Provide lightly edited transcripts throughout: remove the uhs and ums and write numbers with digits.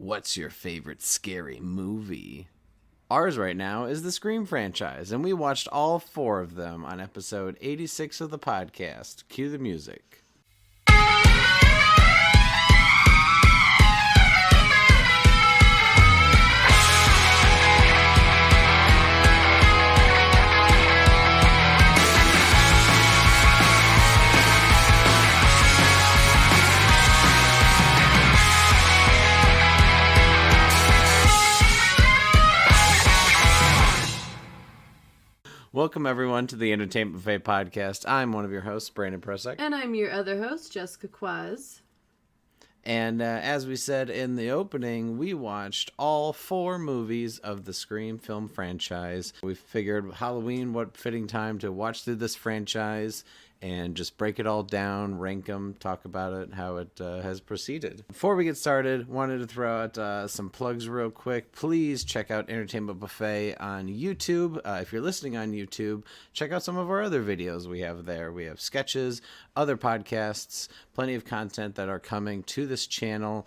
What's your favorite scary movie? Ours right now is the Scream franchise, and we watched all 4 of them on episode 86 of the podcast. Cue the music. Welcome, everyone, to the Entertainment Buffet podcast. I'm one of your hosts, Brandon Prosek. And I'm your other host, Jessica Kwazz. And as we said in the opening, we watched all 4 movies of the Scream film franchise. We figured Halloween, what fitting time to watch through this franchise and just break it all down, rank them, talk about it, how it has proceeded. Before we get started, wanted to throw out some plugs real quick. Please check out Entertainment Buffet on YouTube. If you're listening on YouTube, check out some of our other videos we have there. We have sketches, other podcasts, plenty of content that are coming to this channel.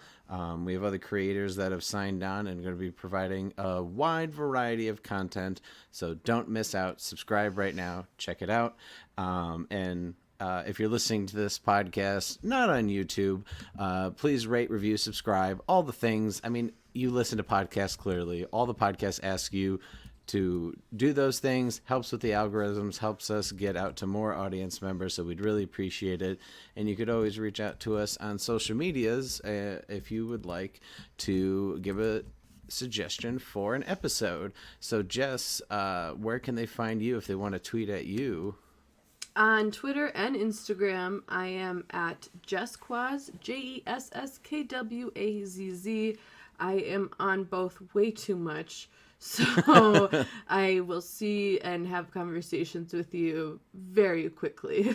We have other creators that have signed on and are going to be providing a wide variety of content. So don't miss out. Subscribe right now. Check it out. If you're listening to this podcast, not on YouTube, please rate, review, subscribe, all the things. I mean, you listen to podcasts clearly. All the podcasts ask you to do those things. Helps with the algorithms, helps us get out to more audience members, so we'd really appreciate it. And you could always reach out to us on social medias if you would like to give a suggestion for an episode. So Jess, where can they find you if they want to tweet at you? On Twitter and Instagram, I am at Jess Kwazz, JessKwazz. I am on both way too much, so I will see and have conversations with you very quickly.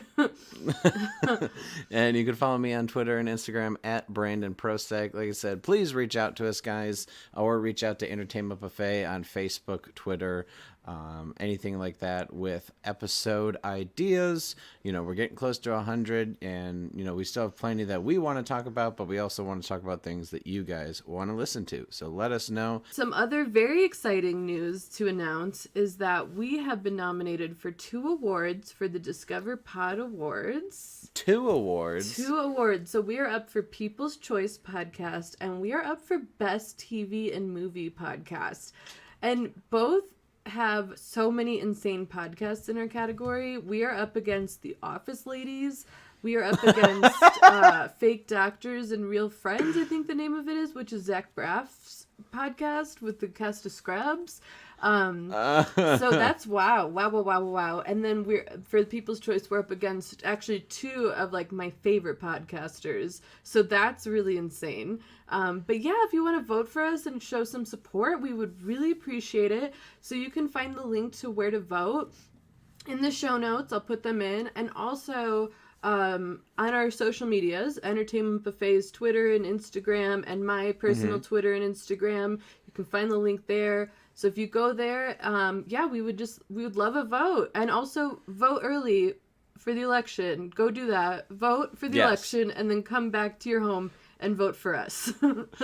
And you can follow me on Twitter and Instagram at Brandon Prosek. Like I said, please reach out to us, guys, or reach out to Entertainment Buffet on Facebook, Twitter, anything like that with episode ideas. You know, we're getting close to 100, and, you know, we still have plenty that we want to talk about, but we also want to talk about things that you guys want to listen to. So let us know. Some other very exciting news to announce is that we have been nominated for 2 awards for the Discover Pod Awards. 2 awards? 2 awards. So we are up for People's Choice Podcast, and we are up for Best TV and Movie Podcast. And both have so many insane podcasts in our category. We are up against The Office Ladies. We are up against Fake Doctors and Real Friends, I think the name of it is, which is Zach Braff's podcast with the cast of Scrubs. So that's wow. And then we're for People's Choice, we're up against actually 2 of like my favorite podcasters. So that's really insane. But yeah, if you want to vote for us and show some support, we would really appreciate it. So you can find the link to where to vote in the show notes. I'll put them in. And also on our social medias, Entertainment Buffet's Twitter and Instagram, and my personal Twitter and Instagram. You can find the link there. So if you go there, we would love a vote. And also vote early for the election. Go do that. Vote for the election and then come back to your home and vote for us.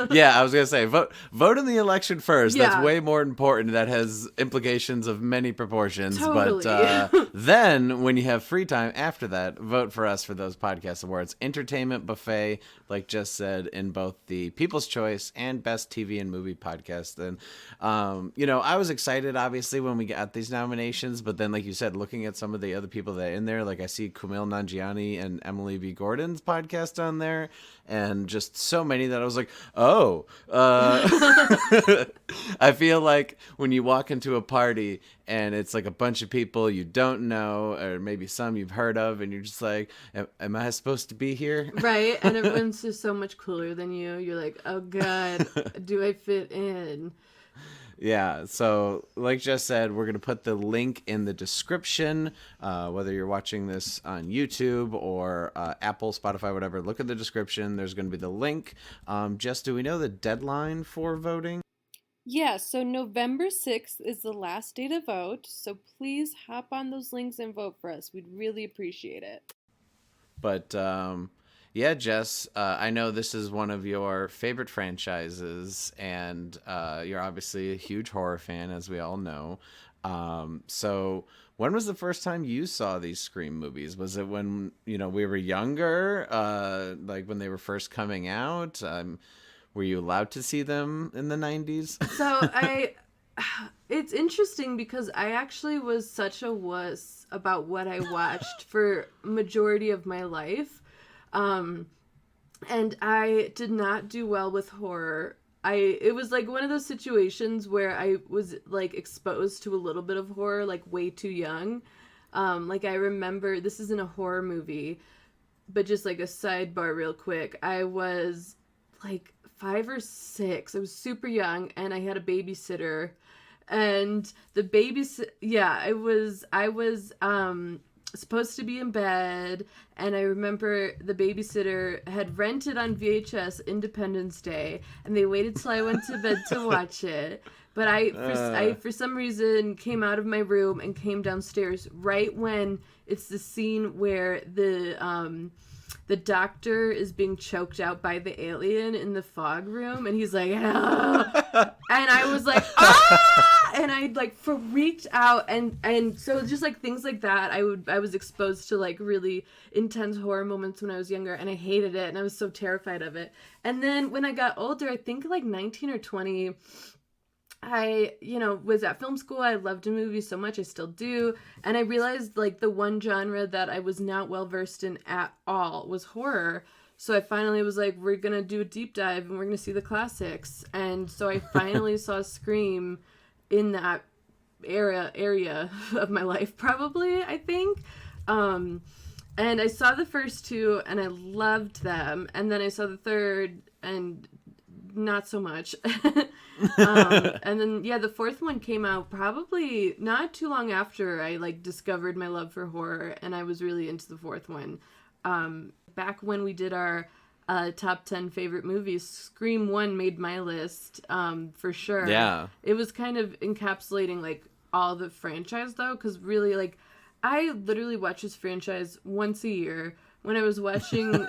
Yeah, I was going to say, vote in the election first. Yeah. That's way more important. That has implications of many proportions. Totally. But then, when you have free time after that, vote for us for those podcast awards. Entertainment Buffet, like Jess said, in both the People's Choice and Best TV and Movie Podcast. And, I was excited, obviously, when we got these nominations. But then, like you said, looking at some of the other people that are in there, like I see Kumail Nanjiani and Emily V. Gordon's podcast on there. And just so many that I was like, I feel like when you walk into a party and it's like a bunch of people you don't know, or maybe some you've heard of, and you're just like, am I supposed to be here? Right, and everyone's just so much cooler than you. You're like, oh God, do I fit in? Yeah, so like Jess said, we're going to put the link in the description, whether you're watching this on YouTube or Apple, Spotify, whatever. Look at the description. There's going to be the link. Jess, do we know the deadline for voting? Yeah, so November 6th is the last day to vote, so please hop on those links and vote for us. We'd really appreciate it. But Yeah, Jess, I know this is one of your favorite franchises, and you're obviously a huge horror fan, as we all know. So, when was the first time you saw these Scream movies? Was it when, we were younger, like when they were first coming out? Were you allowed to see them in the 90s? So it's interesting because I actually was such a wuss about what I watched for majority of my life. And I did not do well with horror. It was like one of those situations where I was like exposed to a little bit of horror like way too young. Like I remember, this isn't a horror movie, but just like a sidebar real quick. I was like 5 or 6. I was super young and I had a babysitter, and the I was supposed to be in bed, and I remember the babysitter had rented on VHS Independence Day, and they waited till I went to bed to watch it. But I for some reason came out of my room and came downstairs right when it's the scene where the doctor is being choked out by the alien in the fog room, and he's like, ah! And I was like, ah! And I like freaked out, and so just like things like that, I was exposed to like really intense horror moments when I was younger, and I hated it, and I was so terrified of it. And then when I got older, I think like 19 or 20, I, was at film school. I loved a movie so much. I still do. And I realized like the one genre that I was not well versed in at all was horror. So I finally was like, we're going to do a deep dive and we're going to see the classics. And so I finally saw Scream in that area of my life, probably, I think. And I saw the first two and I loved them. And then I saw the third and not so much. And then the fourth one came out probably not too long after I like discovered my love for horror, and I was really into the fourth one. Back when we did our top 10 favorite movies, Scream 1 made my list, for sure. Yeah. It was kind of encapsulating like all the franchise though, because really like I literally watch this franchise once a year. When I was watching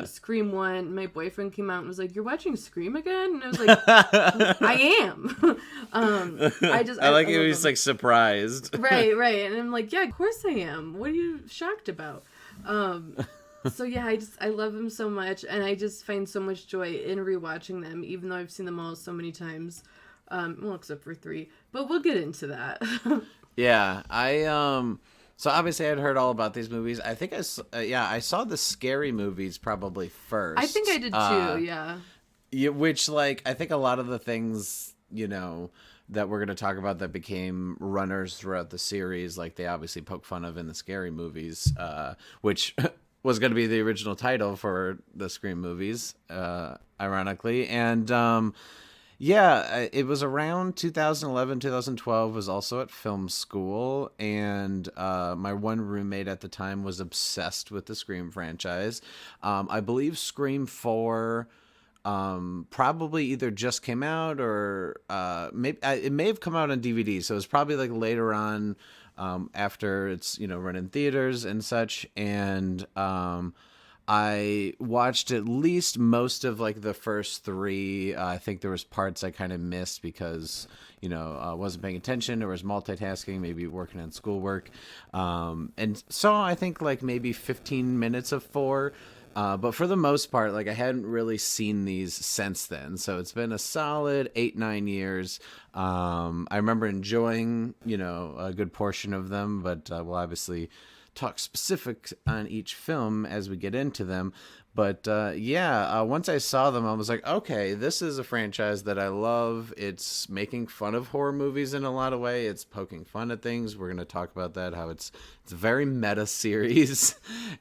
Scream 1, my boyfriend came out and was like, "You're watching Scream again?" And I was like, "I am." I like he was like surprised. Right. And I'm like, "Yeah, of course I am. What are you shocked about?" So yeah, I love them so much, and I just find so much joy in rewatching them, even though I've seen them all so many times. Well, except for 3, but we'll get into that. Yeah, so obviously I'd heard all about these movies. I think I saw the Scary Movies probably first. I think I did too, yeah. Which, like, I think a lot of the things, that we're going to talk about that became runners throughout the series, like they obviously poke fun of in the Scary Movies, which was going to be the original title for the Scream movies, ironically. And, yeah, it was around 2011, 2012, was also at film school, and my one roommate at the time was obsessed with the Scream franchise. I believe Scream 4 probably either just came out or maybe it may have come out on DVD, so it was probably like later on after it's, run in theaters and such, and I watched at least most of like the first 3. I think there was parts I kind of missed because, I wasn't paying attention or was multitasking, maybe working on schoolwork. And saw, I think, like maybe 15 minutes of 4. But for the most part, like I hadn't really seen these since then. So it's been a solid 8-9 years. I remember enjoying, a good portion of them, but we'll obviously talk specifics on each film as we get into them. But once I saw them, I was like, okay, this is a franchise that I love. It's making fun of horror movies in a lot of ways. It's poking fun at things. We're going to talk about that, how it's a very meta series.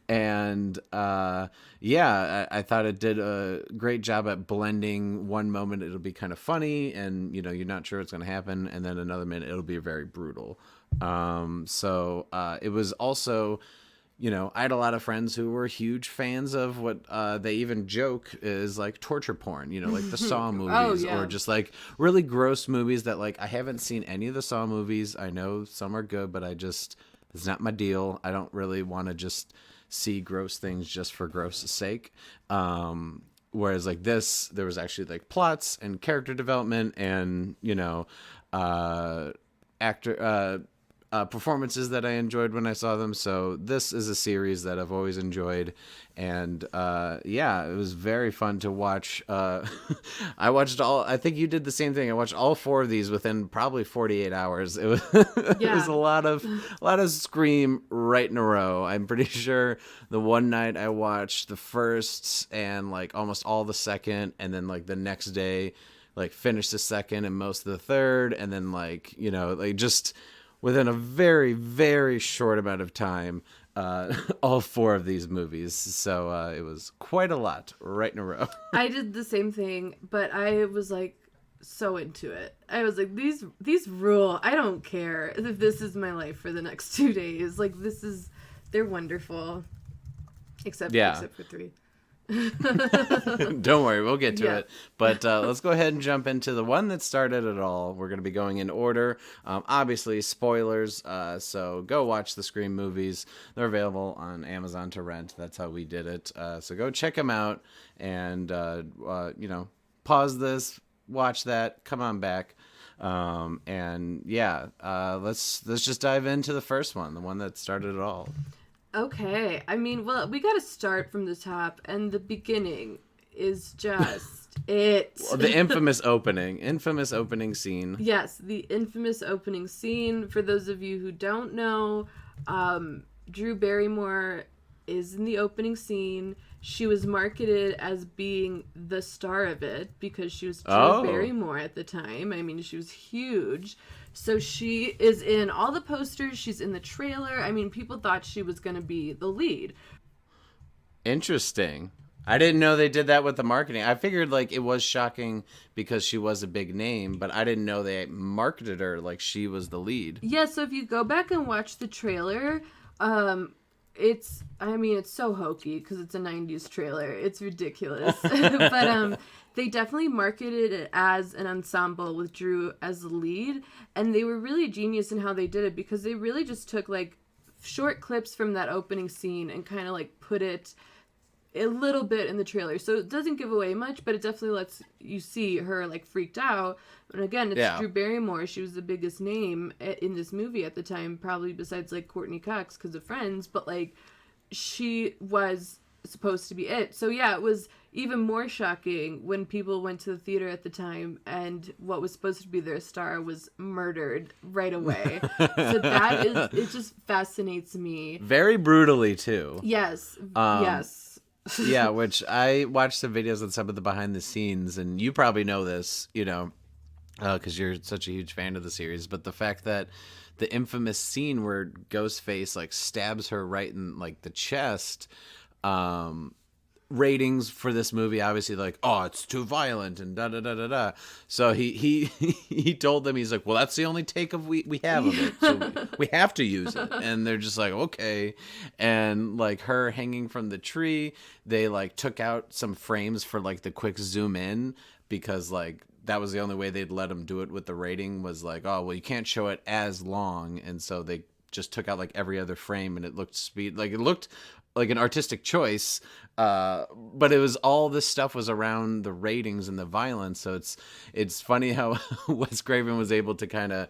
And I thought it did a great job at blending. One moment it'll be kind of funny and, you're not sure what's going to happen. And then another minute it'll be very brutal. It was also, I had a lot of friends who were huge fans of what they even joke is like torture porn, like the Saw movies or just like really gross movies that like I haven't seen any of the Saw movies. I know some are good, but it's not my deal. I don't really want to just see gross things just for gross sake. Whereas like this, there was actually like plots and character development and, actor performances that I enjoyed when I saw them. So this is a series that I've always enjoyed, and it was very fun to watch. I watched all. I think you did the same thing. I watched all 4 of these within probably 48 hours. It was it was a lot of Scream right in a row. I'm pretty sure the one night I watched the first and like almost all the second, and then like the next day, like finished the second and most of the third, and then like just within a very, very short amount of time, all 4 of these movies. So it was quite a lot right in a row. I did the same thing, but I was like so into it. I was like, these rule. I don't care if this is my life for the next 2 days. Like they're wonderful. Except for 3. Don't worry, we'll get to it. But let's go ahead and jump into the one that started it all. We're going to be going in order. Obviously, spoilers. So go watch the Scream movies. They're available on Amazon to rent. That's how we did it. So go check them out and pause this, watch that, come on back. Let's just dive into the first one, the one that started it all. Okay. I mean, well, we got to start from the top, and the beginning is just it. Well, the infamous opening scene. Yes, the infamous opening scene. For those of you who don't know, Drew Barrymore is in the opening scene. She was marketed as being the star of it because she was Drew Barrymore at the time. I mean, she was huge. So she is in all the posters. She's in the trailer. I mean, people thought she was going to be the lead. Interesting. I didn't know they did that with the marketing. I figured like it was shocking because she was a big name, but I didn't know they marketed her like she was the lead. Yeah, so if you go back and watch the trailer, it's so hokey because it's a 90s trailer. It's ridiculous. But they definitely marketed it as an ensemble with Drew as the lead, and they were really genius in how they did it because they really just took like short clips from that opening scene and kind of like put it a little bit in the trailer. So it doesn't give away much, but it definitely lets you see her like freaked out. And again, it's Drew Barrymore. She was the biggest name in this movie at the time, probably besides like Courtney Cox because of Friends, but like she was supposed to be it. So yeah, it was even more shocking when people went to the theater at the time and what was supposed to be their star was murdered right away. So it just fascinates me. Very brutally too. Yes. Yes. Yeah, which I watched some videos on some of the behind the scenes, and you probably know this, because you're such a huge fan of the series, but the fact that the infamous scene where Ghostface like stabs her right in like the chest, ratings for this movie obviously like, oh, it's too violent and da da da da da. So he told them, he's like, well, that's the only take of we have of it, so we have to use it. And they're just like, okay. And like her hanging from the tree, they like took out some frames for like the quick zoom in because like that was the only way they'd let them do it with the rating was like, oh, well, you can't show it as long. And so they just took out like every other frame, and it looked like an artistic choice, but it was all this stuff was around the ratings and the violence. So it's funny how Wes Craven was able to kind of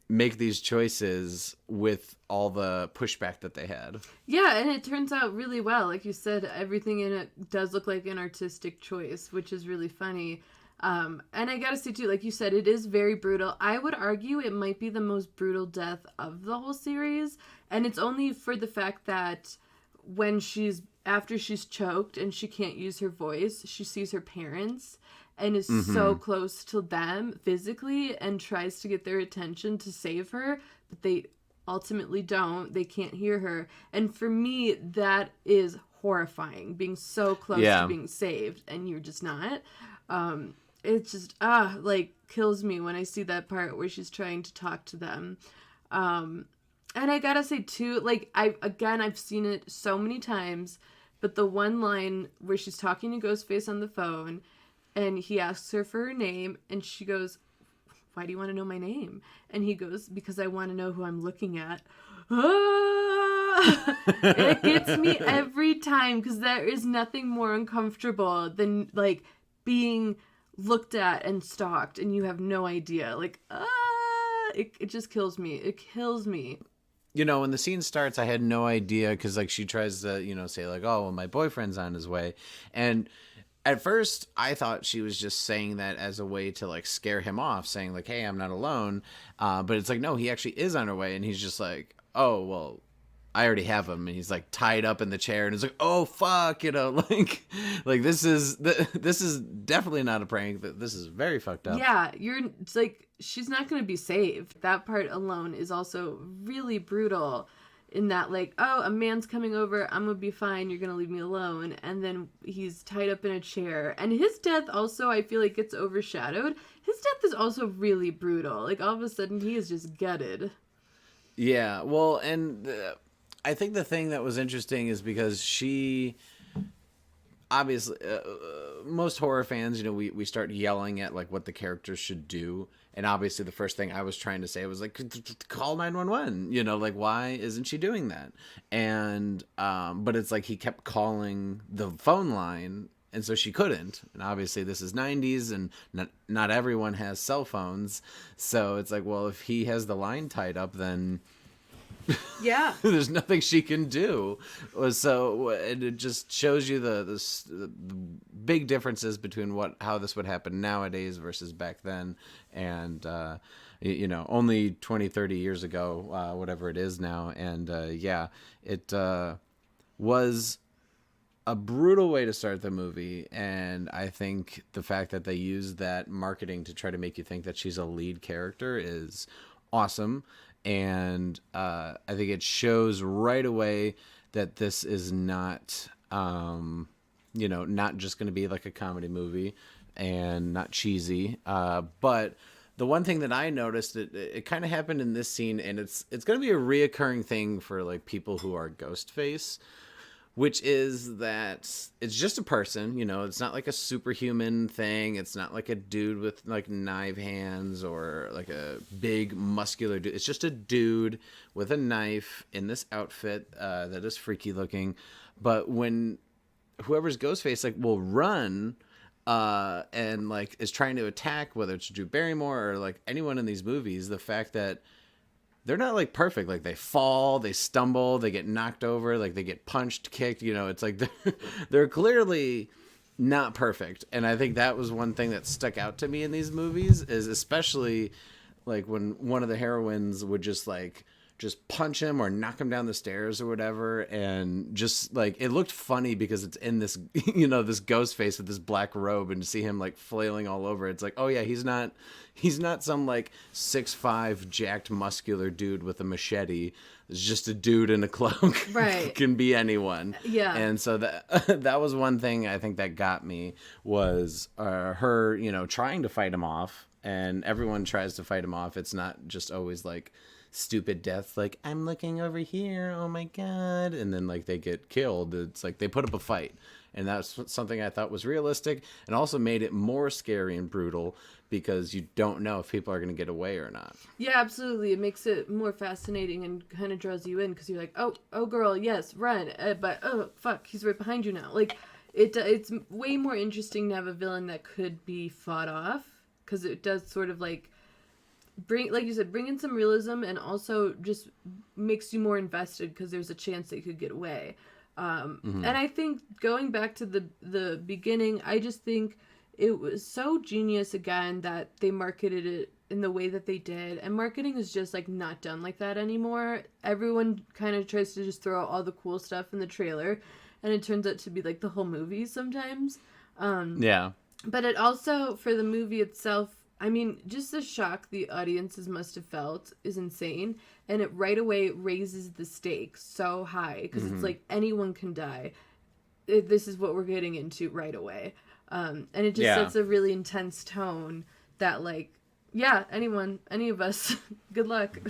make these choices with all the pushback that they had. Yeah, and it turns out really well. Like you said, everything in it does look like an artistic choice, which is really funny. And I gotta say too, like you said, it is very brutal. I would argue it might be the most brutal death of the whole series, and it's only for the fact that after she's choked and she can't use her voice, she sees her parents and is so close to them physically and tries to get their attention to save her, but they ultimately don't. They can't hear her. And for me, that is horrifying, being so close to being saved and you're just not. It just like kills me when I see that part where she's trying to talk to them. And I gotta say too, like I've seen it so many times, but the one line where she's talking to Ghostface on the phone and he asks her for her name and she goes, why do you want to know my name? And he goes, because I want to know who I'm looking at. It gets me every time because there is nothing more uncomfortable than like being looked at and stalked and you have no idea. Like, it just kills me. It kills me. You know, when the scene starts, I had no idea because, like, she tries to, say, like, oh, well, my boyfriend's on his way. And at first, I thought she was just saying that as a way to, like, scare him off, saying, like, hey, I'm not alone. But it's like, no, he actually is on her way. And he's just like, oh, well, I already have him. And he's, like, tied up in the chair. And it's like, oh, fuck, like this is definitely not a prank. This is very fucked up. Yeah, it's like, she's not going to be saved. That part alone is also really brutal in that, like, oh, a man's coming over, I'm going to be fine, you're going to leave me alone. And then he's tied up in a chair. And his death also, I feel like, gets overshadowed. His death is also really brutal. Like, all of a sudden, he is just gutted. Yeah, well, and I think the thing that was interesting is because she... Obviously, most horror fans, we start yelling at, like, what the characters should do. And obviously the first thing I was trying to say was, like, call 911. Like, why isn't she doing that? And, but it's like he kept calling the phone line, and so she couldn't. And obviously this is 90s, and not everyone has cell phones. So it's like, well, if he has the line tied up, then... Yeah. There's nothing she can do. So it just shows you the big differences between how this would happen nowadays versus back then. And, only 20, 30 years ago, whatever it is now. And, it was a brutal way to start the movie. And I think the fact that they used that marketing to try to make you think that she's a lead character is awesome. And I think it shows right away that this is not, not just going to be like a comedy movie and not cheesy. But the one thing that I noticed, it kind of happened in this scene, and it's going to be a reoccurring thing for, like, people who are Ghostface, which is that it's just a person, it's not like a superhuman thing. It's not like a dude with, like, knife hands or like a big muscular dude. It's just a dude with a knife in this outfit that is freaky looking. But when whoever's Ghostface, like, will run and, like, is trying to attack, whether it's Drew Barrymore or, like, anyone in these movies, the fact that they're not, like, perfect. Like, they fall, they stumble, they get knocked over, like, they get punched, kicked. It's like they're clearly not perfect. And I think that was one thing that stuck out to me in these movies, is especially, like, when one of the heroines would just punch him or knock him down the stairs or whatever. And just, like, it looked funny because it's in this, this ghost face with this black robe, and to see him, like, flailing all over. It's like, oh yeah, he's not some, like, 6'5" jacked muscular dude with a machete. It's just a dude in a cloak. Right. Can be anyone. Yeah. And so that was one thing I think that got me, was her, trying to fight him off. And everyone tries to fight him off. It's not just always, like, stupid death, like, I'm looking over here, oh my god, and then, like, they get killed. It's like they put up a fight, and that's something I thought was realistic, and also made it more scary and brutal, because you don't know if people are going to get away or not. Yeah, absolutely. It makes it more fascinating and kind of draws you in, because you're like, oh girl, yes, run, but oh fuck, he's right behind you now. Like, it's way more interesting to have a villain that could be fought off, because it does sort of, like, bring in some realism, and also just makes you more invested because there's a chance they could get away. And I think, going back to the beginning, I just think it was so genius again that they marketed it in the way that they did. And marketing is just, like, not done like that anymore. Everyone kind of tries to just throw out all the cool stuff in the trailer, and it turns out to be, like, the whole movie sometimes. Yeah. But it also, for the movie itself, I mean, just the shock the audiences must have felt is insane. And it right away raises the stakes so high, because it's like, anyone can die. This is what we're getting into right away. And it just sets a really intense tone that, like, yeah, any of us, good luck.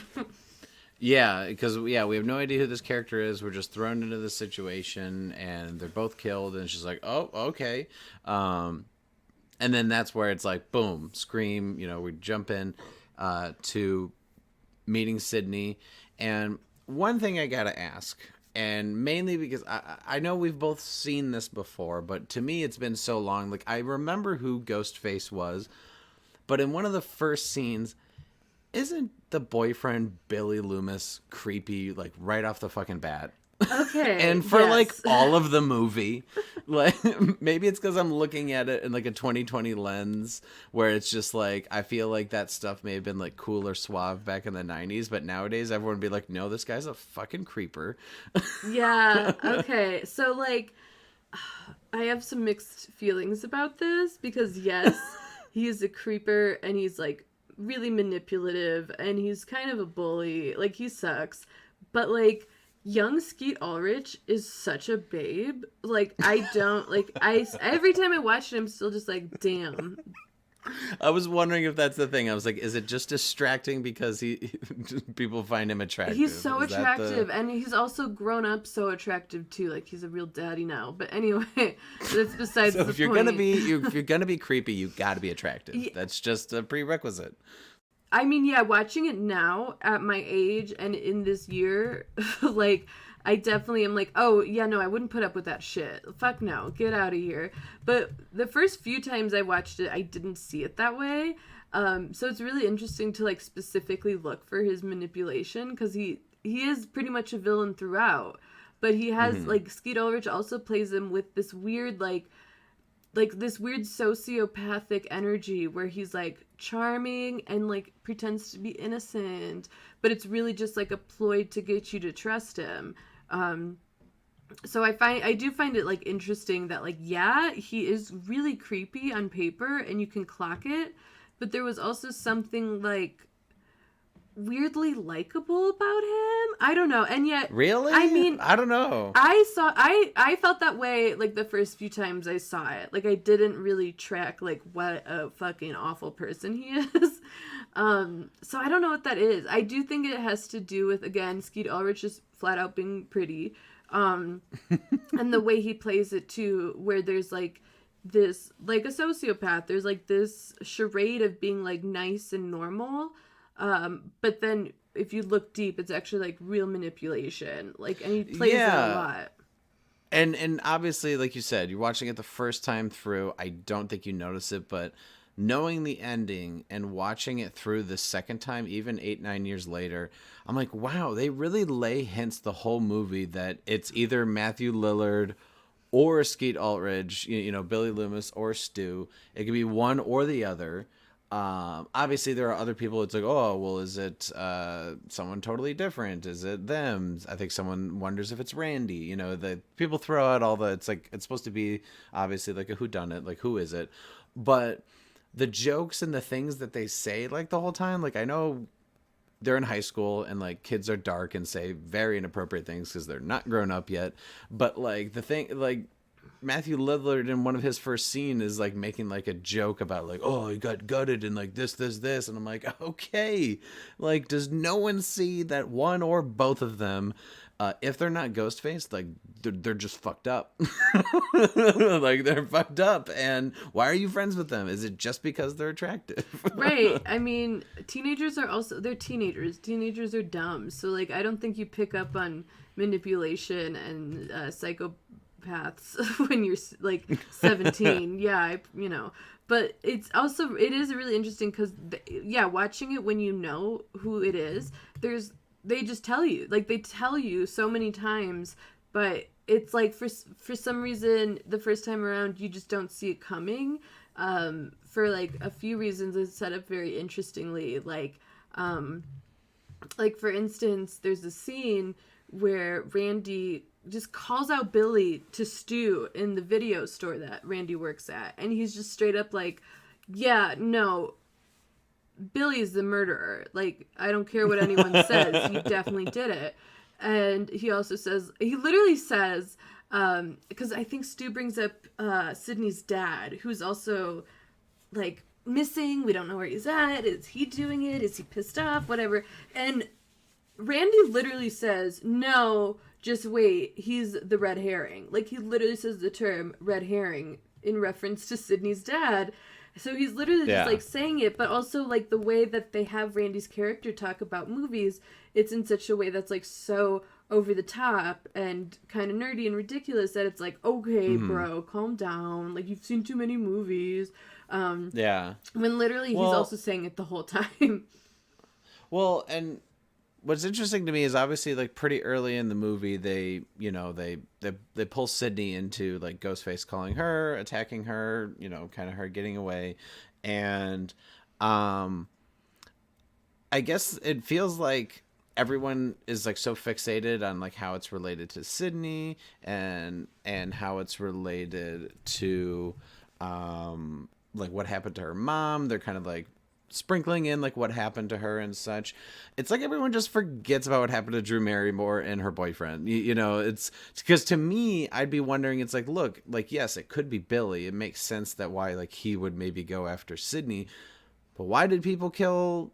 Yeah, because, we have no idea who this character is. We're just thrown into this situation, and they're both killed, and it's just like, oh, okay. And then that's where it's like, boom, Scream, we jump in to meeting Sydney. And one thing I got to ask, And mainly because I know we've both seen this before, but to me it's been so long. Like, I remember who Ghostface was, but in one of the first scenes, isn't the boyfriend Billy Loomis creepy, like, right off the fucking bat? Okay. And for yes. like all of the movie, like, maybe it's because I'm looking at it in like a 2020 lens, where it's just like, I feel like that stuff may have been like cool or suave back in the 90s, but nowadays everyone would be like, no, this guy's a fucking creeper. Yeah. Okay. So like, I have some mixed feelings about this because yes, he is a creeper and he's like really manipulative and he's kind of a bully. Like, he sucks. But like, young Skeet Ulrich is such a babe. Like, I don't like, I every time I watch it, I'm still just like, damn. I was wondering if that's the thing. I was like, is it just distracting because people find him attractive? He's so Is that attractive, and he's also grown up so attractive too. Like, he's a real daddy now. But anyway, that's besides So the if you're point. if you're gonna be creepy, you got to be attractive. Yeah. That's just a prerequisite. I mean, yeah, watching it now at my age and in this year, like, I definitely am like, oh, yeah, no, I wouldn't put up with that shit. Fuck no, get out of here. But the first few times I watched it, I didn't see it that way. So it's really interesting to, like, specifically look for his manipulation, because he is pretty much a villain throughout. But he has, like, Skeet Ulrich also plays him with this weird, like this weird sociopathic energy where he's like charming and like pretends to be innocent, but it's really just like a ploy to get you to trust him. So I do find it like interesting that, like, yeah, he is really creepy on paper and you can clock it, but there was also something like weirdly likable about him. I don't know. And yet, Really? I mean, I don't know. I felt that way like the first few times I saw it. Like, I didn't really track like what a fucking awful person he is. So I don't know what that is. I do think it has to do with, again, Skeet Ulrich just flat out being pretty. And the way he plays it too, where there's like this, like a sociopath, there's like this charade of being like nice and normal. But then if you look deep, it's actually like real manipulation. Like, and he plays it a lot. And obviously, like you said, you're watching it the first time through. I don't think you notice it, but knowing the ending and watching it through the second time, even 8-9 years later, I'm like, wow, they really lay hints the whole movie that it's either Matthew Lillard or Skeet Ulrich, you know, Billy Loomis or Stu. It could be one or the other. Obviously there are other people. It's like, oh, well, is it someone totally different? Is it them? I think someone wonders if it's Randy. You know, the people throw out all the, it's like, it's supposed to be obviously like a whodunit, like, who is it? But the jokes and the things that they say, like, the whole time, like, I know they're in high school and like kids are dark and say very inappropriate things because they're not grown up yet, but like the thing, like, Matthew Lillard in one of his first scene is like making like a joke about like, oh, he got gutted and like this, and I'm like, okay, like, does no one see that one or both of them, if they're not Ghostface, like, they're just fucked up. Like, they're fucked up, and why are you friends with them? Is it just because they're attractive? Right. I mean, teenagers are also, they're teenagers. Teenagers are dumb. So like, I don't think you pick up on manipulation and psychopaths when you're like 17. Yeah, you know, but it's also, it is really interesting because yeah, watching it when you know who it is, they just tell you, like, they tell you so many times, but it's like for some reason the first time around you just don't see it coming, for like a few reasons. It's set up very interestingly, like for instance, there's a scene where Randy just calls out Billy to Stu in the video store that Randy works at. And he's just straight up like, yeah, no, Billy's the murderer. Like, I don't care what anyone says. You definitely did it. And he also says, he literally says, because I think Stu brings up Sydney's dad, who's also like missing. We don't know where he's at. Is he doing it? Is he pissed off? Whatever. And Randy literally says, no, just wait, he's the red herring. Like, he literally says the term red herring in reference to Sydney's dad. So he's literally just like saying it, but also like the way that they have Randy's character talk about movies, it's in such a way that's like so over the top and kind of nerdy and ridiculous that it's like, okay, Mm-hmm. bro, calm down. Like, you've seen too many movies. Yeah. When literally he's Well, also saying it the whole time. well, and what's interesting to me is obviously like pretty early in the movie they they pull Sydney into like Ghostface calling her, attacking her, kind of her getting away, and I guess it feels like everyone is like so fixated on like how it's related to Sydney and how it's related to like what happened to her mom. They're kind of like sprinkling in like what happened to her and such. It's like everyone just forgets about what happened to Drew Barrymore and her boyfriend. It's because to me, I'd be wondering, it's like, look, like, yes, it could be Billy. It makes sense that why like he would maybe go after Sydney, but why did people kill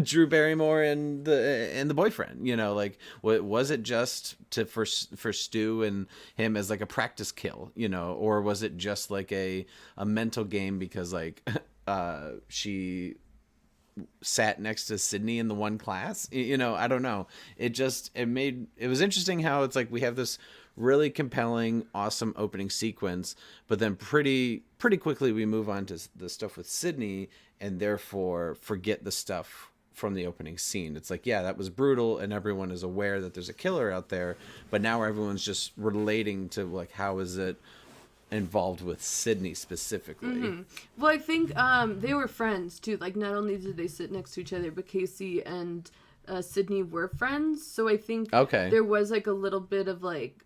Drew Barrymore and the boyfriend? Like, what was it just for Stu and him as like a practice kill? Or was it just like a mental game because like she sat next to Sydney in the one class? I don't know. It was interesting how it's like we have this really compelling, awesome opening sequence, but then pretty quickly we move on to the stuff with Sydney and therefore forget the stuff from the opening scene. It's like, yeah, that was brutal and everyone is aware that there's a killer out there, but now everyone's just relating to like, how is it involved with Sydney specifically? Mm-hmm. Well, I think they were friends too. Like, not only did they sit next to each other, but Casey and Sydney were friends. So I think there was like a little bit of like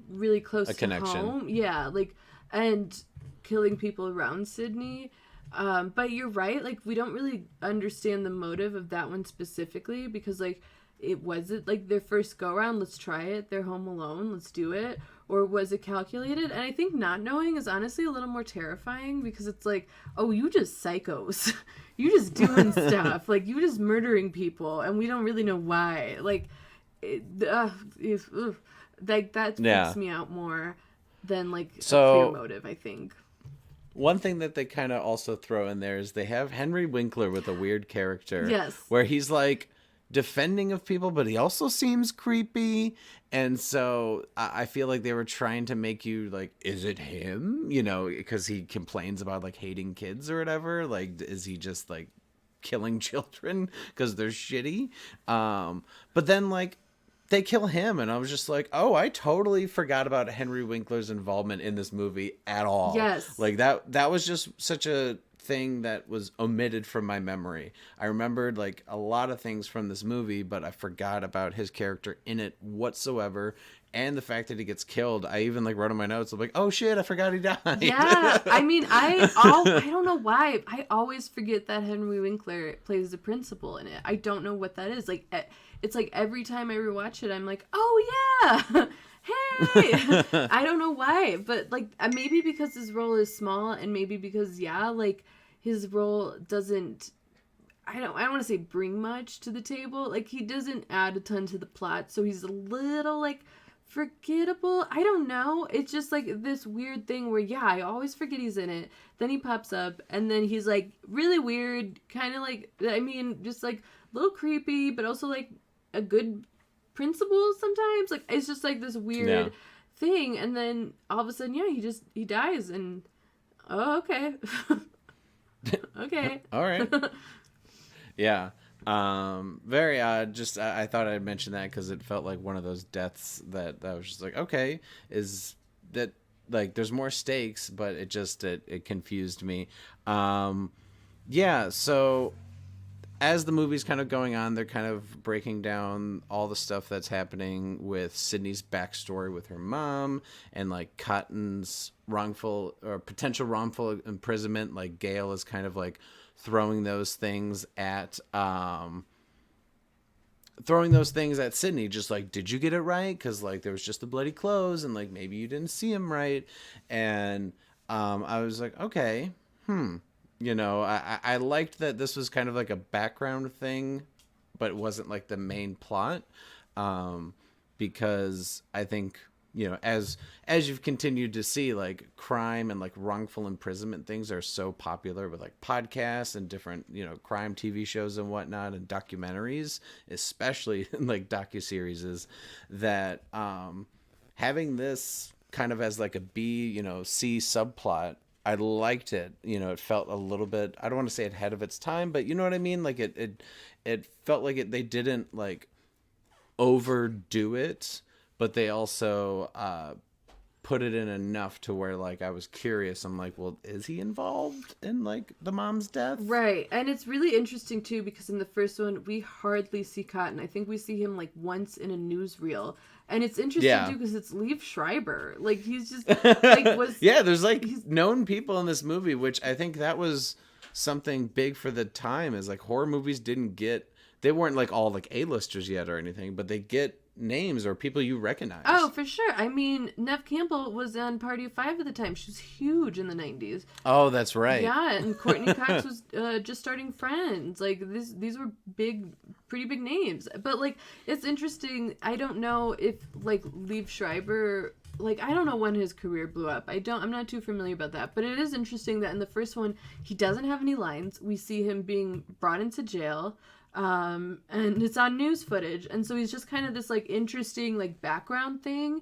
really close to connection. Home. Yeah, like, and killing people around Sydney. But you're right. Like, we don't really understand the motive of that one specifically because like it wasn't like their first go around. Let's try it. They're home alone. Let's do it. Or was it calculated? And I think not knowing is honestly a little more terrifying because it's like, oh, you just psychos. You just doing stuff. Like, you just murdering people and we don't really know why. Like, like that freaks me out more than like a clear motive, I think. One thing that they kind of also throw in there is they have Henry Winkler with a weird character. Yes. Where he's like defending of people, but he also seems creepy. And so I feel like they were trying to make you like, is it him? Because he complains about like hating kids or whatever. Like, is he just like killing children because they're shitty? But then like they kill him and I was just like, oh, I totally forgot about Henry Winkler's involvement in this movie at all. Yes. Like that was just such a thing that was omitted from my memory. I remembered like a lot of things from this movie, but I forgot about his character in it whatsoever. And the fact that he gets killed, I even like wrote in my notes, I'm like, oh shit, I forgot he died. Yeah, I mean, I don't know why. I always forget that Henry Winkler plays the principal in it. I don't know what that is. Like, it's like every time I rewatch it, I'm like, oh yeah, hey. I don't know why, but like maybe because his role is small, and maybe because like his role doesn't. I don't want to say bring much to the table. Like, he doesn't add a ton to the plot, so he's a little like forgettable. I don't know. It's just like this weird thing where I always forget he's in it. Then he pops up and then he's like really weird, kind of like, I mean, just like a little creepy, but also like a good principal sometimes. Like, it's just like this weird thing. And then all of a sudden, he dies and okay. Okay. All right. Yeah. Very odd. Just I thought I'd mention that because it felt like one of those deaths that I was just like, okay, is that like there's more stakes, but it confused me. Yeah. So as the movie's kind of going on, they're kind of breaking down all the stuff that's happening with Sydney's backstory with her mom and like Cotton's wrongful or potential wrongful imprisonment. Like Gail is kind of like throwing those things at Sydney, just like, did you get it right? Because like there was just the bloody clothes and like maybe you didn't see him right. And I was like, okay, I liked that this was kind of like a background thing, but it wasn't like the main plot, because I think you know, as you've continued to see, like crime and like wrongful imprisonment things are so popular with like podcasts and different, you know, crime TV shows and whatnot and documentaries, especially in like docuseries, that having this kind of as like a B, you know, C subplot, I liked it. You know, it felt a little bit, I don't want to say ahead of its time, but you know what I mean? Like it felt like they didn't like overdo it, but they also put it in enough to where like I was curious. I'm like, well, is he involved in like the mom's death? Right. And it's really interesting too because in the first one we hardly see Cotton. I think we see him like once in a newsreel. And it's interesting too because it's Liev Schreiber. Like he's just like was yeah, there's like known people in this movie, which I think that was something big for the time, is like horror movies they weren't like all like A-listers yet or anything, but they get names or people you recognize. Oh, for sure. I mean, Neve Campbell was on Party of Five at the time. She was huge in the 90s. Oh, that's right. Yeah, and Courtney Cox was just starting Friends. Like, these were pretty big names. But, like, it's interesting. I don't know if, like, Liev Schreiber... Like, I don't know when his career blew up. I'm not too familiar about that. But it is interesting that in the first one, he doesn't have any lines. We see him being brought into jail. And it's on news footage. And so he's just kind of this, like, interesting, like, background thing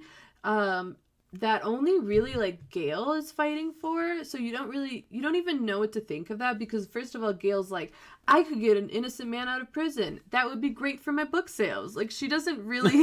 that only really, like, Gail is fighting for. So you don't even know what to think of that because, first of all, Gail's like, I could get an innocent man out of prison. That would be great for my book sales. Like, she doesn't really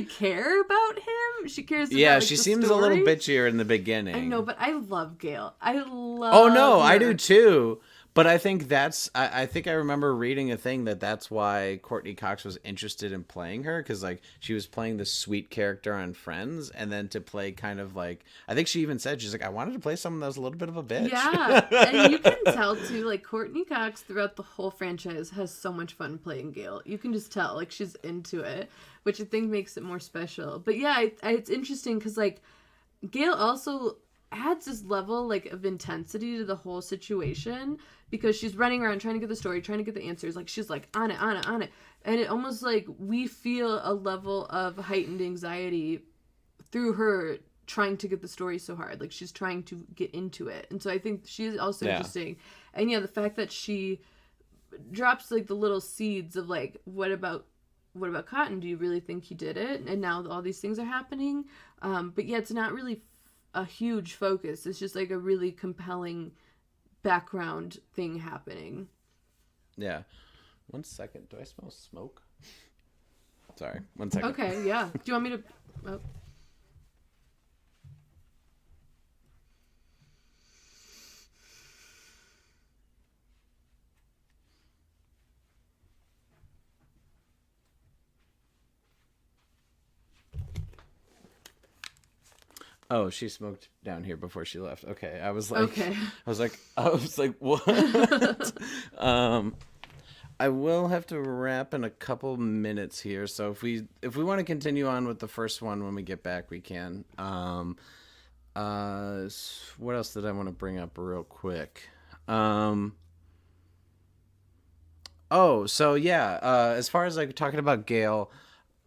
care about him. She cares about, like, she the seems story. a little bitchier in the beginning. I know, but I love Gail. Oh, no, her. I do too. But I think I think I remember reading a thing that's why Courtney Cox was interested in playing her, because like she was playing this sweet character on Friends, and then to play kind of like, I think she even said, she's like, I wanted to play someone that was a little bit of a bitch. Yeah, and you can tell too, like Courtney Cox throughout the whole franchise has so much fun playing Gail. You can just tell, like she's into it, which I think makes it more special. But yeah, it's interesting because like Gail also adds this level like of intensity to the whole situation because she's running around trying to get the story, trying to get the answers. Like she's like on it. And it almost like we feel a level of heightened anxiety through her trying to get the story so hard. Like she's trying to get into it. And so I think she is also interesting. And yeah, the fact that she drops like the little seeds of like, what about Cotton? Do you really think he did it? And now all these things are happening. But yeah, it's not really a huge focus. It's just like a really compelling background thing happening. Yeah. 1 second. Do I smell smoke? Sorry. 1 second. Okay, yeah. Do you want me to... Oh, she smoked down here before she left. Okay. I was like, what? I will have to wrap in a couple minutes here. So if we want to continue on with the first one when we get back, we can. What else did I want to bring up real quick? As far as like talking about Gail,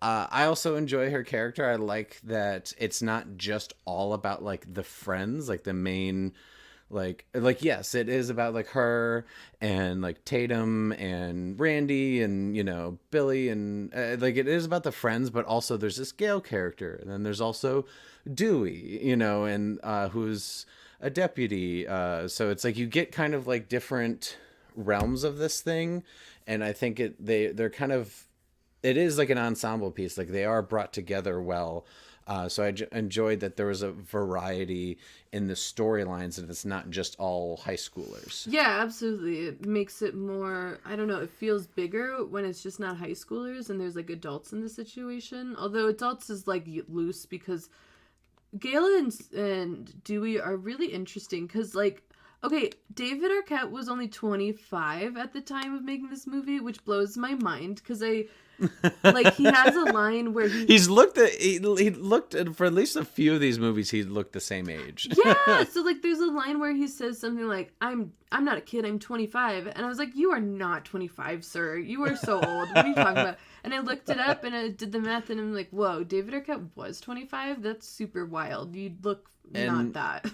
I also enjoy her character. I like that it's not just all about like the friends, like the main, like yes, it is about like her and like Tatum and Randy and, you know, Billy and like it is about the friends, but also there's this Gail character, and then there's also Dewey, you know, and who's a deputy. So it's like you get kind of like different realms of this thing, and I think they're kind of. It is like an ensemble piece. Like they are brought together well. So I enjoyed that there was a variety in the storylines and it's not just all high schoolers. Yeah, absolutely. It makes it more, I don't know, it feels bigger when it's just not high schoolers and there's like adults in the situation. Although adults is like loose because Gail and Dewey are really interesting because like, okay, David Arquette was only 25 at the time of making this movie, which blows my mind because Like, he has a line where he looked at, for at least a few of these movies, he looked the same age. Yeah, so like there's a line where he says something like, I'm not a kid, I'm 25. And I was like, you are not 25, sir. You are so old. What are you talking about? And I looked it up and I did the math and I'm like, whoa, David Arquette was 25? That's super wild. You look not that.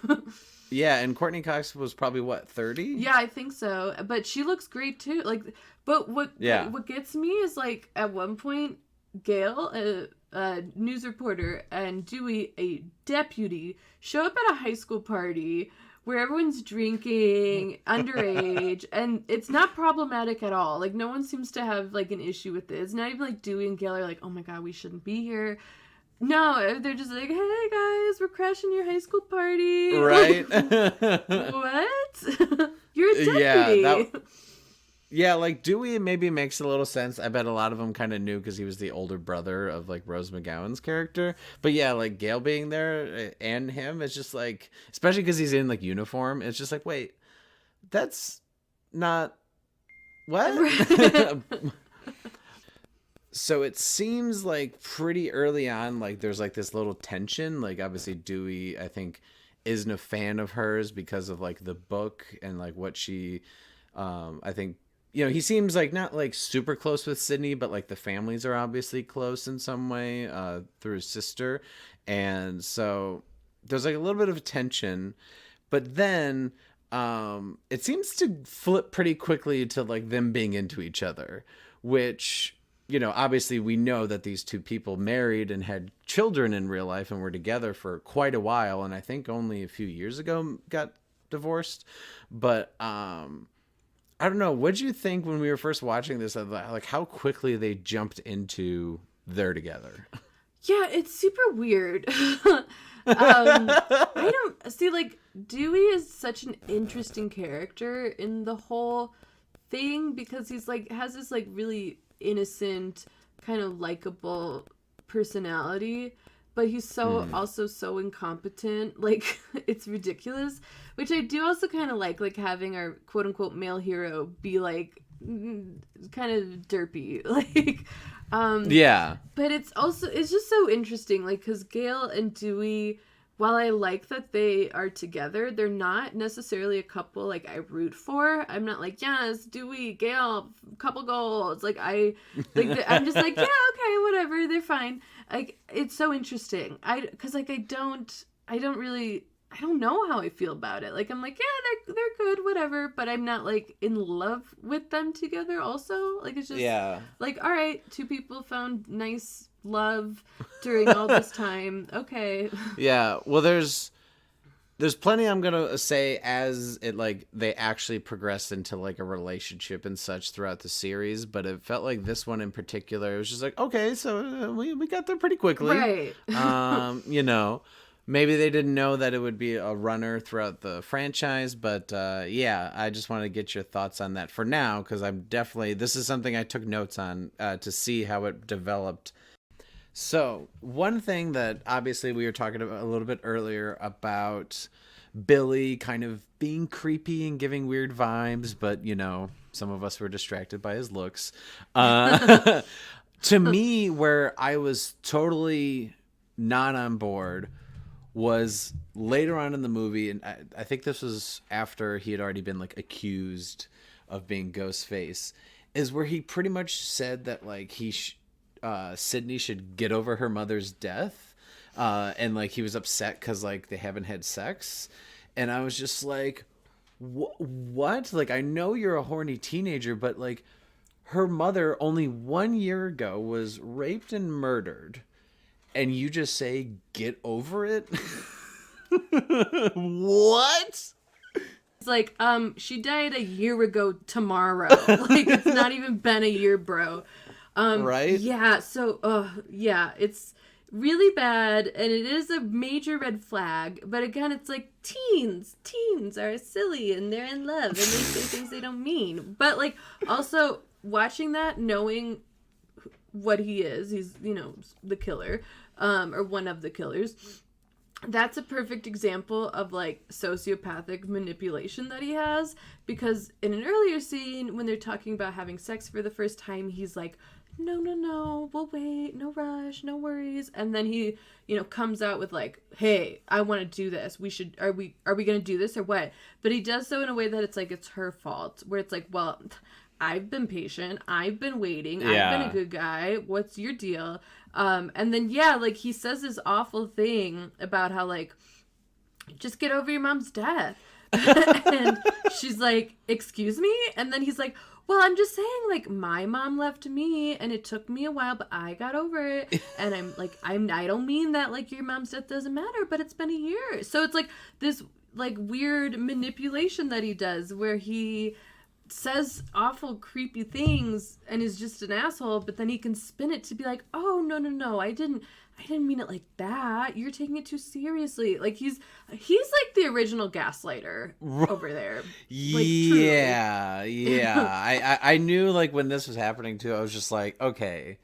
Yeah, and Courtney Cox was probably, what, 30? Yeah, I think so. But she looks great too. Like, but what gets me is like at one point, Gail, a news reporter, and Dewey, a deputy, show up at a high school party where everyone's drinking, underage, and it's not problematic at all. Like, no one seems to have like an issue with it. It's not even like Dewey and Gail are like, oh my god, we shouldn't be here. No, they're just like, hey guys, we're crashing your high school party. Right. What? You're a deputy. Yeah, like Dewey maybe makes a little sense. I bet a lot of them kind of knew because he was the older brother of like Rose McGowan's character. But yeah, like Gail being there and him, it's just like, especially because he's in like uniform, it's just like, wait, that's not what? So it seems like pretty early on, like there's like this little tension. Like obviously Dewey, I think, isn't a fan of hers because of like the book and like what she, I think, you know, he seems like not like super close with Sydney, but like the families are obviously close in some way through his sister. And so there's like a little bit of tension, but then it seems to flip pretty quickly to like them being into each other, which, you know, obviously we know that these two people married and had children in real life and were together for quite a while. And I think only a few years ago got divorced. But I don't know. What did you think when we were first watching this? Like how quickly they jumped into they're together? Yeah, it's super weird. I don't see, like, Dewey is such an interesting character in the whole thing because he's like has this like really innocent, kind of likable personality, but he's so also so incompetent. Like, it's ridiculous, which I do also kind of like having our quote unquote male hero be like kind of derpy, like yeah. But it's just so interesting, like, because Gail and Dewey, while I like that they are together, they're not necessarily a couple like I root for. I'm not like, yes, Dewey, Gail, couple goals. Like I'm just like, yeah, okay, whatever, they're fine. Like, it's so interesting. Because like I don't know how I feel about it. Like, I'm like, yeah, they're good, whatever. But I'm not like in love with them together. Also, like, it's just like, all right, two people found nice love during all this time. Okay. Yeah. Well, there's plenty I'm gonna say as it like they actually progressed into like a relationship and such throughout the series, but it felt like this one in particular, it was just like, okay, so we got there pretty quickly, right? You know, maybe they didn't know that it would be a runner throughout the franchise, but yeah, I just want to get your thoughts on that for now because this is something I took notes on to see how it developed. So one thing that obviously we were talking about a little bit earlier about Billy kind of being creepy and giving weird vibes, but, you know, some of us were distracted by his looks. To me, where I was totally not on board was later on in the movie, and I think this was after he had already been like accused of being Ghostface, is where he pretty much said that like Sydney should get over her mother's death, and like he was upset because like they haven't had sex, and I was just like, what? Like, I know you're a horny teenager, but like her mother only 1 year ago was raped and murdered, and you just say get over it? What? It's like, she died a year ago tomorrow. Like, it's not even been a year, bro. Right? Yeah, so, yeah, it's really bad, and it is a major red flag, but again, it's like, teens are silly, and they're in love, and they say things they don't mean, but, like, also, watching that, knowing what he is, he's, you know, the killer, or one of the killers, that's a perfect example of like sociopathic manipulation that he has, because in an earlier scene when they're talking about having sex for the first time, he's like, no, we'll wait, no rush, no worries. And then he, comes out with like, hey, I want to do this. Are we going to do this or what? But he does so in a way that it's like, it's her fault, where it's like, well, I've been patient. I've been waiting. Yeah. I've been a good guy. What's your deal? And then, yeah, like he says this awful thing about how like, just get over your mom's death. And she's like, excuse me? And then he's like, well, I'm just saying, like, my mom left me and it took me a while, but I got over it. And I'm like, I don't mean that like your mom's death doesn't matter, but it's been a year. So it's like this like weird manipulation that he does where he says awful creepy things and is just an asshole, but then he can spin it to be like, oh no, I didn't mean it like that. You're taking it too seriously. Like he's like the original gaslighter over there. Like, yeah. I knew like when this was happening too, I was just like, okay,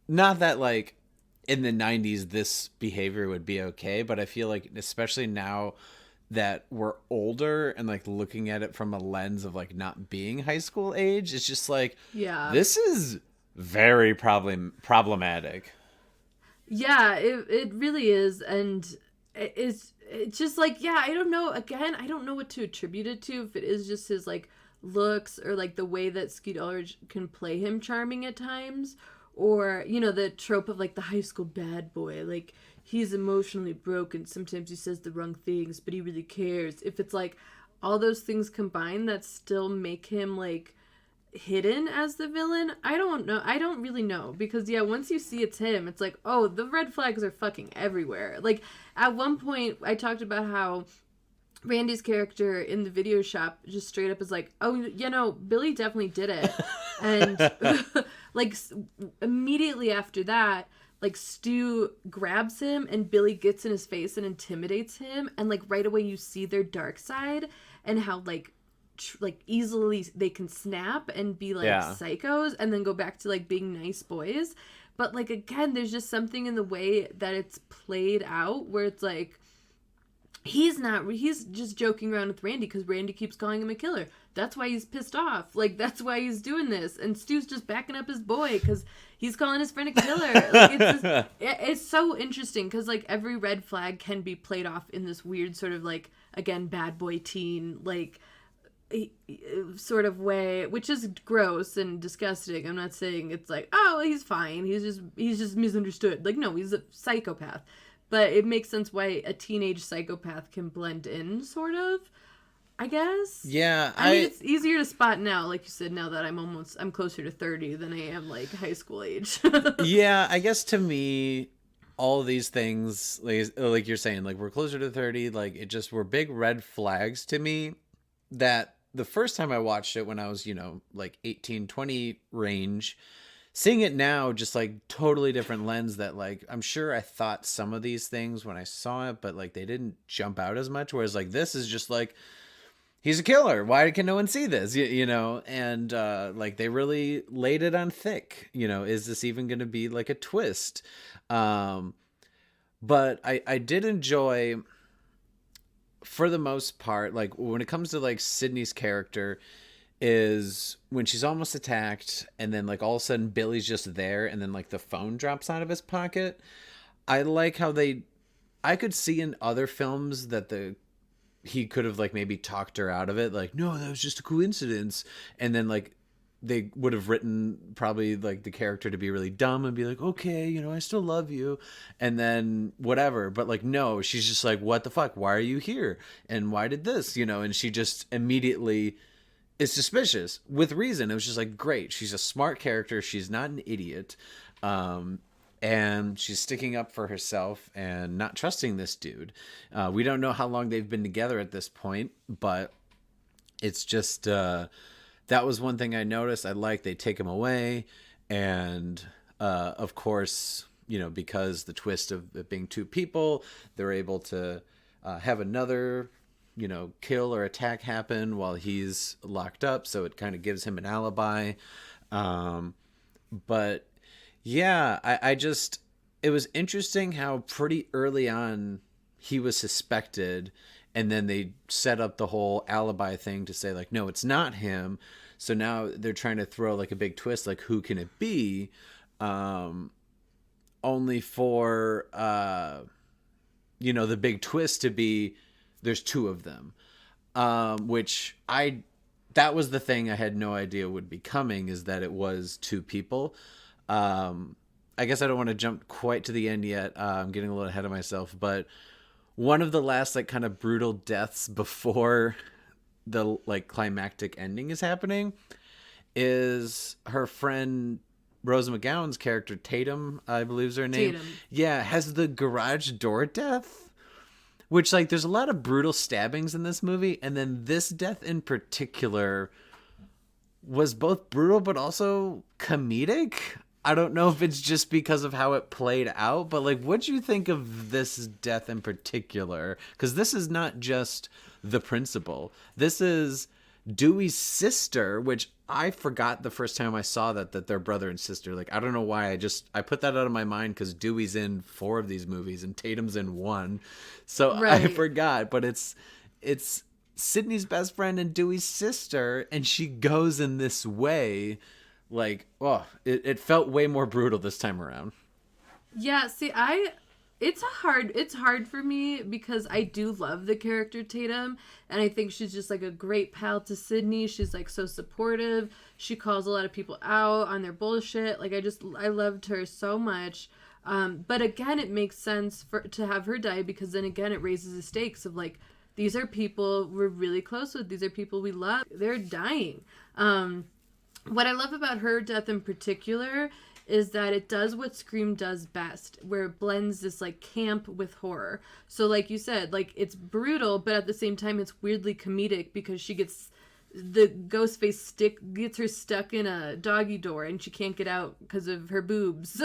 not that like in the 90s this behavior would be okay, but I feel like especially now that we're older and like looking at it from a lens of like not being high school age, it's just like, yeah, this is very problematic. Yeah, it really is. And it's just like, yeah, I don't know. Again, I don't know what to attribute it to. If it is just his like looks or like the way that Skeet Ulrich can play him charming at times, or, the trope of like the high school bad boy, like he's emotionally broken. Sometimes he says the wrong things, but he really cares. If it's like all those things combined that still make him like hidden as the villain, I don't know. I don't really know, because yeah, once you see it's him, it's like, oh, the red flags are fucking everywhere. Like at one point I talked about how Randy's character in the video shop just straight up is like, oh, Billy definitely did it. And like immediately after that, like Stu grabs him and Billy gets in his face and intimidates him, and like right away you see their dark side and how like easily they can snap and be like psychos and then go back to like being nice boys. But like again, there's just something in the way that it's played out where it's like he's just joking around with Randy because Randy keeps calling him a killer. That's why he's pissed off. Like that's why he's doing this. And Stu's just backing up his boy because he's calling his friend a killer. Like it's so interesting because like every red flag can be played off in this weird sort of like, again, bad boy teen like sort of way, which is gross and disgusting. I'm not saying it's like, oh, he's fine, he's just misunderstood. Like, no, he's a psychopath. But it makes sense why a teenage psychopath can blend in, sort of, I guess. Yeah, I mean, it's easier to spot now, like you said, now that I'm closer to 30 than I am like high school age. Yeah, I guess to me, all of these things, like you're saying, like we're closer to 30, like it just were big red flags to me that the first time I watched it when I was, like 18, 20 range, seeing it now, just like totally different lens that like, I'm sure I thought some of these things when I saw it, but like they didn't jump out as much. Whereas like, this is just like, he's a killer. Why can no one see this? And like they really laid it on thick, is this even going to be like a twist? But I did enjoy, for the most part, like when it comes to like Sydney's character, is when she's almost attacked and then like all of a sudden Billy's just there and then like the phone drops out of his pocket. I like how I could see in other films that he could have like maybe talked her out of it, like, no, that was just a coincidence, and then like they would have written probably like the character to be really dumb and be like, okay, I still love you, and then whatever. But like, no, she's just like, what the fuck? Why are you here? And why did this? And she just immediately is suspicious with reason. It was just like, great. She's a smart character. She's not an idiot. And she's sticking up for herself and not trusting this dude. We don't know how long they've been together at this point, but it's just, that was one thing I noticed. I like they take him away. And, of course, because the twist of it being two people, they're able to have another, kill or attack happen while he's locked up. So it kind of gives him an alibi. But yeah, I it was interesting how pretty early on he was suspected and then they set up the whole alibi thing to say like, no, it's not him. So now they're trying to throw like a big twist, like who can it be? Only for the big twist to be there's two of them, which that was the thing I had no idea would be coming, is that it was two people. I guess I don't want to jump quite to the end yet. I'm getting a little ahead of myself, but one of the last like kind of brutal deaths before the like climactic ending is happening is her friend Rose McGowan's character, Tatum, I believe is her name. Tatum. Yeah, has the garage door death, which like there's a lot of brutal stabbings in this movie, and then this death in particular was both brutal but also comedic. I don't know if it's just because of how it played out, but like, what'd you think of this death in particular? Because this is not just the principal. This is Dewey's sister, which I forgot the first time I saw that they're brother and sister. Like, I don't know why I put that out of my mind because Dewey's in 4 of these movies and Tatum's in 1. So right. I forgot, but it's Sydney's best friend and Dewey's sister, and she goes in this way. Like, oh, it felt way more brutal this time around. Yeah, see, it's hard for me because I do love the character Tatum, and I think she's just like a great pal to Sydney. She's like so supportive. She calls a lot of people out on their bullshit. Like, I loved her so much. But again, it makes sense to have her die, because then again it raises the stakes of like, these are people we're really close with. These are people we love. They're dying. What I love about her death in particular is that it does what Scream does best, where it blends this like camp with horror. So like you said, like it's brutal, but at the same time it's weirdly comedic, because she gets the ghost face gets her stuck in a doggy door and she can't get out because of her boobs.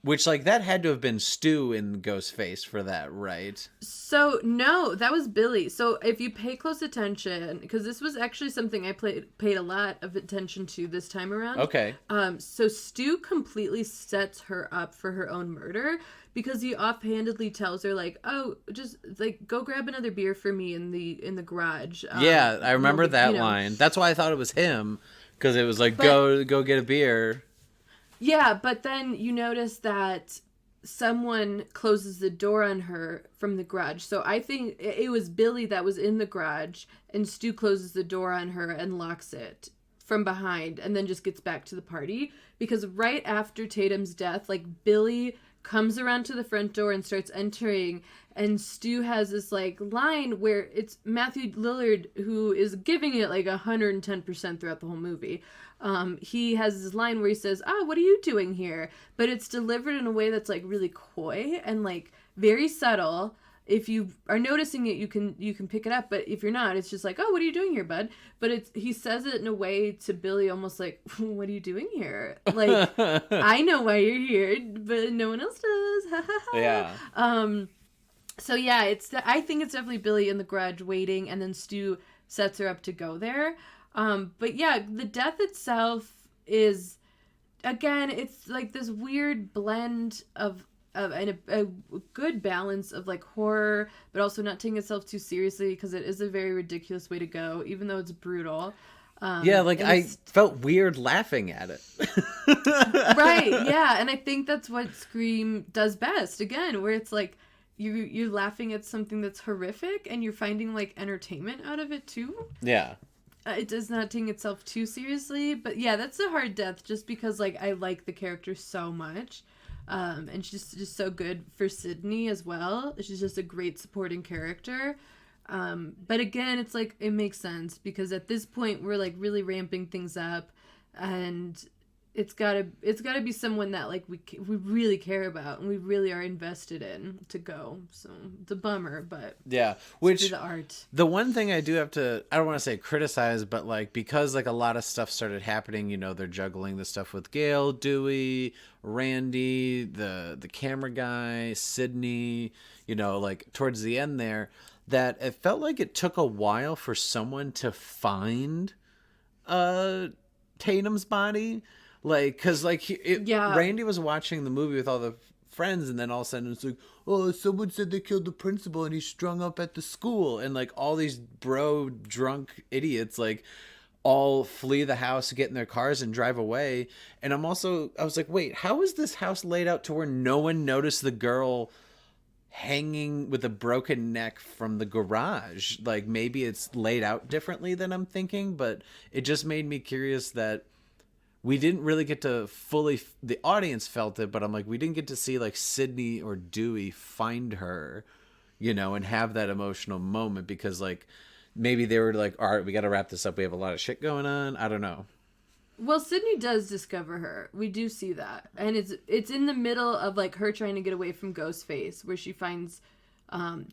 Which like that had to have been Stu in Ghostface for that, right? So no, that was Billy. So if you pay close attention, because this was actually something I paid a lot of attention to this time around. Okay. So Stu completely sets her up for her own murder, because he offhandedly tells her like, "Oh, just like go grab another beer for me in the garage." Yeah, I remember that line. That's why I thought it was him, because it was like, go get a beer. Yeah, but then you notice that someone closes the door on her from the garage. So I think it was Billy that was in the garage, and Stu closes the door on her and locks it from behind, and then just gets back to the party. Because right after Tatum's death, like Billy comes around to the front door and starts entering, and Stu has this like line where it's Matthew Lillard who is giving it like 110% throughout the whole movie. He has this line where he says, "Oh, what are you doing here?" But it's delivered in a way that's like really coy and like very subtle. If you are noticing it, you can pick it up. But if you're not, it's just like, "Oh, what are you doing here, bud?" But he says it in a way to Billy, almost like, "What are you doing here? Like, I know why you're here, but no one else does." Yeah. So yeah, I think it's definitely Billy in the garage waiting, and then Stu sets her up to go there. But yeah, the death itself is, again, it's like this weird blend of and a good balance of like horror, but also not taking itself too seriously, because it is a very ridiculous way to go, even though it's brutal. Yeah, like I felt weird laughing at it. Right, yeah, and I think that's what Scream does best, again, where it's like you're laughing at something that's horrific and you're finding like entertainment out of it too. Yeah. It does not take itself too seriously, but yeah, that's a hard death, just because like I like the character so much. And she's just so good for Sydney as well. She's just a great supporting character. But again, it's like, it makes sense, because at this point we're like really ramping things up, and it's gotta be someone that like we really care about and we really are invested in to go. So it's a bummer, but yeah, which the art. The one thing I do have to, I don't want to say criticize, but like, because like a lot of stuff started happening, they're juggling the stuff with Gail, Dewey, Randy, the camera guy, Sydney, like towards the end there, that it felt like it took a while for someone to find Tatum's body. Like, because like Randy was watching the movie with all the friends, and then all of a sudden it's like, oh, someone said they killed the principal and he's strung up at the school, and like all these bro drunk idiots like all flee the house, get in their cars and drive away. And I was like, wait, how is this house laid out to where no one noticed the girl hanging with a broken neck from the garage? Like, maybe it's laid out differently than I'm thinking, but it just made me curious that we didn't really get to fully, the audience felt it, but I'm like, we didn't get to see like Sydney or Dewey find her, and have that emotional moment, because like maybe they were like, all right, we got to wrap this up, we have a lot of shit going on. I don't know. Well, Sydney does discover her. We do see that. And it's in the middle of like her trying to get away from Ghostface, where she finds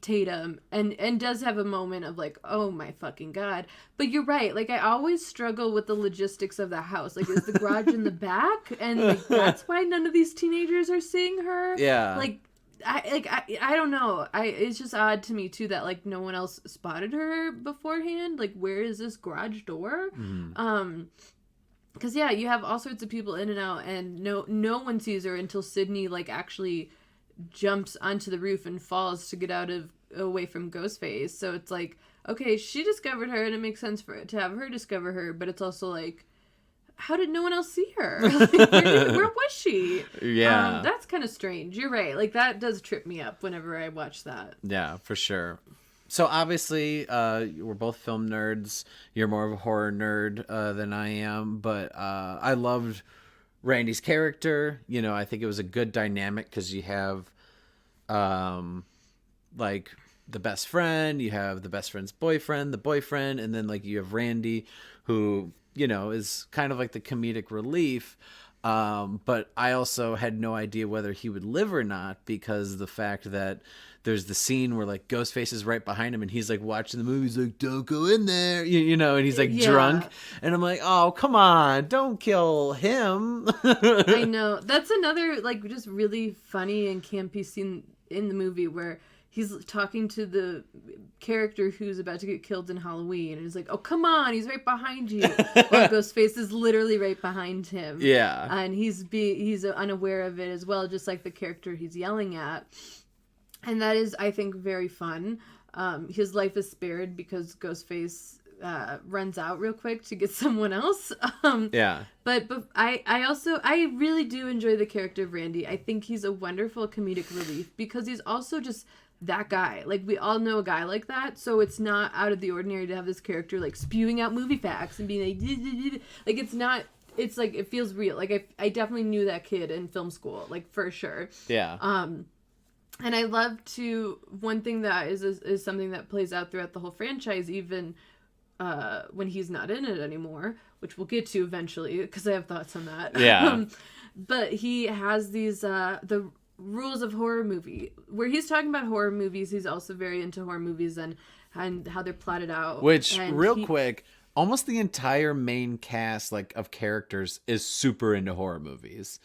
Tatum and does have a moment of like, oh my fucking God. But you're right. Like, I always struggle with the logistics of the house. Like, is the garage in the back? And like, that's why none of these teenagers are seeing her. Yeah. Like, I don't know. It's just odd to me too that like no one else spotted her beforehand. Like, where is this garage door? Because yeah, you have all sorts of people in and out, and no one sees her until Sydney like actually jumps onto the roof and falls to get away from Ghostface. So it's like, okay, she discovered her, and it makes sense to have her discover her. But it's also like, how did no one else see her? Like, where was she? Yeah, that's kind of strange. You're right. Like, that does trip me up whenever I watch that. Yeah, for sure. So obviously, we're both film nerds. You're more of a horror nerd than I am, but I loved Randy's character. I think it was a good dynamic because you have, like the best friend, you have the best friend's boyfriend, the boyfriend, and then like you have Randy, who is kind of like the comedic relief. But I also had no idea whether he would live or not, because the fact that there's the scene where like Ghostface is right behind him and he's like watching the movie. He's like, don't go in there, and he's like drunk. And I'm like, oh, come on, don't kill him. I know. That's another like just really funny and campy scene in the movie where he's talking to the character who's about to get killed in Halloween, and he's like, oh, come on, he's right behind you. While Ghostface is literally right behind him. Yeah. And he's unaware of it as well, just like the character he's yelling at. And that is, I think, very fun. His life is spared because Ghostface runs out real quick to get someone else. Yeah. But I really do enjoy the character of Randy. I think he's a wonderful comedic relief because he's also just that guy. Like, we all know a guy like that, so it's not out of the ordinary to have this character like spewing out movie facts and being like, like, it's not. It's like, it feels real. Like, I definitely knew that kid in film school, like, for sure. Yeah. And I love to, one thing that is something that plays out throughout the whole franchise, even when he's not in it anymore, which we'll get to eventually, because I have thoughts on that. Yeah. But he has these, the rules of horror movie, where he's talking about horror movies. He's also very into horror movies and how they're plotted out. Which, quick, almost the entire main cast, like, of characters is super into horror movies.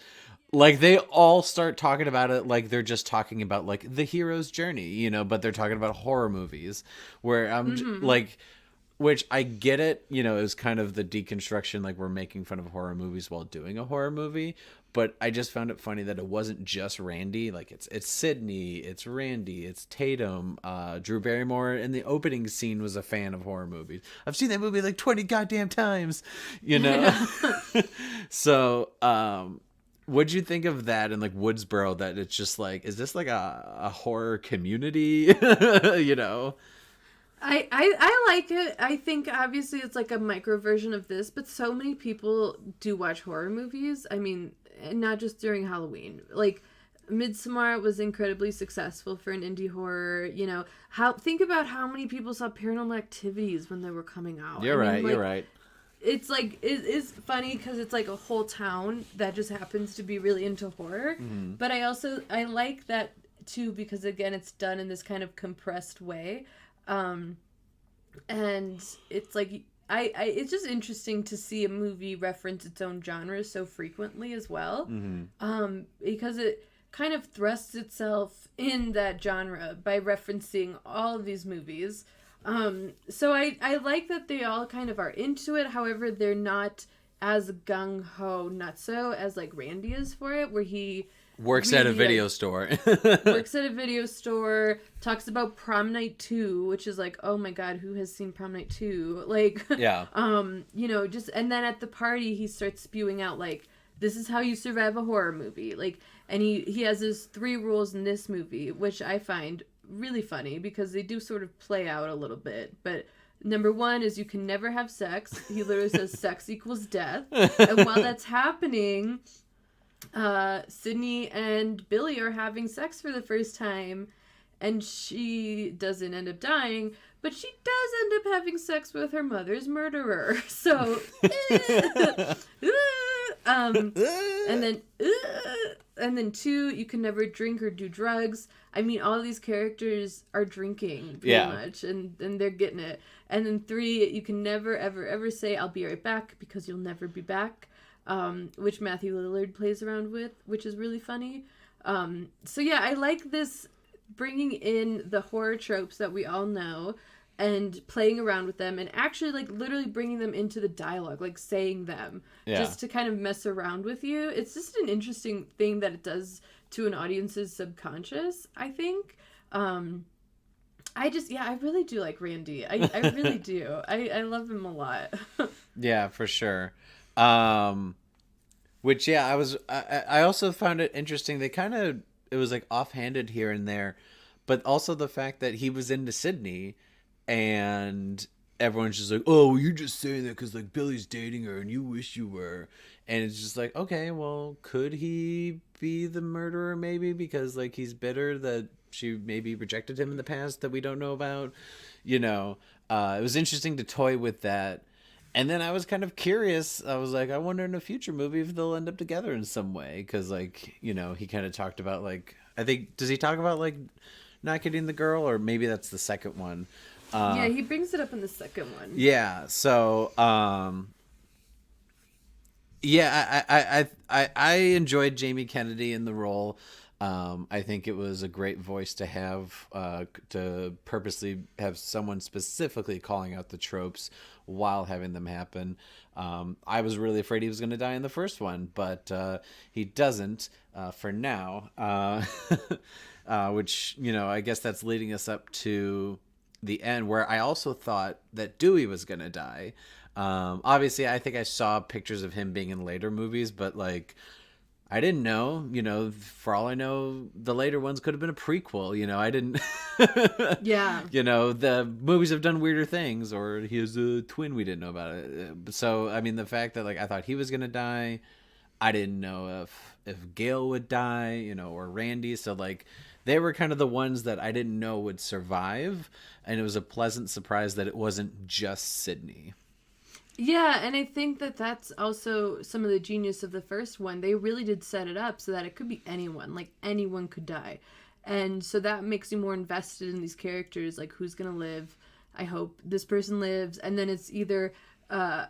Like, they all start talking about it like they're just talking about, like, the hero's journey, but they're talking about horror movies. Where I'm, like, which I get it, is kind of the deconstruction, like, we're making fun of horror movies while doing a horror movie. But I just found it funny that it wasn't just Randy. Like, it's Sydney, it's Randy, it's Tatum. Drew Barrymore in the opening scene was a fan of horror movies. I've seen that movie like 20 goddamn times, So, what'd you think of that in like Woodsboro? That it's just like, is this like a horror community? I like it. I think obviously it's like a micro version of this, but so many people do watch horror movies. I mean, and not just during Halloween. Like, Midsommar was incredibly successful for an indie horror. Think about how many people saw Paranormal Activities when they were coming out. You're right. It's like, it's funny because it's like a whole town that just happens to be really into horror. Mm-hmm. But I like that too, because again, it's done in this kind of compressed way. And it's like, it's just interesting to see a movie reference its own genre so frequently as well. Mm-hmm. Because it kind of thrusts itself in that genre by referencing all of these movies. So I like that they all kind of are into it. However, they're not as gung-ho nutso as like Randy is for it, where he Works really, at a video store. works at a video store, talks about Prom Night 2, which is like, oh my god, who has seen Prom Night 2? Like, Yeah. you know, just, and then at the party, he starts spewing out, like, this is how you survive a horror movie. Like, and he has his 3 rules in this movie, which I find really funny because they do sort of play out a little bit. But number 1 is you can never have sex. He literally says sex equals death. And while that's happening, Sydney and Billy are having sex for the first time, and she doesn't end up dying, but she does end up having sex with her mother's murderer. So, and then 2, you can never drink or do drugs. I mean, all of these characters are drinking pretty much, and they're getting it. And then 3, you can never, ever, ever say, I'll be right back, because you'll never be back. Which Matthew Lillard plays around with, which is really funny. So yeah, I like this bringing in the horror tropes that we all know and playing around with them and actually like literally bringing them into the dialogue, like saying them just to kind of mess around with you. It's just an interesting thing that it does to an audience's subconscious, I think. I really do like Randy. I really do. I love him a lot. Yeah, for sure. Which, I also found it interesting. It was like offhanded here and there, but also the fact that he was into Sydney and everyone's just like, oh, well, you're just saying that because like Billy's dating her and you wish you were. And it's just like, okay, well, could he be the murderer maybe because like he's bitter that she maybe rejected him in the past that we don't know about, you know? It was interesting to toy with that. And then I was kind of curious. I was like, I wonder in a future movie if they'll end up together in some way. Because, like, you know, he kind of talked about, like, I think, does he talk about, like, not getting the girl? Or maybe that's the second one. Yeah, he brings it up in the second one. Yeah, so, I enjoyed Jamie Kennedy in the role. I think it was a great voice to have, to purposely have someone specifically calling out the tropes while having them happen. I was really afraid he was going to die in the first one, but he doesn't for now, which, you know, I guess that's leading us up to the end where I also thought that Dewey was going to die. Obviously, I think I saw pictures of him being in later movies, but like, I didn't know, you know, for all I know, the later ones could have been a prequel, you know, I didn't, Yeah. You know, the movies have done weirder things, or he has a twin we didn't know about it. So, I mean, the fact that, like, I thought he was going to die, I didn't know if Gail would die, you know, or Randy. So, like, they were kind of the ones that I didn't know would survive. And it was a pleasant surprise that it wasn't just Sydney. Yeah, and I think that that's also some of the genius of the first one. They really did set it up so that it could be anyone. Like, anyone could die. And so that makes you more invested in these characters. Like, who's going to live? I hope this person lives. And then it's either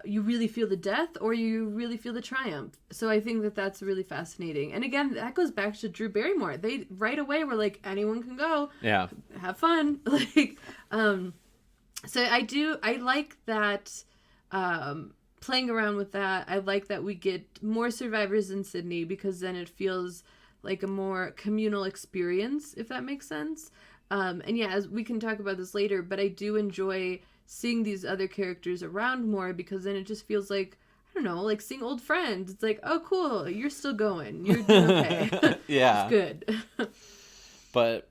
you really feel the death or you really feel the triumph. So I think that that's really fascinating. And again, that goes back to Drew Barrymore. They right away were like, anyone can go. Yeah. Have fun. Like, so I like that. Playing around with that. I like that we get more survivors in Sydney because then it feels like a more communal experience, if that makes sense. And yeah, as we can talk about this later, but I do enjoy seeing these other characters around more because then it just feels like, I don't know, like seeing old friends. It's like, oh, cool, you're still going. You're doing okay. Yeah. It's good. But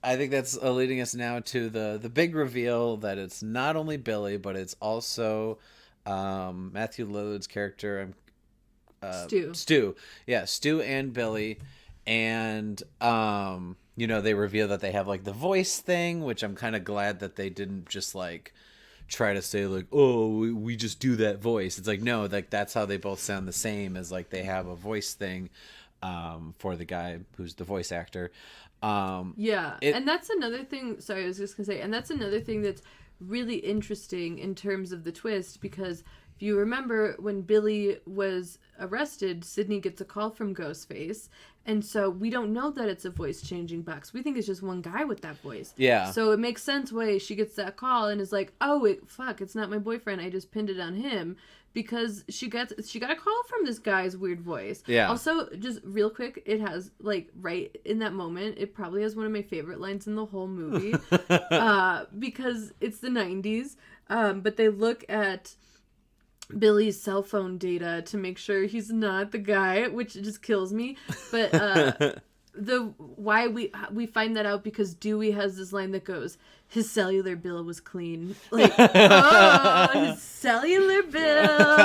I think that's leading us now to the big reveal that it's not only Billy, but it's also Matthew Lillard's character, Stu. Yeah, Stu and Billy. And, you know, they reveal that they have, like, the voice thing, which I'm kind of glad that they didn't just, like, try to say, like, oh, we just do that voice. It's like, no, like, that's how they both sound the same, as, like, they have a voice thing for the guy who's the voice actor. Yeah, and that's another thing, sorry, I was just going to say, and that's another thing that's really interesting in terms of the twist, because if you remember when Billy was arrested, Sydney gets a call from Ghostface. And so we don't know that it's a voice changing box. We think it's just one guy with that voice. Yeah. So it makes sense why she gets that call and is like, oh, it's not my boyfriend. I just pinned it on him. Because she got a call from this guy's weird voice. Yeah. Also, just real quick, it has, like, right in that moment, it probably has one of my favorite lines in the whole movie. Because it's the 90s. But they look at Billy's cell phone data to make sure he's not the guy, which just kills me. But why we find that out because Dewey has this line that goes, his cellular bill was clean. Like, oh, his cellular bill.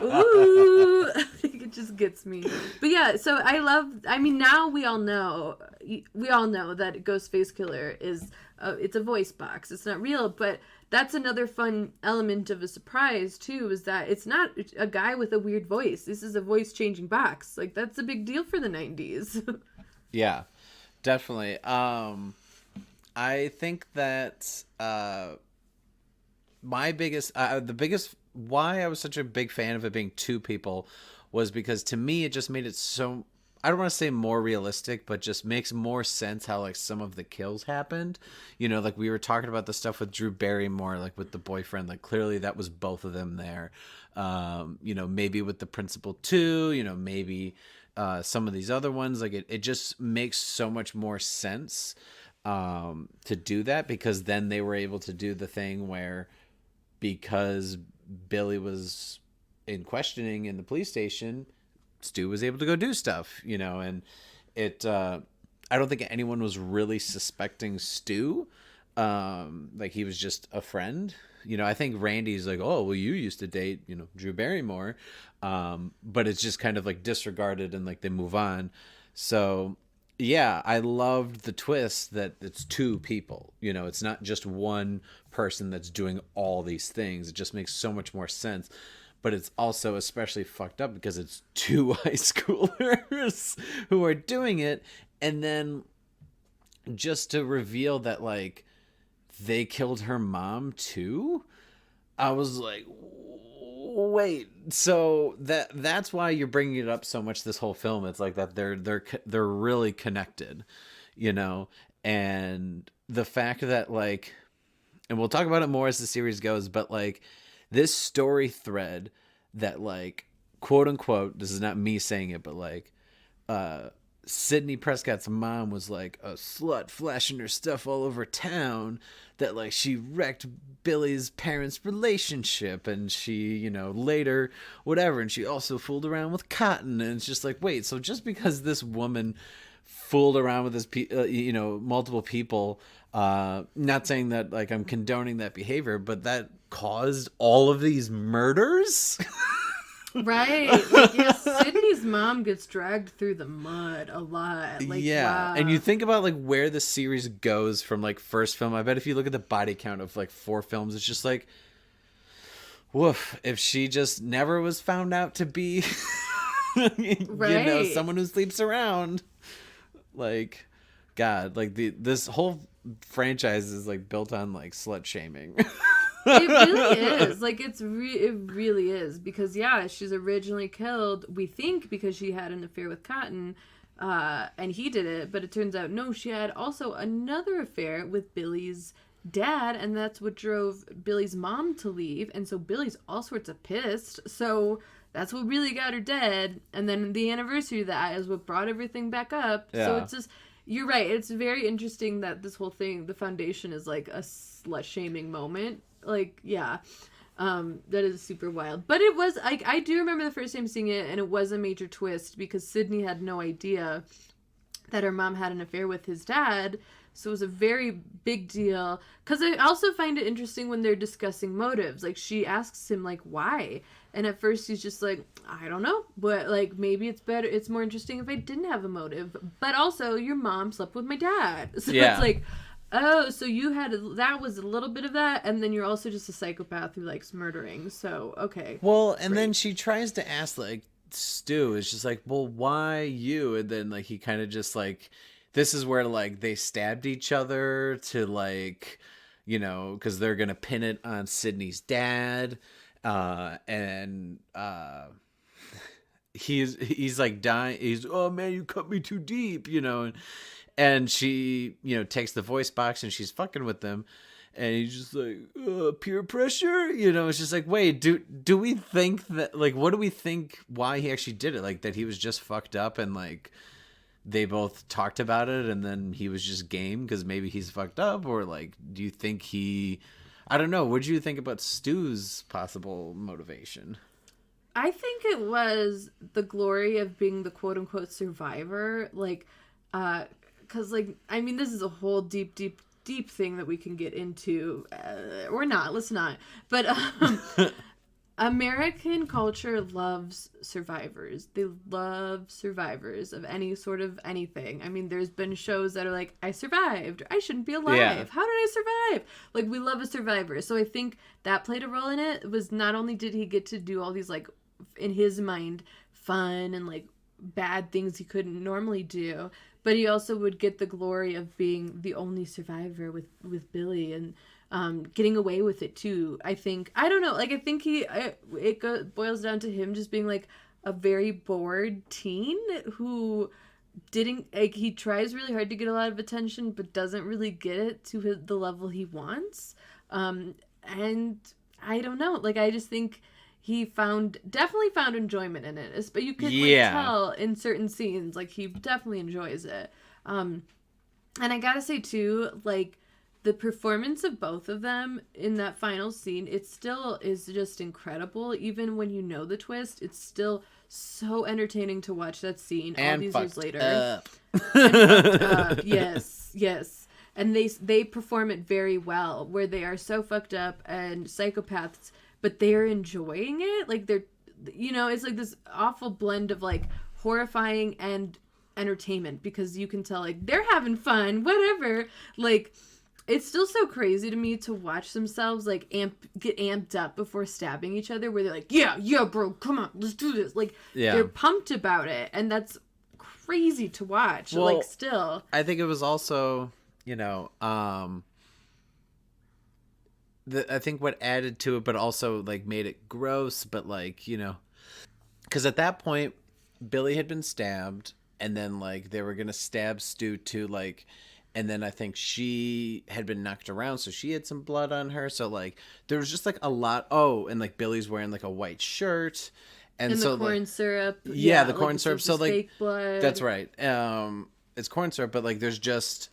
Ooh. It just gets me. But yeah, so now we all know that Ghostface Killer is it's a voice box. It's not real, but that's another fun element of a surprise too, is that it's not a guy with a weird voice. This is a voice changing box. Like, that's a big deal for the 90s. Yeah, definitely. I think that the biggest why I was such a big fan of it being two people was because to me it just made it so, I don't want to say more realistic, but just makes more sense how like some of the kills happened. You know, like we were talking about the stuff with Drew Barrymore, like with the boyfriend, like clearly that was both of them there. You know, maybe with the principal too, you know, maybe some of these other ones, like it just makes so much more sense to do that, because then they were able to do the thing where, because Billy was in questioning in the police station, Stu was able to go do stuff, you know, and it I don't think anyone was really suspecting Stu. Like he was just a friend, you know. I think Randy's like, oh well, you used to date, you know, Drew Barrymore, but it's just kind of like disregarded and like they move on. So yeah, I loved the twist that it's two people, you know, it's not just one person that's doing all these things. It just makes so much more sense. But it's also especially fucked up because it's two high schoolers who are doing it. And then just to reveal that, like, they killed her mom too, I was like, wait. So that's why you're bringing it up so much this whole film. It's like that they're really connected, you know? And the fact that, like, and we'll talk about it more as the series goes, but like, this story thread that, like, quote unquote, this is not me saying it, but like, Sidney Prescott's mom was like a slut flashing her stuff all over town, that like she wrecked Billy's parents' relationship, and she, you know, later whatever, and she also fooled around with Cotton. And it's just like, wait, so just because this woman fooled around with this you know, multiple people, not saying that like I'm condoning that behavior, but that caused all of these murders. Right. Like, yeah, Sydney's mom gets dragged through the mud a lot. Like, yeah. wow. And you think about like where the series goes from like first film. I bet if you look at the body count of like 4 films, it's just like, woof, if she just never was found out to be right. You know, someone who sleeps around. Like, God, like this whole franchise is like built on like slut shaming. It really is. Like, it really is. Because, yeah, she's originally killed, we think, because she had an affair with Cotton, and he did it. But it turns out, no, she had also another affair with Billy's dad, and that's what drove Billy's mom to leave. And so Billy's all sorts of pissed. So that's what really got her dead. And then the anniversary of that is what brought everything back up. Yeah. So it's just, you're right. It's very interesting that this whole thing, the foundation, is like a slut-shaming moment. Like, yeah, that is super wild. But it was, like, I do remember the first time seeing it, and it was a major twist because Sydney had no idea that her mom had an affair with his dad. So it was a very big deal. Because I also find it interesting when they're discussing motives. Like, she asks him, like, why? And at first he's just like, I don't know. But, like, maybe it's more interesting if I didn't have a motive. But also, your mom slept with my dad. So yeah. It's like, oh, so that was a little bit of that, and then you're also just a psychopath who likes murdering. So, okay. Well, and then she tries to ask, like, Stu is just like, well, why you? And then, like, he kind of just, like, this is where, like, they stabbed each other to, like, you know, because they're going to pin it on Sydney's dad. And he's like dying. He's, oh man, you cut me too deep, and she, takes the voice box and she's fucking with them. And he's just like, peer pressure, it's just like, wait, do we think that, like, what do we think why he actually did it? Like, that he was just fucked up and like they both talked about it and then he was just game because maybe he's fucked up? Or like, do you think I don't know. What do you think about Stu's possible motivation? I think it was the glory of being the quote unquote survivor. Like, because, like, I mean, this is a whole deep thing that we can get into. Or not, let's not. But American culture loves survivors. They love survivors of any sort of anything. I mean, there's been shows that are like, I survived. I shouldn't be alive. Yeah. How did I survive? Like, we love a survivor. So I think that played a role in it. It was not only did he get to do all these, like, in his mind, fun and, like, bad things he couldn't normally do, but he also would get the glory of being the only survivor with Billy and getting away with it too. I think, I don't know, like, I think boils down to him just being like a very bored teen who didn't, like, he tries really hard to get a lot of attention but doesn't really get it to the level he wants. And I don't know, like, I just think he definitely found enjoyment in it. But you could tell in certain scenes, like, he definitely enjoys it. And I gotta say too, like, the performance of both of them in that final scene, it still is just incredible. Even when you know the twist, it's still so entertaining to watch that scene all these years later. And fucked up. Yes. And they perform it very well, where they are so fucked up and psychopaths, but they're enjoying it. Like, they're, it's like this awful blend of, like, horrifying and entertainment, because you can tell, like, they're having fun, whatever. Like, it's still so crazy to me to watch themselves, like, get amped up before stabbing each other, where they're like, yeah, bro, come on, let's do this. Like, they're pumped about it, and that's crazy to watch. Well, like, still. I think it was also, I think what added to it, but also, like, made it gross, but, like, because at that point, Billy had been stabbed, and then, like, they were gonna stab Stu too, like, and then I think she had been knocked around, so she had some blood on her, so, like, there was just, like, a lot. Oh, and, like, Billy's wearing, like, a white shirt, and so, the corn like, syrup, the corn syrup, so, like, fake blood. That's right. It's corn syrup, but, like, there's just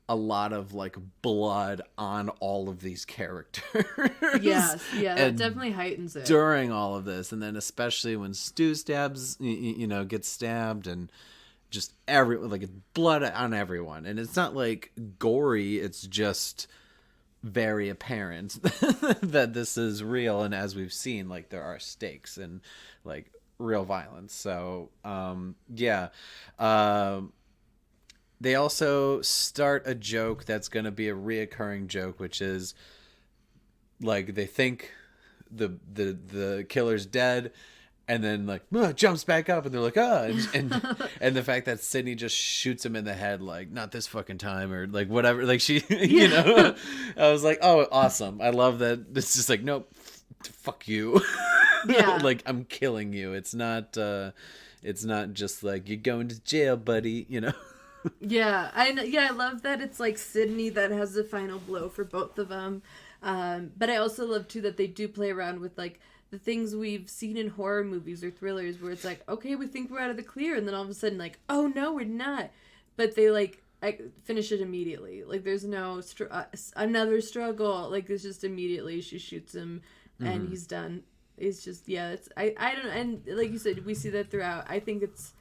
a lot of, like, blood on all of these characters. Yes, that definitely heightens it during all of this, and then especially when Stu gets stabbed, and just like, blood on everyone, and it's not like gory, it's just very apparent that this is real, and as we've seen, like, there are stakes and, like, real violence. So they also start a joke that's going to be a reoccurring joke, which is, like, they think the killer's dead, and then, like, jumps back up, and they're like, and the fact that Sydney just shoots him in the head, like, not this fucking time, or, like, whatever, like, she, I was like, oh, awesome. I love that. It's just like, nope, fuck you. Like, I'm killing you. It's not just like, you're going to jail, buddy, I love that it's, like, Sydney that has the final blow for both of them. But I also love too that they do play around with, like, the things we've seen in horror movies or thrillers, where it's like, okay, we think we're out of the clear, and then all of a sudden, like, oh no, we're not. But they, like, finish it immediately. Like, there's no another struggle. Like, it's just immediately she shoots him, and he's done. It's just, it's I don't know. And like you said, we see that throughout. I think it's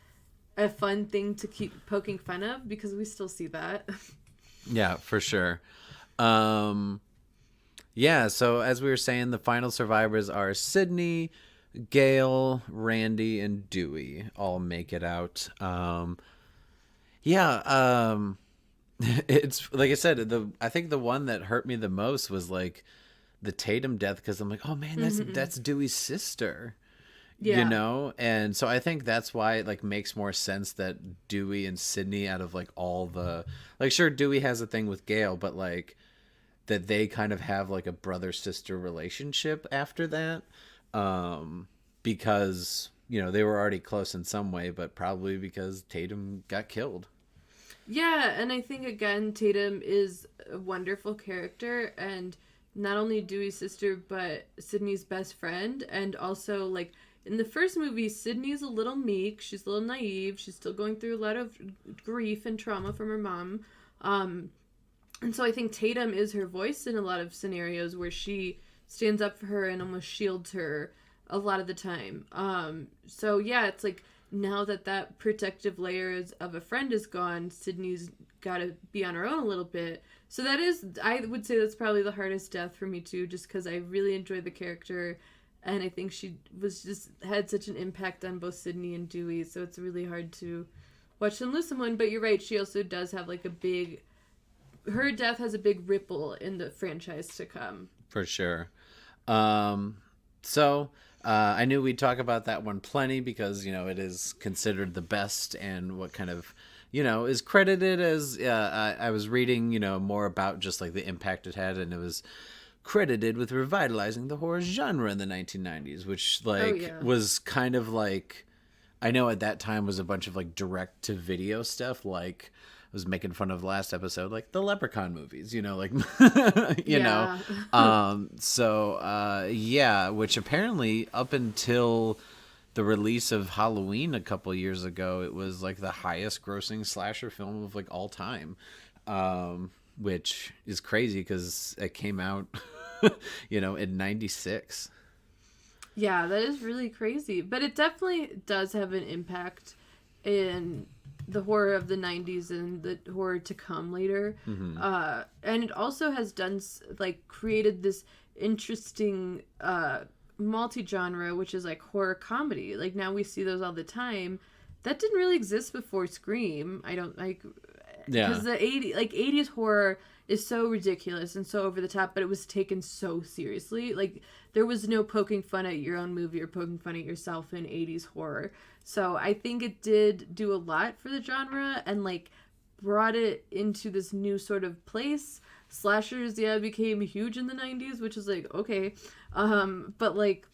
a fun thing to keep poking fun of, because we still see that. Yeah, for sure. So as we were saying, the final survivors are Sydney, Gail, Randy, and Dewey all make it out. It's like I said, I think the one that hurt me the most was, like, the Tatum death, because I'm like, oh man, that's Dewey's sister. And so I think that's why it, like, makes more sense that Dewey and Sydney, out of, like, all the, like, sure, Dewey has a thing with Gail, but, like, that they kind of have, like, a brother-sister relationship after that. because, you know, they were already close in some way, but probably because Tatum got killed. Yeah, and I think again Tatum is a wonderful character, and not only Dewey's sister but Sydney's best friend. And also, like, in the first movie, Sydney's a little meek, she's a little naive, she's still going through a lot of grief and trauma from her mom. And so I think Tatum is her voice in a lot of scenarios where she stands up for her and almost shields her a lot of the time. So yeah, it's like now that that protective layers of a friend is gone, Sydney's got to be on her own a little bit. So that is, I would say that's probably the hardest death for me too, just because I really enjoyed the character, and I think she was just had such an impact on both Sydney and Dewey. So it's really hard to watch them lose someone. But you're right, she also does have like a big, her death has a big ripple in the franchise to come. For sure. I knew we'd talk about that one plenty because, you know, it is considered the best and what kind of, you know, is credited as, I was reading, you know, more about just like the impact it had, and it was credited with revitalizing the horror genre in the 1990s, which was kind of like, I know at that time was a bunch of like direct to video stuff, like I was making fun of last episode, like the Leprechaun movies, you know, like, you know, which apparently up until the release of Halloween a couple years ago, it was like the highest grossing slasher film of like all time, which is crazy because it came out, you know, in 96. Yeah, that is really crazy. But it definitely does have an impact in the horror of the 90s and the horror to come later. Mm-hmm. And it also has done, like, created this interesting multi-genre, which is like horror comedy. Like, now we see those all the time. That didn't really exist before Scream. I don't like, because the 80s horror is so ridiculous and so over the top, but it was taken so seriously. Like, there was no poking fun at your own movie or poking fun at yourself in 80s horror. So I think it did do a lot for the genre and like brought it into this new sort of place. Slashers, became huge in the 90s, which is like, okay. But like,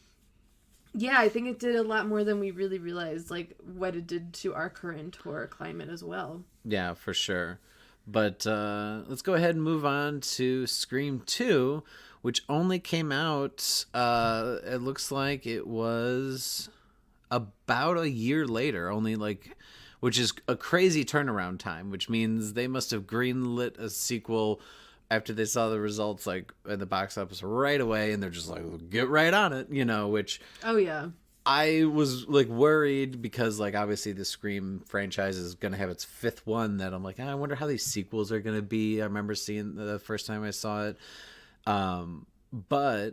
yeah, I think it did a lot more than we really realized, like what it did to our current horror climate as well. Yeah, for sure. But let's go ahead and move on to Scream 2, which only came out, it looks like it was about a year later, only like, which is a crazy turnaround time, which means they must have greenlit a sequel after they saw the results like in the box office right away, and they're just like, get right on it, you know, which... Oh, yeah. I was like worried because like obviously the Scream franchise is going to have its fifth one, that I'm like, I wonder how these sequels are going to be. I remember seeing the first time I saw it. But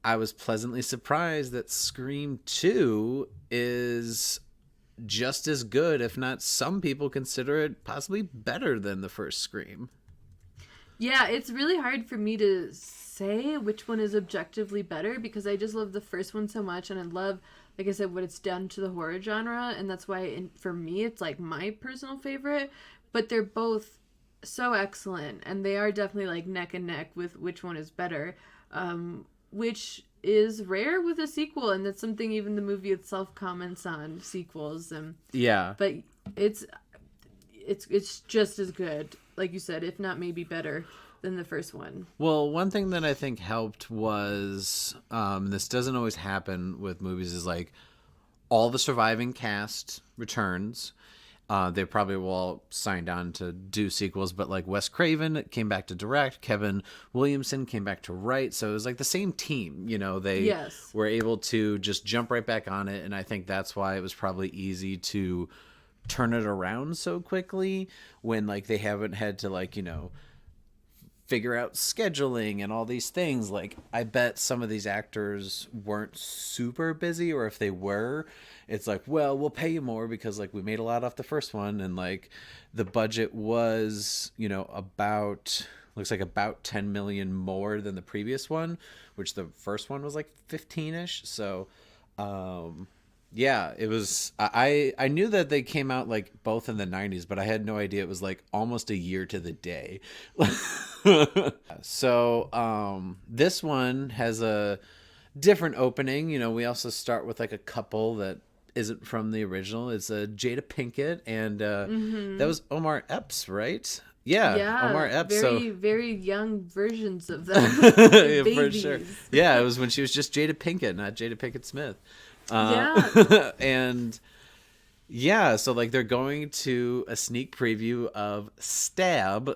I was pleasantly surprised that Scream 2 is just as good, if not some people consider it possibly better than the first Scream. Yeah, it's really hard for me to say which one is objectively better because I just love the first one so much, and I love, like I said, what it's done to the horror genre, and that's why for me it's like my personal favorite. But they're both so excellent, and they are definitely like neck and neck with which one is better, which is rare with a sequel, and that's something even the movie itself comments on, sequels. Yeah, but it's just as good, like you said, if not maybe better than the first one. Well, one thing that I think helped was, this doesn't always happen with movies, is like all the surviving cast returns. They probably were all signed on to do sequels, but like Wes Craven came back to direct, Kevin Williamson came back to write, so it was like the same team, you know, they were able to just jump right back on it, and I think that's why it was probably easy to turn it around so quickly when like they haven't had to like, you know, figure out scheduling and all these things. Like, I bet some of these actors weren't super busy, or if they were, it's like, well, we'll pay you more because like we made a lot off the first one, and like the budget was, you know, looks like about 10 million more than the previous one, which the first one was like 15ish. So yeah, it was, I knew that they came out like both in the 90s, but I had no idea it was like almost a year to the day. So this one has a different opening. You know, we also start with like a couple that isn't from the original. It's Jada Pinkett, and that was Omar Epps, right? Yeah, Omar Yeah, Epps. very, So very young versions of them. They're yeah, for sure. babies. Yeah, it was when she was just Jada Pinkett, not Jada Pinkett Smith. Yeah. And yeah, so like they're going to a sneak preview of Stab, a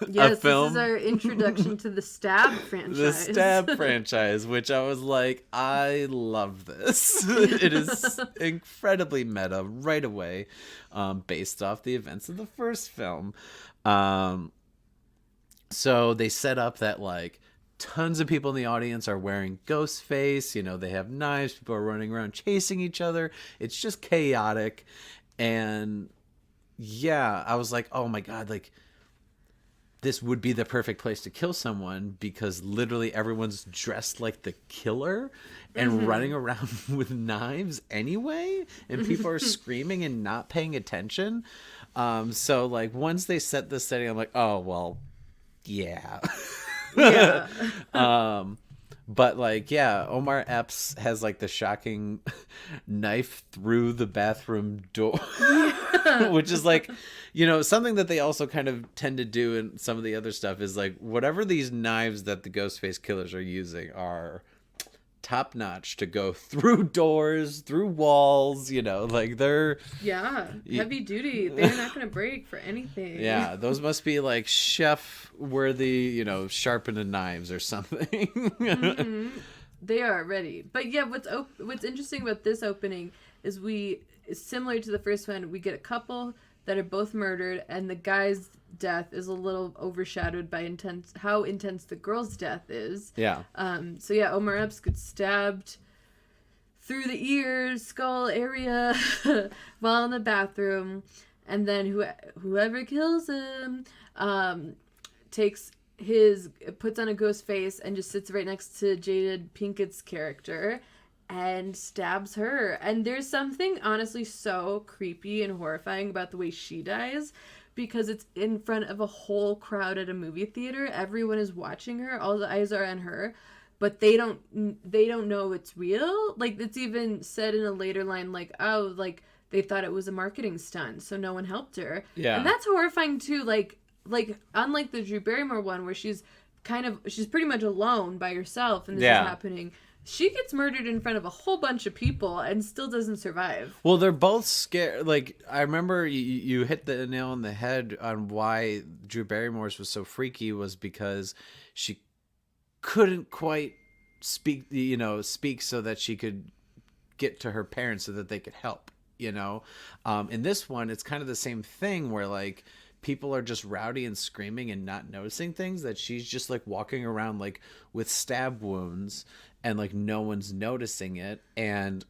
Yes, film. this is our introduction to the Stab franchise. The Stab franchise, which I was like, I love this. It is incredibly meta right away, based off the events of the first film. So they set up that like tons of people in the audience are wearing ghost face. You know, they have knives. People are running around chasing each other. It's just chaotic. And yeah, I was like, oh my God, like this would be the perfect place to kill someone because literally everyone's dressed like the killer and running around with knives anyway. And people are screaming and not paying attention. So like once they set this setting, I'm like, oh, well, yeah. Yeah. But like, yeah, Omar Epps has like the shocking knife through the bathroom door, which is like, you know, something that they also kind of tend to do in some of the other stuff is like whatever these knives that the Ghostface killers are using are top notch to go through doors, through walls, you know, like they're heavy duty. They're not going to break for anything. yeah, those must be like chef worthy, you know, sharpened knives or something. They are ready. But yeah, what's interesting about this opening is similar to the first one, we get a couple that are both murdered, and the guy's death is a little overshadowed by how intense the girl's death is. Yeah. So yeah, Omar Epps gets stabbed through the ears, skull area while in the bathroom, and then whoever kills him puts on a ghost face and just sits right next to Jada Pinkett's character and stabs her. And there's something honestly so creepy and horrifying about the way she dies, because it's in front of a whole crowd at a movie theater. Everyone is watching her. All the eyes are on her, but they don't know it's real. Like, it's even said in a later line, like, oh, like they thought it was a marketing stunt, so no one helped her. Yeah. And that's horrifying too. Like unlike the Drew Barrymore one where she's pretty much alone by herself and this is happening. She gets murdered in front of a whole bunch of people and still doesn't survive. Well, they're both scared. Like, I remember you hit the nail on the head on why Drew Barrymore's was so freaky was because she couldn't quite speak so that she could get to her parents so that they could help, you know? In this one, it's kind of the same thing where, like, people are just rowdy and screaming and not noticing things, that she's just, like, walking around, like, with stab wounds and like no one's noticing it. And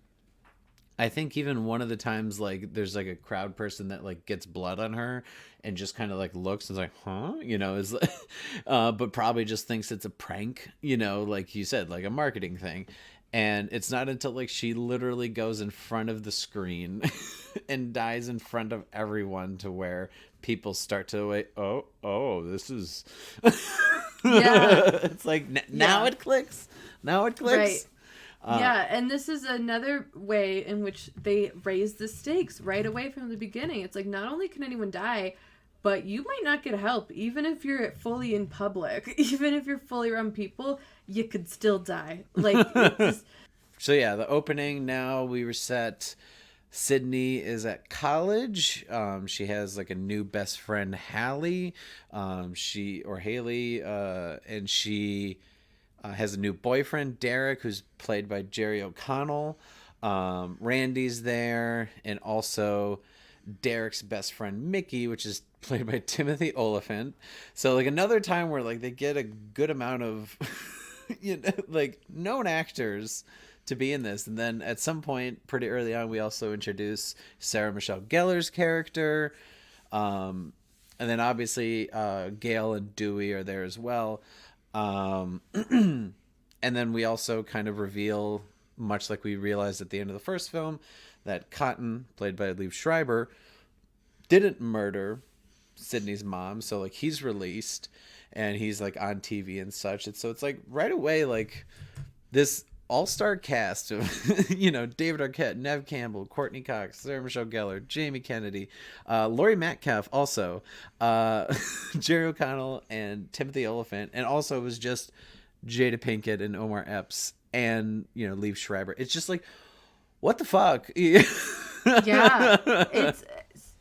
I think even one of the times like there's like a crowd person that like gets blood on her and just kind of like looks and is like, huh, you know, is but probably just thinks it's a prank, you know, like you said, like a marketing thing. And it's not until like she literally goes in front of the screen and dies in front of everyone to where people start to wait. Oh, this is it's like now it clicks. Now it clicks. Right. Yeah, and this is another way in which they raise the stakes right away from the beginning. It's like, not only can anyone die, but you might not get help. Even if you're fully in public, even if you're fully around people, you could still die. Like, So yeah, the opening, now we were set. Sydney is at college. She has like a new best friend, Hallie. And she has a new boyfriend, Derek, who's played by Jerry O'Connell. Randy's there, and also Derek's best friend, Mickey, which is played by Timothy Oliphant. So like another time where like they get a good amount of like known actors to be in this. And then at some point pretty early on, we also introduce Sarah Michelle Gellar's character. And then obviously Gail and Dewey are there as well. And then we also kind of reveal, much like we realized at the end of the first film, that Cotton, played by Liev Schreiber, didn't murder Sydney's mom. So like he's released and he's like on TV and such. And so it's like right away, like this all-star cast of, David Arquette, Nev Campbell, Courtney Cox, Sarah Michelle Gellar, Jamie Kennedy, Laurie Metcalf also, Jerry O'Connell, and Timothy Olyphant. And also it was just Jada Pinkett and Omar Epps and, Liev Schreiber. It's just like, what the fuck? Yeah.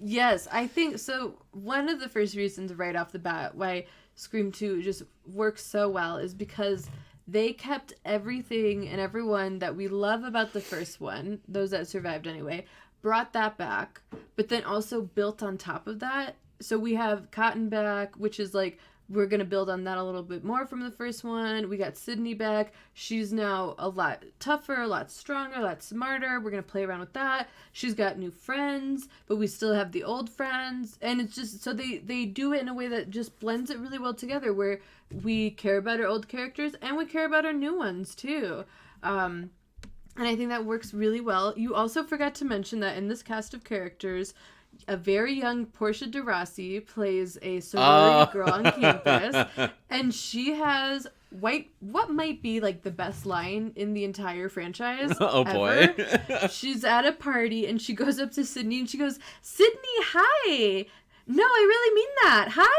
Yes, I think so. One of the first reasons right off the bat why Scream 2 just works so well is because they kept everything and everyone that we love about the first one, those that survived anyway, brought that back, but then also built on top of that. So we have Cotton back, which is like, we're going to build on that a little bit more from the first one. We got Sydney back. She's now a lot tougher, a lot stronger, a lot smarter. We're going to play around with that. She's got new friends, but we still have the old friends. And it's just, so they do it in a way that just blends it really well together, where we care about our old characters and we care about our new ones too. And I think that works really well. You also forgot to mention that in this cast of characters, a very young Portia de Rossi plays a sorority girl on campus, and she has what might be like the best line in the entire franchise. Oh ever. boy. She's at a party and she goes up to Sydney and she goes, "Sydney, hi. No, I really mean that. Hi."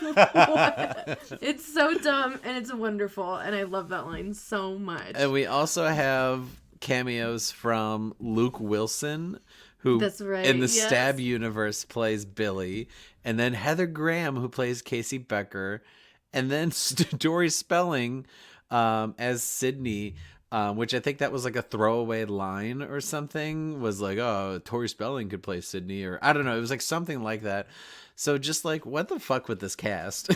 Like, what? It's so dumb and it's wonderful, and I love that line so much. And we also have cameos from Luke Wilson, who That's right, in the yes. Stab universe plays Billy, and then Heather Graham, who plays Casey Becker, and then Dory Spelling as Sydney, which I think that was like a throwaway line or something, was like, oh, Tori Spelling could play Sydney, or I don't know, it was like something like that. So just like, what the fuck with this cast?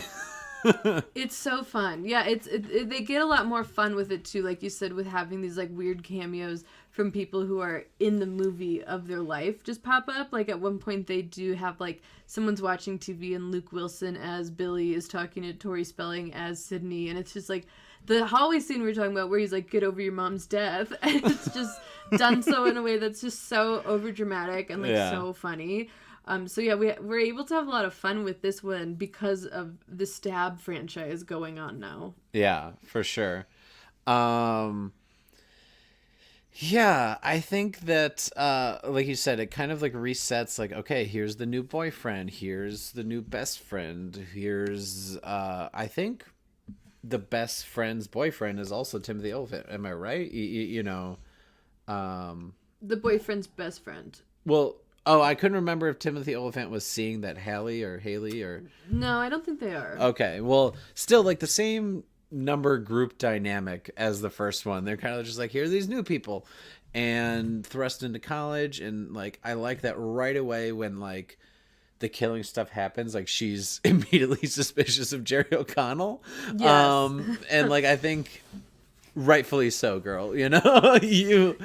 It's so fun. Yeah, they get a lot more fun with it too, like you said, with having these like weird cameos from people who are in the movie of their life just pop up. Like at one point they do have like someone's watching TV and Luke Wilson as Billy is talking to Tori Spelling as Sydney, and it's just like the hallway scene we were talking about where he's like, "Get over your mom's death," and it's just done so in a way that's just so over dramatic and like so funny. So yeah, we're able to have a lot of fun with this one because of the Stab franchise going on now. Yeah, for sure. Yeah, I think that, like you said, it kind of like resets, like, okay, here's the new boyfriend, here's the new best friend, here's, I think the best friend's boyfriend is also Timothy Olyphant. Am I right? The boyfriend's best friend. Well, oh, I couldn't remember if Timothy Olyphant was seeing that Haley or. No, I don't think they are. Okay, well, still like the same number group dynamic as the first one. They're kind of just like, here are these new people and thrust into college, and like I like that right away when like the killing stuff happens, like she's immediately suspicious of Jerry O'Connell. Yes. And like I think rightfully so, girl, you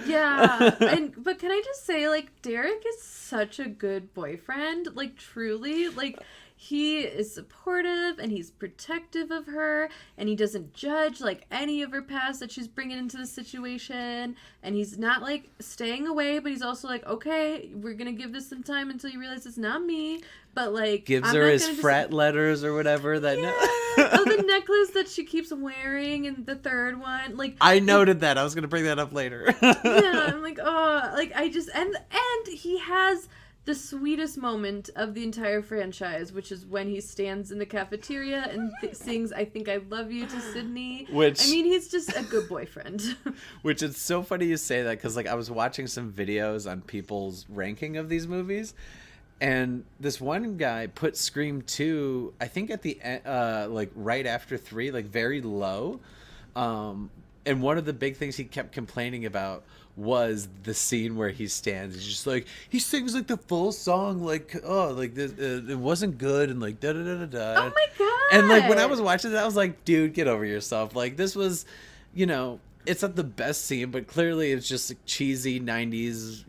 Yeah. But can I just say, like, Derek is such a good boyfriend, like truly, like he is supportive and he's protective of her, and he doesn't judge like any of her past that she's bringing into the situation, and he's not like staying away, but he's also like, okay, we're gonna give this some time until you realize it's not me, but like gives I'm her not his gonna frat letters or whatever that oh, the necklace that she keeps wearing in the third one, like I noted that. I was gonna bring that up later. yeah, I'm like, oh, like I just and he has the sweetest moment of the entire franchise, which is when he stands in the cafeteria and sings "I Think I Love You" to Sydney. Which, I mean, he's just a good boyfriend. Which it's so funny you say that, because like I was watching some videos on people's ranking of these movies, and this one guy put Scream 2, I think at the end, like right after 3, like very low. And one of the big things he kept complaining about was the scene where he stands. He's just like, he sings like the full song, like, oh, like this, it wasn't good, and like da da da da da. Oh my god! And like when I was watching that, I was like, dude, get over yourself. Like this was, it's not the best scene, but clearly it's just like cheesy 90s.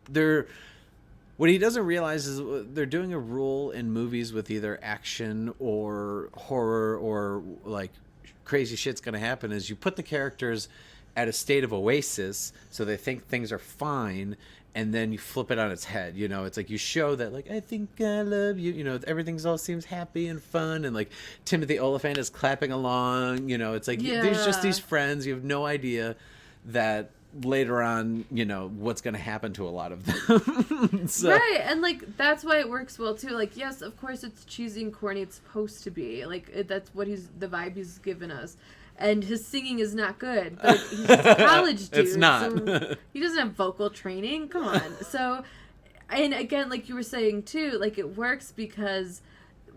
They're what he doesn't realize is they're doing a rule in movies with either action or horror or like crazy shit's gonna happen, is you put the characters at a state of oasis, so they think things are fine, and then you flip it on its head. You know, it's like you show that, like, I think I love you. You know, everything's all seems happy and fun, and like Timothy Olyphant is clapping along. You know, it's like there's just these friends. You have no idea that later on, you know, what's going to happen to a lot of them. So. Right, and like that's why it works well too. Like, yes, of course it's cheesy and corny. It's supposed to be like that's what the vibe he's given us. And his singing is not good, but he's a college dude. It's not. So he doesn't have vocal training. Come on. So, and again, like you were saying too, like it works because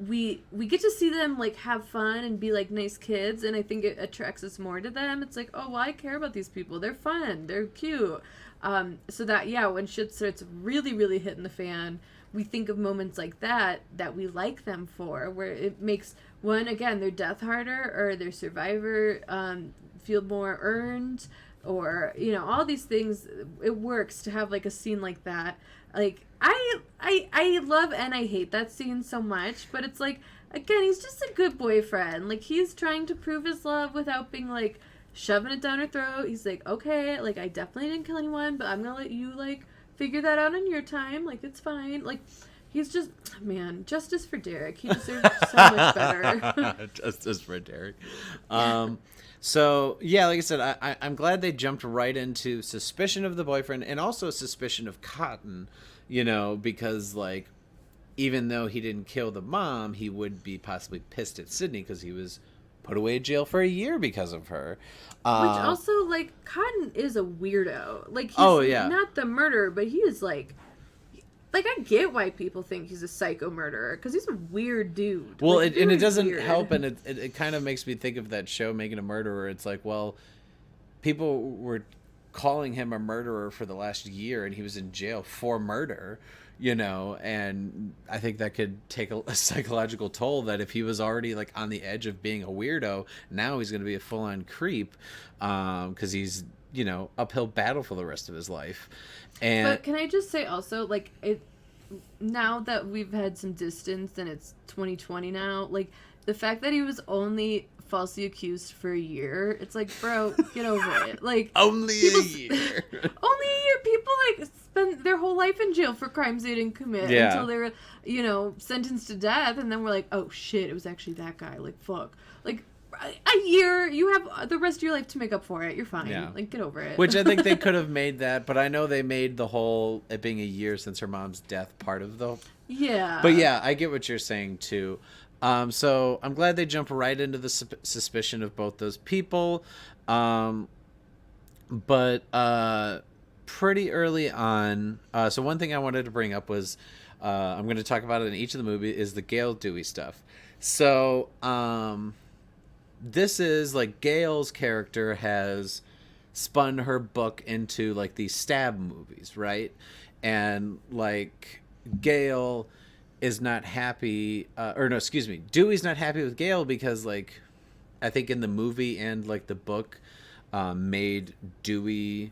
we get to see them like have fun and be like nice kids, and I think it attracts us more to them. It's like, oh, well, I care about these people. They're fun. They're cute. So that, yeah, when shit starts really, really hitting the fan, we think of moments like that we like them for, where it makes one, again, their death harder or their survivor feel more earned, or, you know, all these things. It works to have like a scene like that. Like I love and I hate that scene so much, but it's like, again, he's just a good boyfriend. Like, he's trying to prove his love without being like shoving it down her throat. He's like, okay, like, I definitely didn't kill anyone, but I'm gonna let you like figure that out in your time. Like, it's fine. Like, he's just, man, justice for Derek. He deserves so much better. Justice for Derek. So, yeah, like I said, I'm glad they jumped right into suspicion of the boyfriend and also suspicion of Cotton, you know, because, like, even though he didn't kill the mom, he would be possibly pissed at Sydney because he was put away in jail for a year because of her. Which also, like, Cotton is a weirdo. Like, he's not the murderer, but he is, like, I get why people think he's a psycho murderer, because he's a weird dude. Well, like, and it doesn't help, and it kind of makes me think of that show, Making a Murderer. It's like, well, people were calling him a murderer for the last year, and he was in jail for murder, you know, and I think that could take a psychological toll, that if he was already, like, on the edge of being a weirdo, now he's going to be a full-on creep, because he's, you know, uphill battle for the rest of his life. But can I just say also, like, now that we've had some distance and it's 2020 now, like, the fact that he was only falsely accused for a year, it's like, bro, get over it. Like, only a year. Only a year. People, like, spend their whole life in jail for crimes they didn't commit until they were, you know, sentenced to death, and then we're like, oh shit, it was actually that guy. Like, fuck. Like, a year, you have the rest of your life to make up for it. You're fine. Yeah. Like, get over it. Which I think they could have made that, but I know they made the whole it being a year since her mom's death part of the. Yeah. But yeah, I get what you're saying too. So I'm glad they jump right into the suspicion of both those people. But pretty early on, so one thing I wanted to bring up was I'm going to talk about it in each of the movies is the Gail Dewey stuff. So this is like Gail's character has spun her book into like these stab movies, right? And like Gail is not happy, Dewey's not happy with Gail because, like, I think in the movie and like the book made Dewey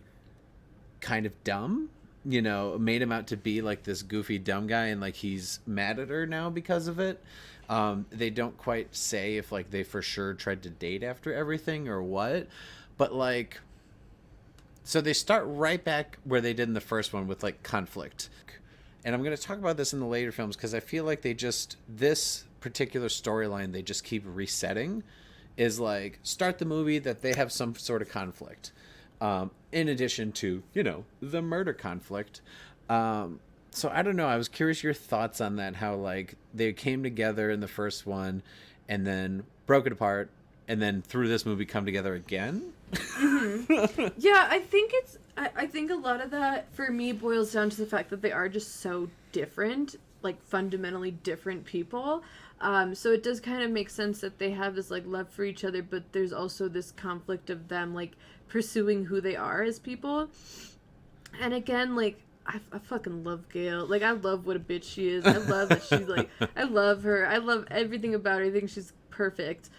kind of dumb, you know, made him out to be like this goofy dumb guy, and like he's mad at her now because of it. They don't quite say if like they for sure tried to date after everything or what, but like, so they start right back where they did in the first one with like conflict. And I'm going to talk about this in the later films because I feel like this particular storyline they just keep resetting is like start the movie that they have some sort of conflict. In addition to, you know, the murder conflict. So I don't know. I was curious your thoughts on that, how like they came together in the first one and then broke it apart and then through this movie come together again. Mm-hmm. Yeah, I think a lot of that for me boils down to the fact that they are just so different, like fundamentally different people. So it does kind of make sense that they have this like love for each other, but there's also this conflict of them like pursuing who they are as people. And again, like I fucking love Gail. Like, I love what a bitch she is. I love that she's like, I love her. I love everything about her. I think she's perfect.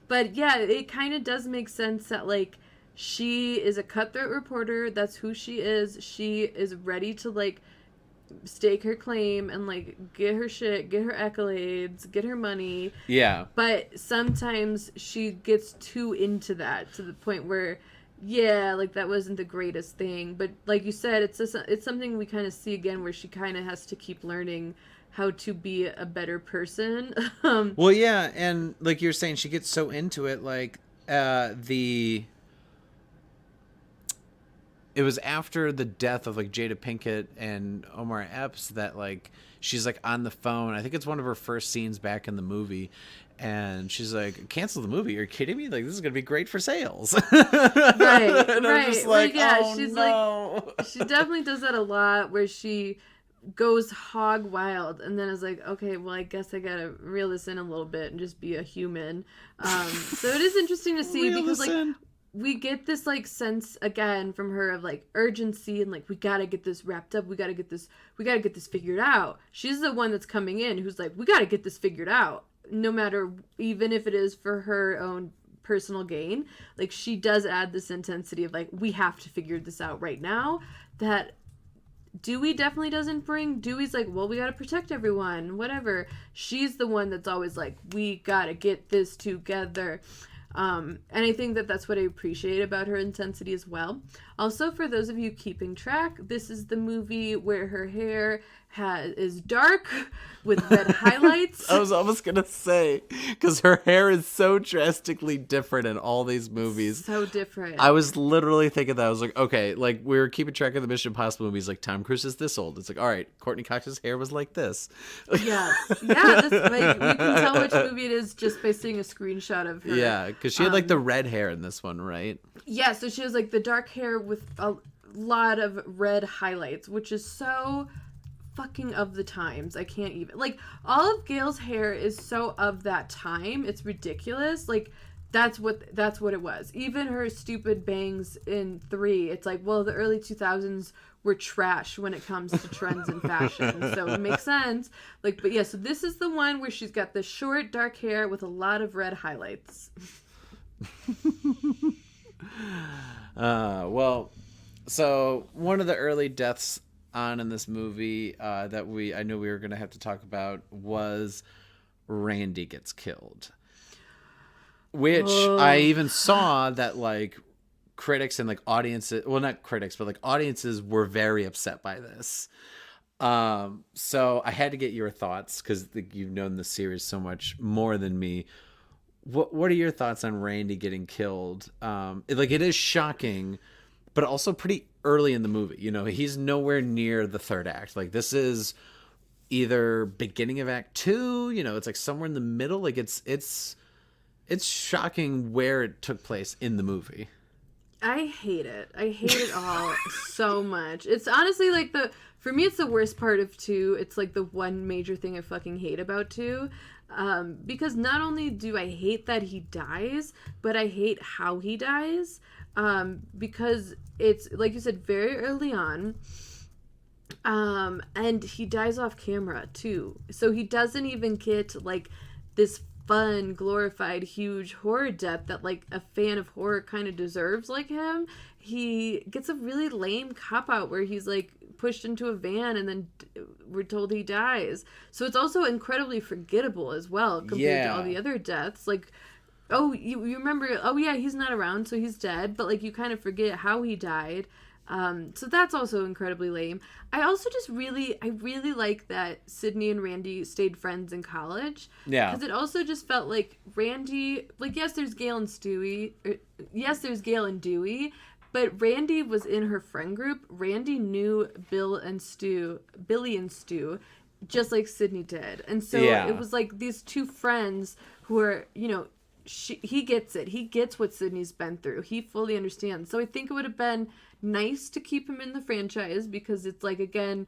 But yeah, it kind of does make sense that like she is a cutthroat reporter. That's who she is. She is ready to like stake her claim and like get her shit, get her accolades, get her money. Yeah. But sometimes she gets too into that to the point where, yeah, like that wasn't the greatest thing. But like you said, it's something we kind of see again where she kind of has to keep learning how to be a better person. Well, yeah, and like you're saying, she gets so into it, like it was after the death of like Jada Pinkett and Omar Epps that like she's like on the phone. I think it's one of her first scenes back in the movie. And she's like, cancel the movie. You're kidding me? Like, this is going to be great for sales. Right, and right. I'm just like, well, yeah, oh, she's no. like, she definitely does that a lot where she goes hog wild and then is like, okay, well, I guess I got to reel this in a little bit and just be a human. So it is interesting to see because, like, we get this, like, sense, again, from her of, like, urgency and, like, we got to get this wrapped up. We got to get this figured out. She's the one that's coming in who's like, we got to get this figured out. No matter, even if it is for her own personal gain, like she does add this intensity of like, we have to figure this out right now, that Dewey definitely doesn't bring. Dewey's like, well, we got to protect everyone, whatever. She's the one that's always like, we got to get this together. And I think that that's what I appreciate about her intensity as well. Also, for those of you keeping track, this is the movie where her hair is dark with red highlights. I was almost gonna say, because her hair is so drastically different in all these movies. So different. I was literally thinking that. I was like, okay, like we were keeping track of the Mission Impossible movies. Like Tom Cruise is this old. It's like, all right, Courtney Cox's hair was like this. Yeah, this, like, we can tell which movie it is just by seeing a screenshot of her. Yeah, because she had like the red hair in this one, right? Yeah, so she has like the dark hair with a lot of red highlights, which is so fucking of the times. I can't even, like, all of Gail's hair is so of that time. It's ridiculous. Like, that's what it was. Even her stupid bangs in 3, it's like, well, the early 2000s were trash when it comes to trends and fashion, so it makes sense. Like, but yeah, so this is the one where she's got the short dark hair with a lot of red highlights. Well, so one of the early deaths on in this movie that I knew we were going to have to talk about was Randy gets killed. Which I even saw that like critics and like audiences, well, not critics, but like audiences were very upset by this. So I had to get your thoughts because you've known the series so much more than me. What are your thoughts on Randy getting killed? It is shocking, but also pretty early in the movie. You know, he's nowhere near the third act. Like, this is either beginning of Act 2. You know, it's like somewhere in the middle. Like, it's shocking where it took place in the movie. I hate it. I hate it all so much. It's honestly like for me, it's the worst part of 2. It's like the one major thing I fucking hate about 2. Because not only do I hate that he dies, but I hate how he dies. Because it's, like you said, very early on. And he dies off camera too. So he doesn't even get like this fun, glorified, huge horror death that like a fan of horror kind of deserves like him. He gets a really lame cop-out where he's like pushed into a van and then we're told he dies. So it's also incredibly forgettable as well compared to all the other deaths. Like, oh, you remember, oh yeah, he's not around, so he's dead, but like you kind of forget how he died. So that's also incredibly lame. I also just really like that Sydney and Randy stayed friends in college. Yeah. Because it also just felt like Randy, like, yes, there's Gail and Stewie. There's Gail and Dewey, but Randy was in her friend group. Randy knew Billy and Stu, just like Sydney did. And so it was like these two friends who are, you know, he gets it. He gets what Sydney's been through. He fully understands. So I think it would have been nice to keep him in the franchise because it's like, again,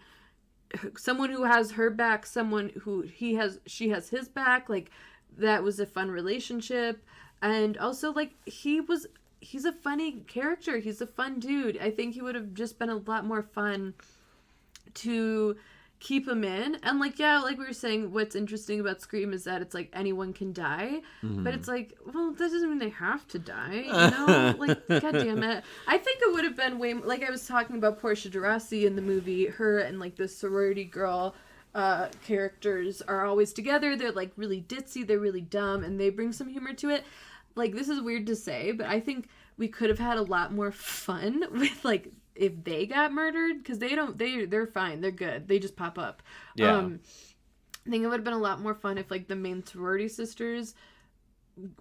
someone who has her back, someone who she has his back. Like, that was a fun relationship. And also, like, he's a funny character. He's a fun dude. I think he would have just been a lot more fun to keep them in. And like, yeah, like we were saying, what's interesting about Scream is that it's like anyone can die, but it's like, well, that doesn't mean they have to die, you know? Like, god damn it. I think it would have been way like I was talking about Portia de Rossi in the movie, her and like the sorority girl characters are always together. They're like really ditzy, they're really dumb, and they bring some humor to it. Like, this is weird to say, but I think we could have had a lot more fun with like if they got murdered, because they're fine, they're good, they just pop up. I think it would have been a lot more fun if like the main sorority sisters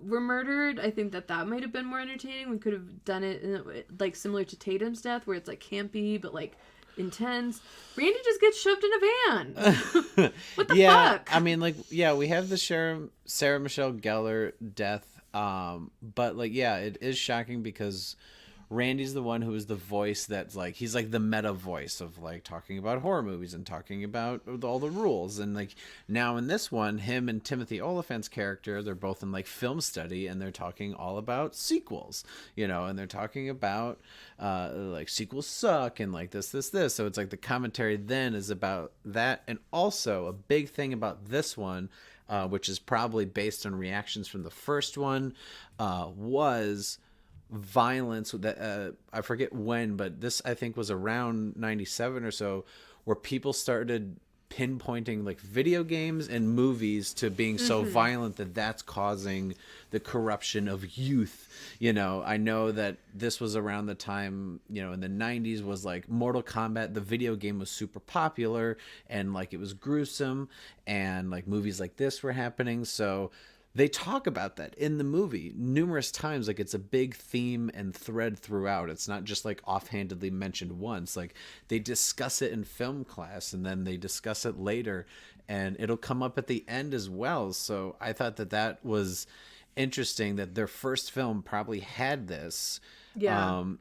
were murdered. I think that might have been more entertaining. We could have done it in like similar to Tatum's death, where it's like campy but like intense. Randy just gets shoved in a van. What the fuck? I mean, like, yeah, we have the Sarah Michelle Gellar death, but like, yeah, it is shocking because Randy's the one who is the voice that's like, he's like the meta voice of like talking about horror movies and talking about all the rules. And like now in this one, him and Timothy Olyphant's character, they're both in like film study and they're talking all about sequels, you know, and they're talking about like sequels suck and like this. So it's like the commentary then is about that. And also a big thing about this one, which is probably based on reactions from the first one, was violence that I forget when, but this I think was around 97 or so, where people started pinpointing like video games and movies to being so violent that that's causing the corruption of youth. You know, I know that this was around the time, you know, in the 90s was like Mortal Kombat, the video game, was super popular and like it was gruesome, and like movies like this were happening. So they talk about that in the movie numerous times. Like, it's a big theme and thread throughout. It's not just like offhandedly mentioned once. Like, they discuss it in film class and then they discuss it later, and it'll come up at the end as well. So I thought that was interesting that their first film probably had this. And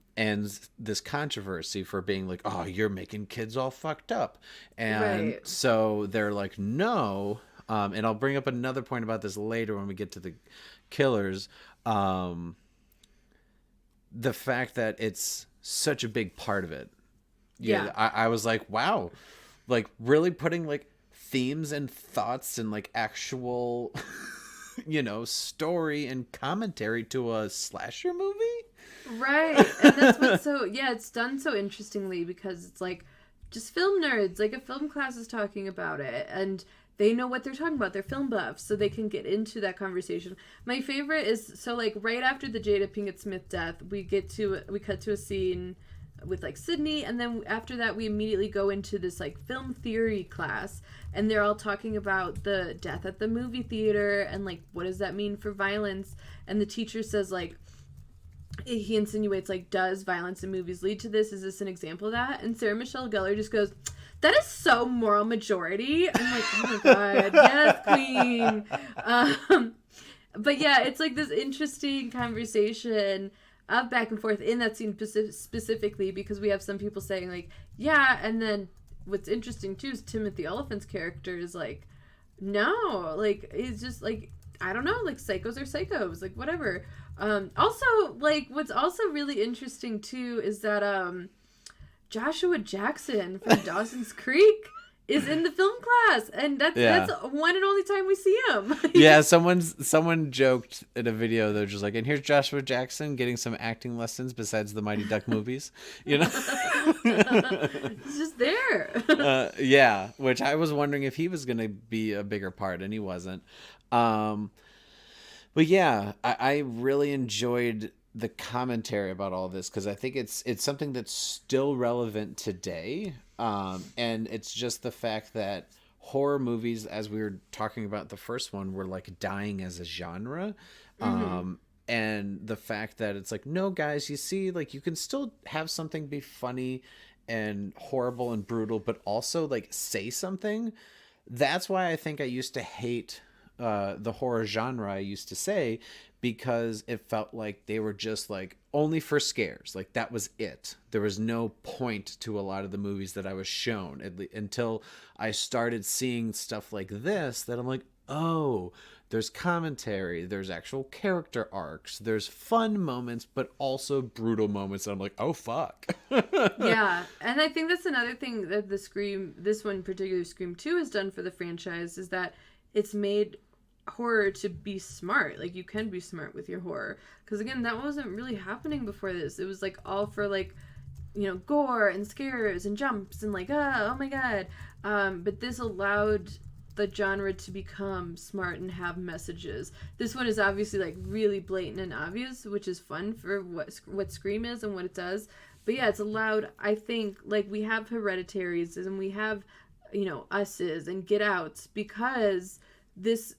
this controversy for being like, oh, you're making kids all fucked up. And so they're like, no. And I'll bring up another point about this later when we get to the killers. The fact that it's such a big part of it. Yeah. I was like, wow, like really putting like themes and thoughts and like actual, you know, story and commentary to a slasher movie. Right. And that's what's so, yeah, it's done so interestingly because it's like just film nerds, like a film class is talking about it. And they know what they're talking about. They're film buffs, so they can get into that conversation. My favorite is, so like right after the Jada Pinkett Smith death, we cut to a scene with like Sydney, and then after that we immediately go into this like film theory class, and they're all talking about the death at the movie theater and like what does that mean for violence. And the teacher says like, he insinuates like, does violence in movies lead to this? Is this an example of that? And Sarah Michelle Gellar just goes, that is so moral majority. I'm like, oh my god, yes, queen. But yeah, it's like this interesting conversation of back and forth in that scene specifically, because we have some people saying like, yeah, and then what's interesting too is Timothy Olyphant's character is like, no, like, he's just like, I don't know, like psychos are psychos, like whatever. Also, like, what's also really interesting too is that Joshua Jackson from Dawson's Creek is in the film class, and that's one and only time we see him. Yeah, someone joked in a video, they're just like, and here's Joshua Jackson getting some acting lessons besides the Mighty Duck movies, you know. It's just there. Yeah, which I was wondering if he was gonna be a bigger part, and he wasn't. But yeah, I really enjoyed the commentary about all this, because I think it's something that's still relevant today, and it's just the fact that horror movies, as we were talking about the first one, were like dying as a genre. And the fact that it's like, no guys, you see, like, you can still have something be funny and horrible and brutal, but also like say something. That's why I think I used to hate the horror genre, I used to say, because it felt like they were just like only for scares. Like, that was it. There was no point to a lot of the movies that I was shown, until I started seeing stuff like this, that I'm like, oh, there's commentary, there's actual character arcs, there's fun moments, but also brutal moments. And I'm like, oh, fuck. Yeah, and I think that's another thing that this one particular Scream 2 has done for the franchise, is that it's made horror to be smart. Like, you can be smart with your horror. Because, again, that wasn't really happening before this. It was, like, all for, like, you know, gore and scares and jumps and, like, oh my god. But this allowed the genre to become smart and have messages. This one is obviously, like, really blatant and obvious, which is fun for what Scream is and what it does. But yeah, it's allowed, I think, like, we have Hereditaries and we have, you know, Us's and Get Outs, because this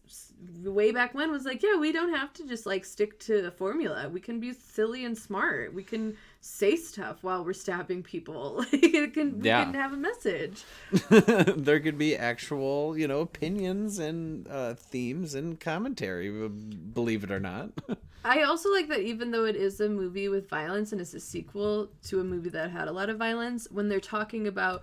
way back when was like, yeah, we don't have to just, like, stick to the formula. We can be silly and smart. We can say stuff while we're stabbing people. We can have a message. There could be actual, you know, opinions and themes and commentary, believe it or not. I also like that even though it is a movie with violence and it's a sequel to a movie that had a lot of violence, when they're talking about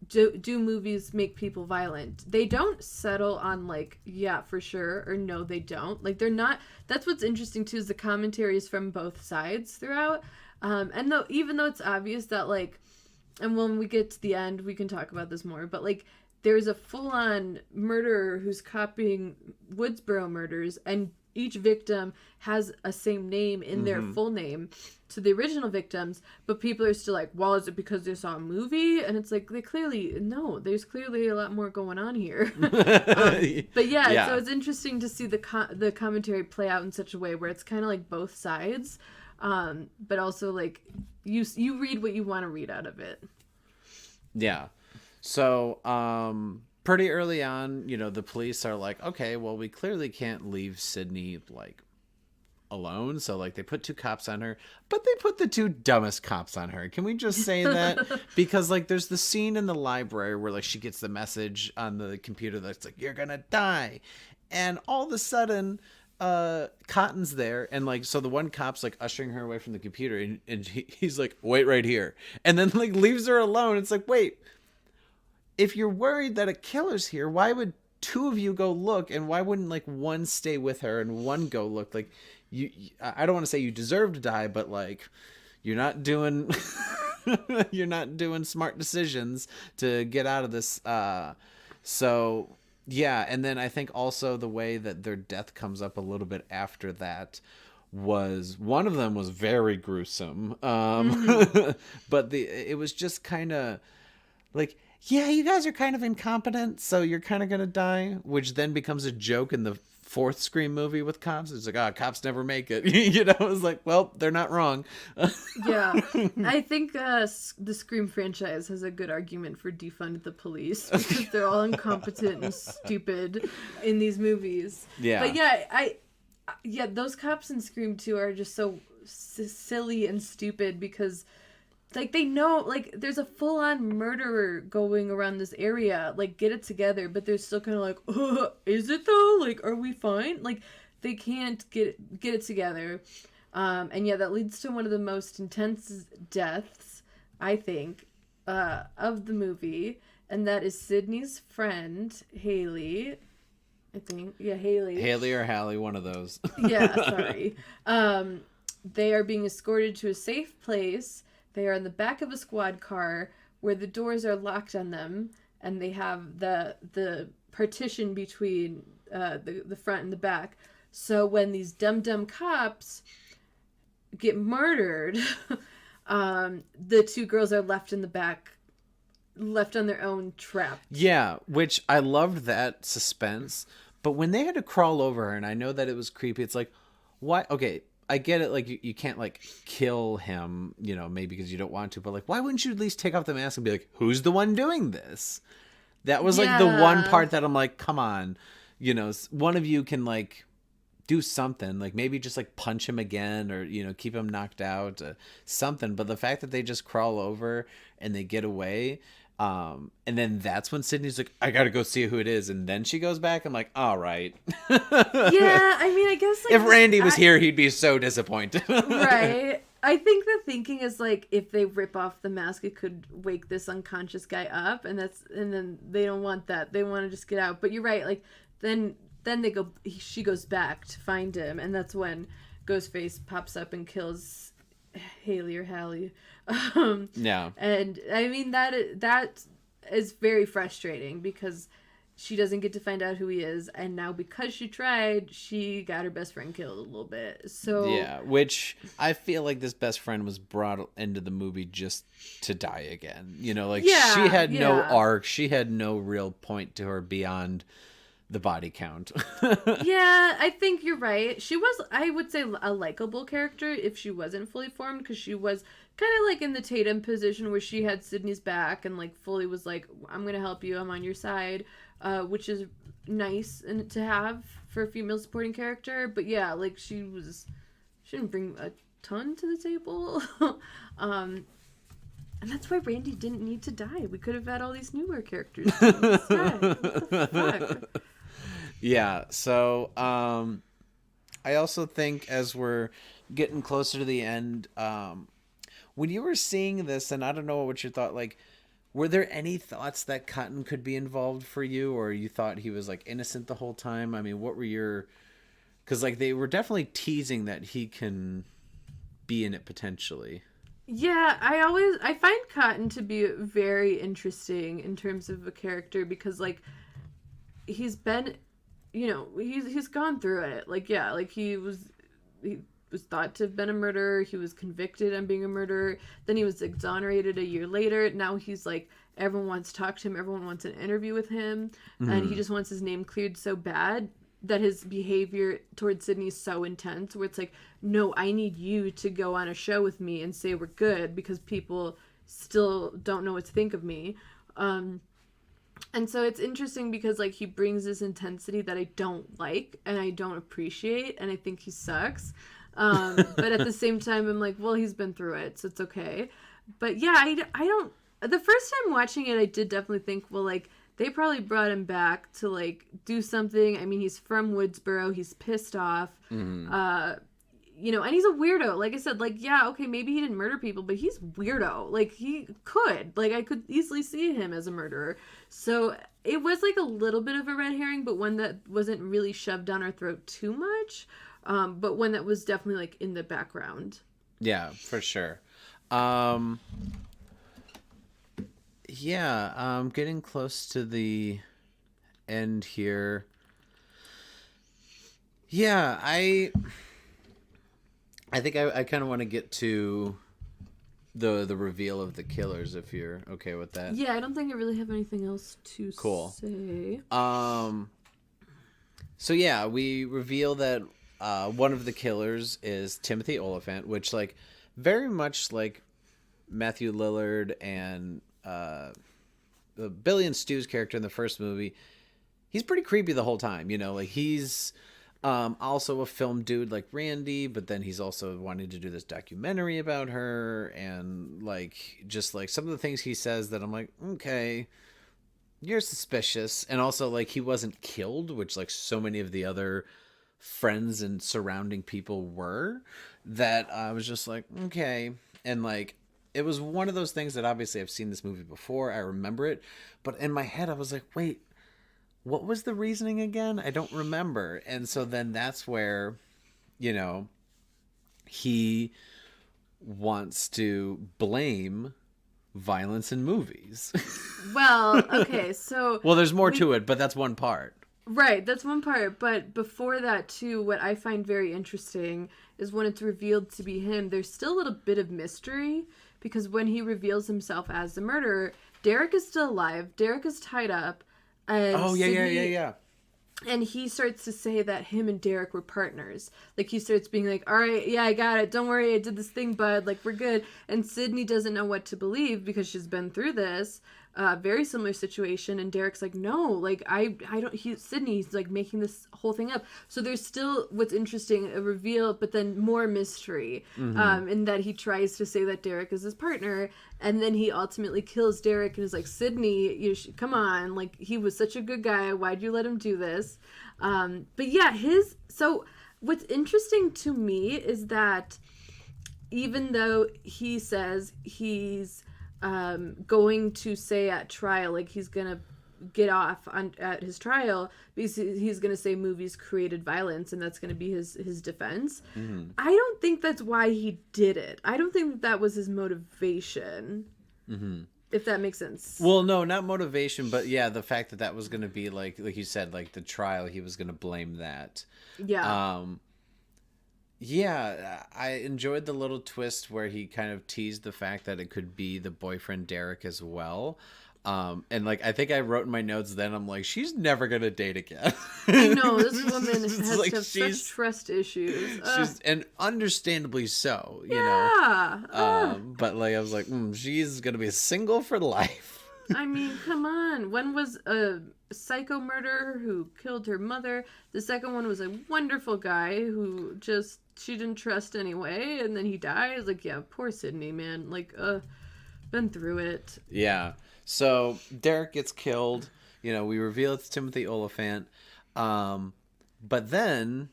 do movies make people violent, they don't settle on, like, yeah, for sure, or no, they don't. Like, they're not. That's what's interesting too, is the commentary is from both sides throughout. And even though it's obvious that, like, and when we get to the end, we can talk about this more, but, like, there's a full-on murderer who's copying Woodsboro murders, and each victim has a same name in their full name to the original victims, but people are still like, well, is it because they saw a movie? And it's like, there's clearly a lot more going on here. But yeah, so it's interesting to see the commentary play out in such a way where it's kind of like both sides, but also, like, you read what you want to read out of it. Yeah. So, pretty early on, you know, the police are like, okay, well, we clearly can't leave Sydney, like, alone. So, like, they put 2 cops on her, but they put the 2 dumbest cops on her. Can we just say that? Because, like, there's the scene in the library where, like, she gets the message on the computer that's like, you're gonna die. And all of a sudden, Cotton's there, and, like, so the one cop's, like, ushering her away from the computer, and he's like, wait right here. And then, like, leaves her alone. It's like, wait, if you're worried that a killer's here, why would 2 of you go look, and why wouldn't, like, one stay with her and one go look? Like, I don't want to say you deserve to die, but, like, you're not doing smart decisions to get out of this. So yeah, and then I think also the way that their death comes up a little bit after that was, one of them was very gruesome, but it was just kind of like, yeah, you guys are kind of incompetent, so you're kind of gonna die, which then becomes a joke in the 4th Scream movie with cops. It's like, cops never make it. You know, it's like, well, they're not wrong. Yeah, I think the Scream franchise has a good argument for defund the police, because they're all incompetent and stupid in these movies. Yeah, but yeah, those cops in Scream 2 are just so silly and stupid, because, like, they know, like, there's a full-on murderer going around this area. Like, get it together. But they're still kind of like, is it though? Like, are we fine? Like, they can't get it together. And yeah, that leads to one of the most intense deaths, I think, of the movie. And that is Sydney's friend, Haley. I think. Yeah, Haley. Haley or Hallie, one of those. Yeah, sorry. They are being escorted to a safe place. They are in the back of a squad car where the doors are locked on them, and they have the partition between the front and the back. So when these dumb cops get murdered, the 2 girls are left in the back, left on their own, trapped. Yeah, which I loved that suspense. But when they had to crawl over her, and I know that it was creepy, it's like, why? Okay, I get it, like, you can't, like, kill him, you know, maybe because you don't want to, but, like, why wouldn't you at least take off the mask and be like, who's the one doing this? That was, like, the one part that I'm like, come on, you know, one of you can, like, do something, like, maybe just, like, punch him again, or, you know, keep him knocked out, something. But the fact that they just crawl over and they get away, and then that's when Sydney's like, I gotta go see who it is, and then she goes back. I'm like, all right. Yeah, I mean, I guess, like, if Randy was here, he'd be so disappointed. Right. I think the thinking is, like, if they rip off the mask, it could wake this unconscious guy up, and then they don't want that. They want to just get out. But you're right. Like, then then she goes back to find him, and that's when Ghostface pops up and kills Haley or Hallie. Yeah. And I mean, that is very frustrating because she doesn't get to find out who he is, and now because she tried, she got her best friend killed a little bit. So yeah, which I feel like this best friend was brought into the movie just to die again. You know, like she had no arc, she had no real point to her beyond the body count. Yeah, I think you're right. She was, I would say, a likable character if she wasn't fully formed, because she was kind of like in the Tatum position where she had Sydney's back and like fully was like, I'm gonna help you, I'm on your side. Which is nice and to have for a female supporting character. But yeah, like she didn't bring a ton to the table. And that's why Randy didn't need to die. We could have had all these newer characters instead. What the fuck? Yeah, so I also think as we're getting closer to the end, when you were seeing this, and I don't know what you thought, like, were there any thoughts that Cotton could be involved for you, or you thought he was like innocent the whole time? I mean, what were your, because like they were definitely teasing that he can be in it potentially. Yeah, I find Cotton to be very interesting in terms of a character because he's been, he's gone through it. Like, yeah, like he was thought to have been a murderer. He was convicted on being a murderer. Then he was exonerated a year later. Now he's like, everyone wants to talk to him. Everyone wants an interview with him. Mm-hmm. And he just wants his name cleared so bad that his behavior towards Sydney is so intense where it's like, no, I need you to go on a show with me and say we're good because people still don't know what to think of me. And so it's interesting because like he brings this intensity that I don't like and I don't appreciate, and I think he sucks. But at the same time, I'm like, well, he's been through it, so it's okay. But yeah, I don't. The first time watching it, I did definitely think, well, like they probably brought him back to like do something. I mean, he's from Woodsboro. He's pissed off. Mm-hmm. And he's a weirdo. Like I said, like, yeah, okay, maybe he didn't murder people, but he's weirdo. Like he could. Like I could easily see him as a murderer. So it was like a little bit of a red herring, but one that wasn't really shoved down our throat too much. But one that was definitely like in the background. Yeah, for sure. Getting close to the end here. Yeah, I think I kind of want to get to the reveal of the killers, if you're okay with that. Yeah, I don't think I really have anything else to say. So yeah, we reveal that one of the killers is Timothy Olyphant, which like very much like Matthew Lillard and Billy and Stu's character in the first movie. He's pretty creepy the whole time, like he's also a film dude like Randy, but then he's also wanting to do this documentary about her, and like just like some of the things he says that I'm like, okay, you're suspicious. And also like he wasn't killed, which like so many of the other friends and surrounding people were, that I was just like, okay. And like it was one of those things that obviously I've seen this movie before, I remember it, but in my head I was like, wait, what was the reasoning again? I don't remember. And so then that's where, he wants to blame violence in movies. Well, okay, so... Well, there's more to it, but that's one part. Right, that's one part. But before that, too, what I find very interesting is when it's revealed to be him, there's still a little bit of mystery, because when he reveals himself as the murderer, Derek is still alive. Derek is tied up. And yeah. And he starts to say that him and Derek were partners. Like, he starts being like, all right, yeah, I got it. Don't worry, I did this thing, bud. Like, we're good. And Sydney doesn't know what to believe because she's been through this. Very similar situation. And Derek's like, no, like, I don't, Sydney's like making this whole thing up. So there's still, what's interesting, a reveal, but then more mystery. Mm-hmm. In that he tries to say that Derek is his partner. And then he ultimately kills Derek and is like, Sydney, come on. Like, he was such a good guy. Why'd you let him do this? But yeah, so what's interesting to me is that even though he says he's going to say at trial, like he's gonna get off at his trial because he's going to say movies created violence and that's going to be his defense. Mm-hmm. I don't think that's why he did it. I don't think that was his motivation. Mm-hmm. If that makes sense. Well, no, not motivation, but yeah, the fact that was going to be like you said, like the trial, he was going to blame that. Yeah. Yeah, I enjoyed the little twist where he kind of teased the fact that it could be the boyfriend Derek as well. And like I think I wrote in my notes then, I'm like, she's never gonna date again. I know, this woman has like to have such trust issues. And understandably so, you know. But like I was like, she's gonna be single for life. I mean, come on. One was a psycho murderer who killed her mother. The second one was a wonderful guy who just she didn't trust anyway, and then he dies. Like, yeah, poor Sydney, man. Like, been through it. Yeah. So Derek gets killed. You know, we reveal it's Timothy Olyphant. But then,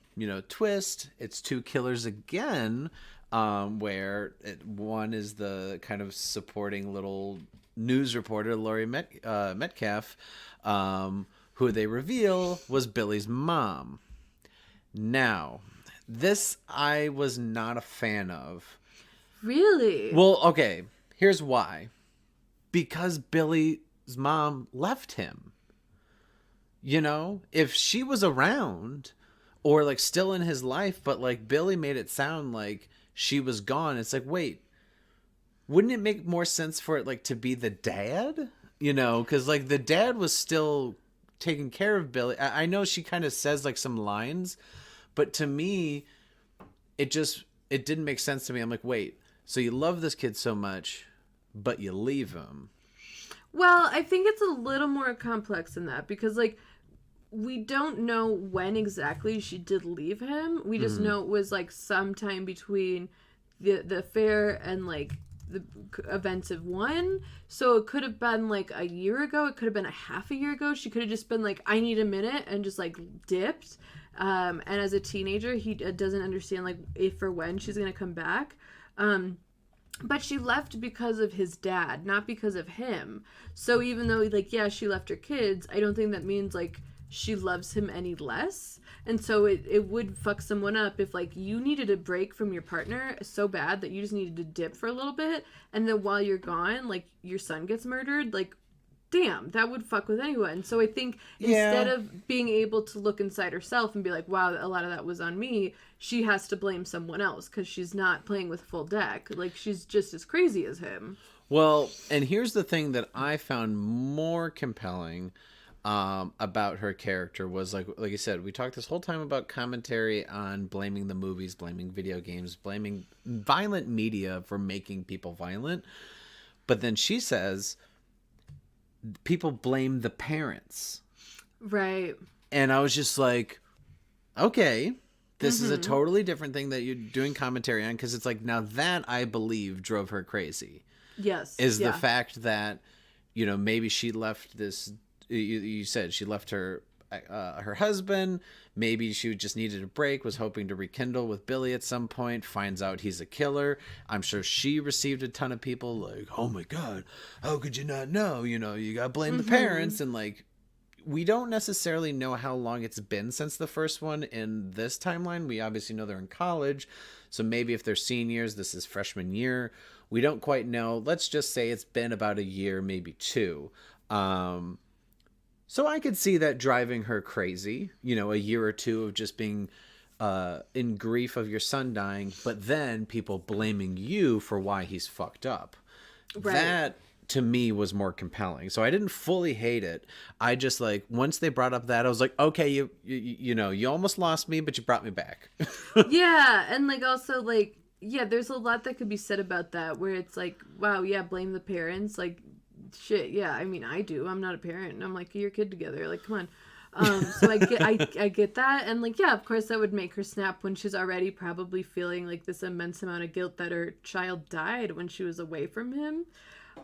twist, it's two killers again, where one is the kind of supporting little news reporter, Laurie Metcalf, who they reveal was Billy's mom. Now, this I was not a fan of. Really? Well, okay, here's why. Because Billy's mom left him. If she was around or like still in his life, but like Billy made it sound like she was gone. It's like, wait, wouldn't it make more sense for it like to be the dad? Because like the dad was still taking care of Billy. I know she kind of says like some lines, but to me, it didn't make sense to me. I'm like, wait, so you love this kid so much, but you leave him. Well, I think it's a little more complex than that because like we don't know when exactly she did leave him. We just know it was like sometime between the affair and like the events of one. So it could have been like a year ago. It could have been a half a year ago. She could have just been like, I need a minute and just like dipped. And as a teenager, he doesn't understand like if or when she's going to come back. But she left because of his dad, not because of him. So even though like, yeah, she left her kids, I don't think that means like she loves him any less. And so it would fuck someone up if like you needed a break from your partner so bad that you just needed to dip for a little bit, and then while you're gone like your son gets murdered. Like, damn, that would fuck with anyone. So I think instead of being able to look inside herself and be like, wow, a lot of that was on me, she has to blame someone else because she's not playing with full deck. Like, she's just as crazy as him. Well, and here's the thing that I found more compelling about her character was like you said, we talked this whole time about commentary on blaming the movies, blaming video games, blaming violent media for making people violent. But then she says people blame the parents. Right. And I was just like, okay, this is a totally different thing that you're doing commentary on, because it's like, now that I believe drove her crazy. Yes. Is the fact that, maybe she left this, you said she left her husband, maybe she just needed a break, was hoping to rekindle with Billy at some point, finds out he's a killer. I'm sure she received a ton of people like, oh my God, how could you not know? You gotta blame the parents. And like, we don't necessarily know how long it's been since the first one in this timeline. We obviously know they're in college, so maybe if they're seniors, this is freshman year. We don't quite know. Let's just say it's been about a year, maybe two. So I could see that driving her crazy, a year or two of just being in grief of your son dying, but then people blaming you for why he's fucked up. Right. That, to me, was more compelling. So I didn't fully hate it. I just, like, once they brought up that, I was like, okay, you almost lost me, but you brought me back. Yeah, and, like, also, like, yeah, there's a lot that could be said about that, where it's like, wow, yeah, blame the parents, like, shit, yeah, I mean, I do. I'm not a parent, and I'm like, get your kid together, like, come on. So I get that, and like, yeah, of course that would make her snap when she's already probably feeling like this immense amount of guilt that her child died when she was away from him.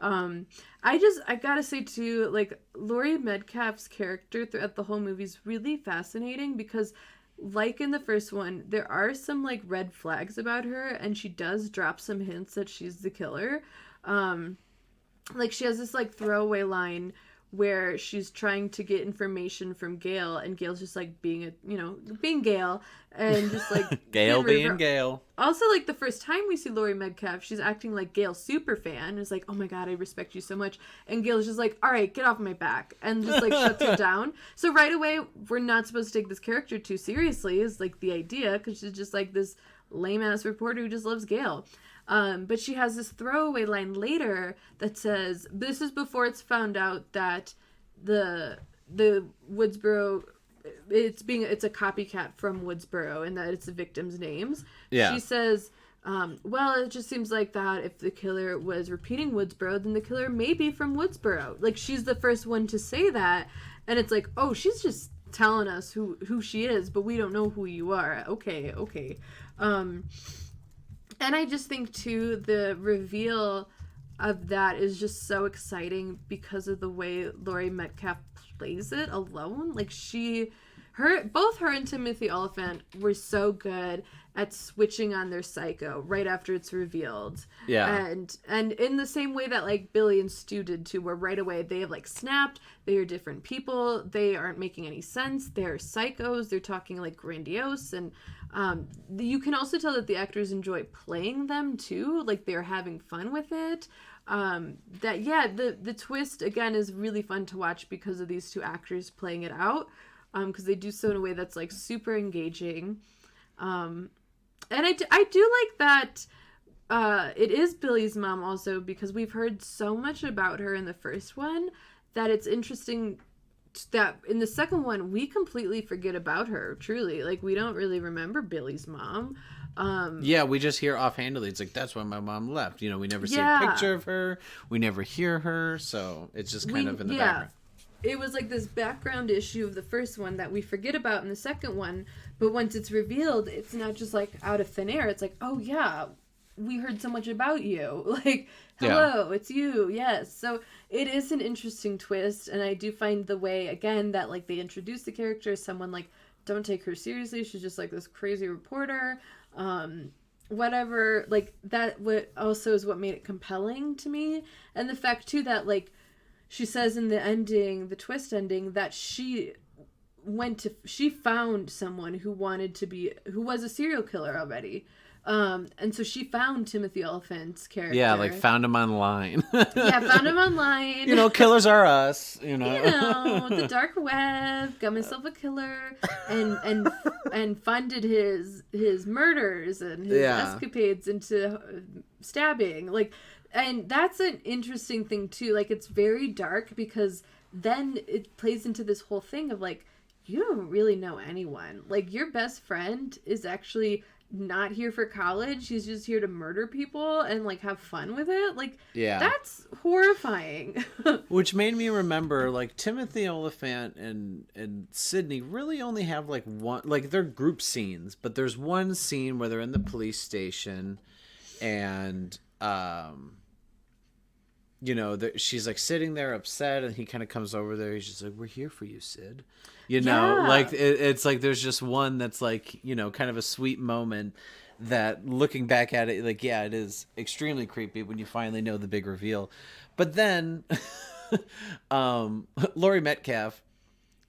I gotta say too, like, Laurie Metcalf's character throughout the whole movie is really fascinating because, like in the first one, there are some like red flags about her, and she does drop some hints that she's the killer. Like, she has this like throwaway line where she's trying to get information from Gail, and Gail's just like being Gail, and just like Gail being Gail. Also, like, the first time we see Laurie Metcalf, she's acting like Gail's super fan. It's like, oh my god, I respect you so much. And Gail's just like, all right, get off my back. And just, like, shuts her down. So right away, we're not supposed to take this character too seriously, is, like, the idea. Because she's just, like, this lame-ass reporter who just loves Gail. But she has this throwaway line later that says, this is before it's found out that the Woodsboro... it's a copycat from Woodsboro and that it's the victims' names. Yeah. She says, well, it just seems like that if the killer was repeating Woodsboro, then the killer may be from Woodsboro. Like, she's the first one to say that. And it's like, oh, she's just telling us who she is, but we don't know who you are. Okay. And I just think, too, the reveal of that is just so exciting because of the way Laurie Metcalf plays it alone. Like, both her and Timothy Olyphant were so good at switching on their psycho right after it's revealed. Yeah. And in the same way that, like, Billy and Stu did too, where right away they have, like, snapped. They are different people. They aren't making any sense. They're psychos. They're talking, like, grandiose. And you can also tell that the actors enjoy playing them too. Like, they're having fun with it. The twist, again, is really fun to watch because of these two actors playing it out. Because they do so in a way that's, like, super engaging. And I do like that it is Billy's mom also, because we've heard so much about her in the first one that it's interesting that in the second one we completely forget about her, truly. Like, we don't really remember Billy's mom. Yeah, we just hear offhandedly. It's like, that's when my mom left. You know, we never see a picture of her. We never hear her. So it's just kind of in the background. It was like this background issue of the first one that we forget about in the second one, but once it's revealed, it's not just like out of thin air. It's like, oh yeah, we heard so much about you. Like, hello, it's you. Yes. So it is an interesting twist, and I do find the way, again, that, like, they introduce the character as someone, like, don't take her seriously. She's just like this crazy reporter. Whatever, like, that what also is what made it compelling to me. And the fact too that, like, she says in the ending, the twist ending, that she found someone who was a serial killer already. And so she found Timothy Olyphant's character. Yeah, like, found him online. Found him online. You know, killers are us, you know. The dark web, got myself a killer, and funded his murders and his escapades into stabbing. Like, and that's an interesting thing too. Like, it's very dark because then it plays into this whole thing of, like, you don't really know anyone. Like, your best friend is actually not here for college. She's just here to murder people and, like, have fun with it. Like, that's horrifying. Which made me remember, like, Timothy Olyphant and Sydney really only have, like, one, like, they're group scenes, but there's one scene where they're in the police station and you know, she's, like, sitting there upset, and he kind of comes over there. He's just like, we're here for you, Sid. You know, like, it's like there's just one that's, like, you know, kind of a sweet moment that, looking back at it, like, yeah, it is extremely creepy when you finally know the big reveal. But then Laurie Metcalf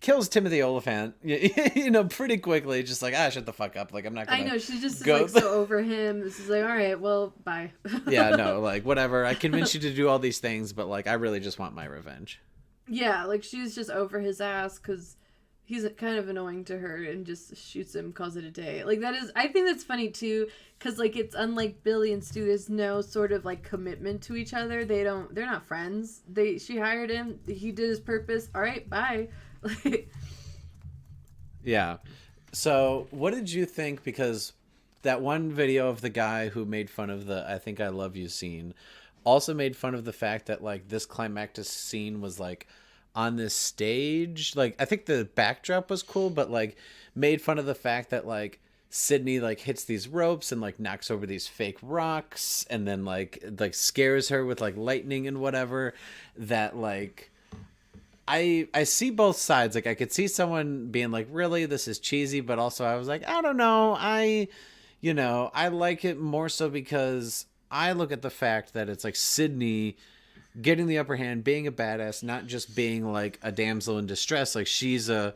kills Timothy Olyphant, you know, pretty quickly. Just like, shut the fuck up. Like, I'm not gonna. I know, she's just like so over him. This is like, all right, well, bye. Yeah, no, like, whatever. I convinced you to do all these things, but, like, I really just want my revenge. Yeah, like, she's just over his ass because he's kind of annoying to her and just shoots him, calls it a day. Like, that is, I think that's funny too, because, like, it's unlike Billy and Stu. There's no sort of, like, commitment to each other. They're not friends. She hired him. He did his purpose. All right, bye. Yeah. So what did you think? Because that one video of the guy who made fun of the I think I love you scene also made fun of the fact that, like, this climactic scene was, like, on this stage. Like, I think the backdrop was cool, but, like, made fun of the fact that, like, Sydney, like, hits these ropes and, like, knocks over these fake rocks and then, like scares her with, like, lightning and whatever. That, like, I see both sides. Like, I could see someone being like, really, this is cheesy, but also I was like, I don't know. I like it more so because I look at the fact that it's, like, Sydney getting the upper hand, being a badass, not just being like a damsel in distress. Like she's a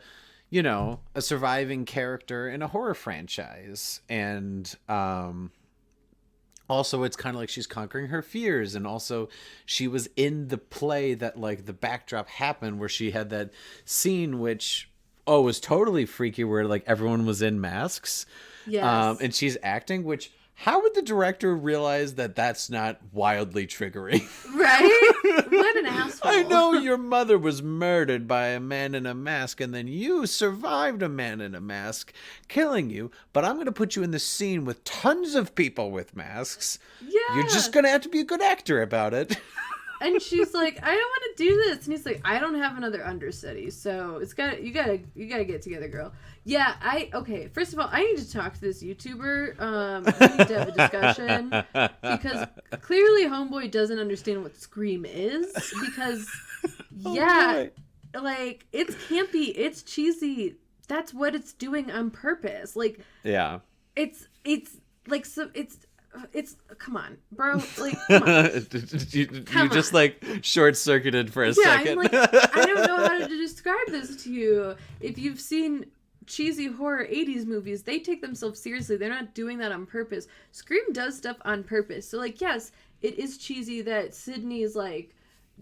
surviving character in a horror franchise. And also it's kind of like she's conquering her fears. And also she was in the play that like the backdrop happened where she had that scene, which, was totally freaky, where like everyone was in masks. Yes. And she's acting, which, how would the director realize that that's not wildly triggering? Right? What an asshole. I know your mother was murdered by a man in a mask, and then you survived a man in a mask killing you, but I'm going to put you in the scene with tons of people with masks. Yeah. You're just going to have to be a good actor about it. And she's like, I don't want to do this. And he's like, I don't have another understudy, so you gotta get together, girl. Yeah, okay. First of all, I need to talk to this YouTuber. We need to have a discussion because clearly Homeboy doesn't understand what Scream is. Because like it's campy, it's cheesy. That's what it's doing on purpose. Like, yeah, it's like so it's come on, bro. Like, come on. you just like short-circuited for a second. I'm like, I don't know how to describe this to you. If you've seen cheesy horror 80s movies, they take themselves seriously. They're not doing that on purpose. Scream does stuff on purpose. So like, yes, it is cheesy that Sydney is like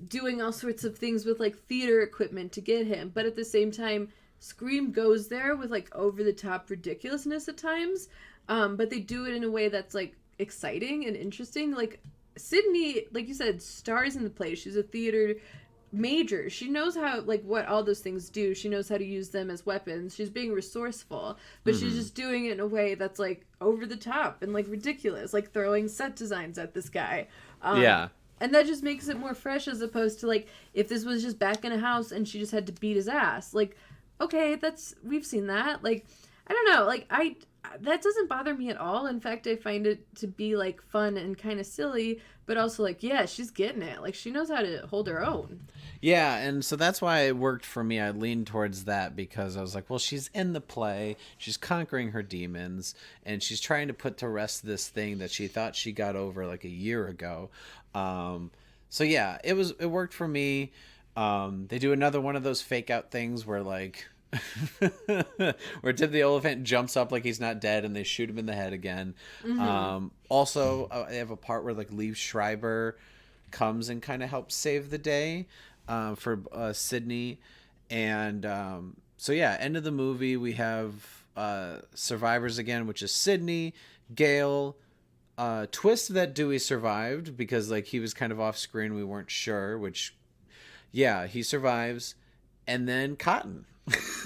doing all sorts of things with like theater equipment to get him, but at the same time, Scream goes there with like over-the-top ridiculousness at times. But they do it in a way that's like exciting and interesting. Like Sydney, like you said, stars in the play. She's a theater major. She knows how, like, what all those things do. She knows how to use them as weapons. She's being resourceful, but she's just doing it in a way that's like over the top and like ridiculous, like throwing set designs at this guy. And that just makes it more fresh, as opposed to like if this was just back in a house and she just had to beat his ass. Like, okay, we've seen that. Like, I don't know. Like, that doesn't bother me at all. In fact, I find it to be like fun and kind of silly, but also like, yeah, she's getting it. Like, she knows how to hold her own. Yeah, and so that's why it worked for me. I leaned towards that because I was like, well, she's in the play, she's conquering her demons, and she's trying to put to rest this thing that she thought she got over like a year ago. So yeah, it worked for me. They do another one of those fake out things where like where Tip the Elephant jumps up like he's not dead and they shoot him in the head again. Also, they have a part where like Liev Schreiber comes and kind of helps save the day for Sydney. And so yeah, end of the movie, we have survivors again, which is Sydney, Gale, twist that Dewey survived because like he was kind of off screen, we weren't sure, which yeah, he survives, and then Cotton.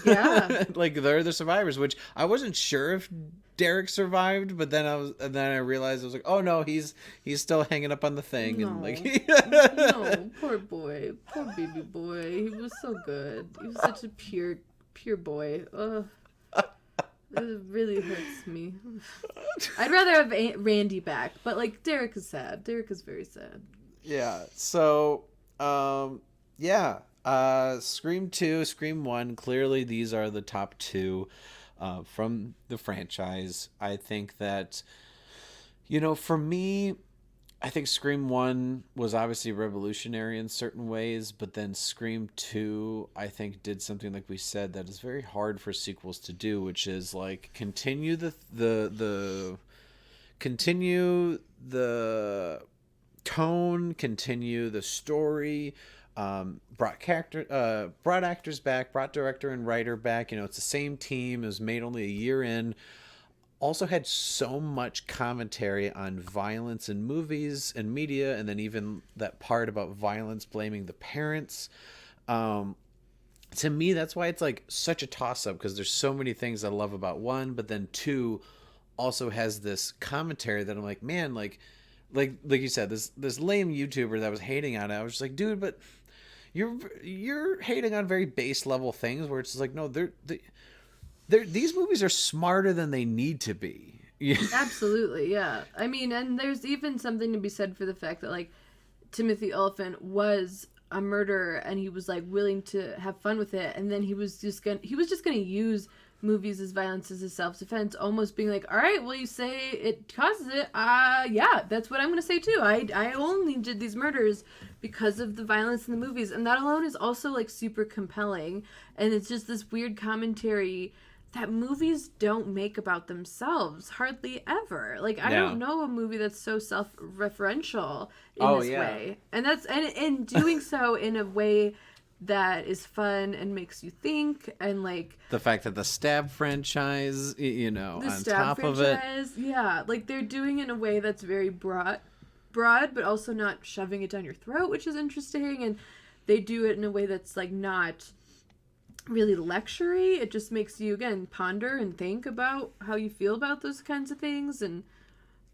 Yeah. Like they're the survivors, which I wasn't sure if Derek survived, but then I realized I was like, oh no, he's still hanging up on the thing. No. And like No, poor boy, poor baby boy. He was so good. He was such a pure boy. Ugh. It really hurts me. I'd rather have Randy back, but like Derek is sad. Derek is very sad. Yeah. So yeah. Scream 2, Scream 1, clearly these are the top two from the franchise. I think that, for me, I think Scream 1 was obviously revolutionary in certain ways, but then Scream 2, I think, did something, like we said, that is very hard for sequels to do, which is like continue the tone, continue the story, brought actors back, brought director and writer back. It's the same team. It was made only a year in. Also had so much commentary on violence in movies and media, and then even that part about violence blaming the parents. To me, that's why it's like such a toss-up, because there's so many things I love about 1, but then 2 also has this commentary that I'm like, man, like you said, this lame YouTuber that was hating on it, I was just like, dude, but you're hating on very base level things where it's just like, no, these movies are smarter than they need to be. Absolutely, yeah. I mean, and there's even something to be said for the fact that like Timothy Olyphant was a murderer and he was like willing to have fun with it, and then he was just gonna use movies as violence as a self-defense, almost being like, all right, well, you say it causes it, yeah, that's what I'm gonna say too. I only did these murders because of the violence in the movies. And that alone is also like super compelling. And it's just this weird commentary that movies don't make about themselves hardly ever. Like, I don't know a movie that's so self-referential in this way. And that's, and in doing so in a way that is fun and makes you think, and like the fact that the Stab franchise, you know, on top of it. Yeah, like they're doing it in a way that's very broad, but also not shoving it down your throat, which is interesting. And they do it in a way that's like not really lectury. It just makes you, again, ponder and think about how you feel about those kinds of things. And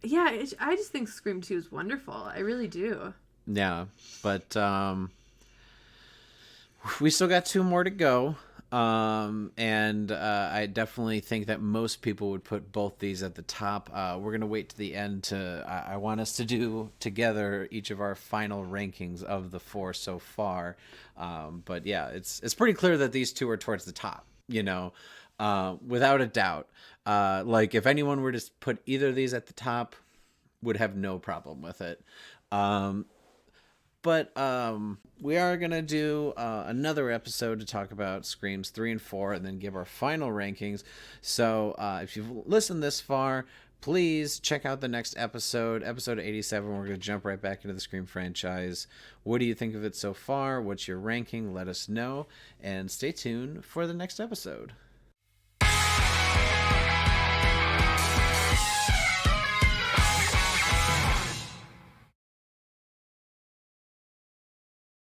yeah, I just think Scream 2 is wonderful. I really do. Yeah, but we still got 2 more to go. And I definitely think that most people would put both these at the top. We're going to wait to the end to, I want us to do together each of our final rankings of the 4 so far. But yeah, it's pretty clear that these 2 are towards the top, you know, without a doubt. Like if anyone were to put either of these at the top, would have no problem with it. But we are going to do another episode to talk about Screams 3 and 4 and then give our final rankings. So if you've listened this far, please check out the next episode, episode 87. We're going to jump right back into the Scream franchise. What do you think of it so far? What's your ranking? Let us know. And stay tuned for the next episode.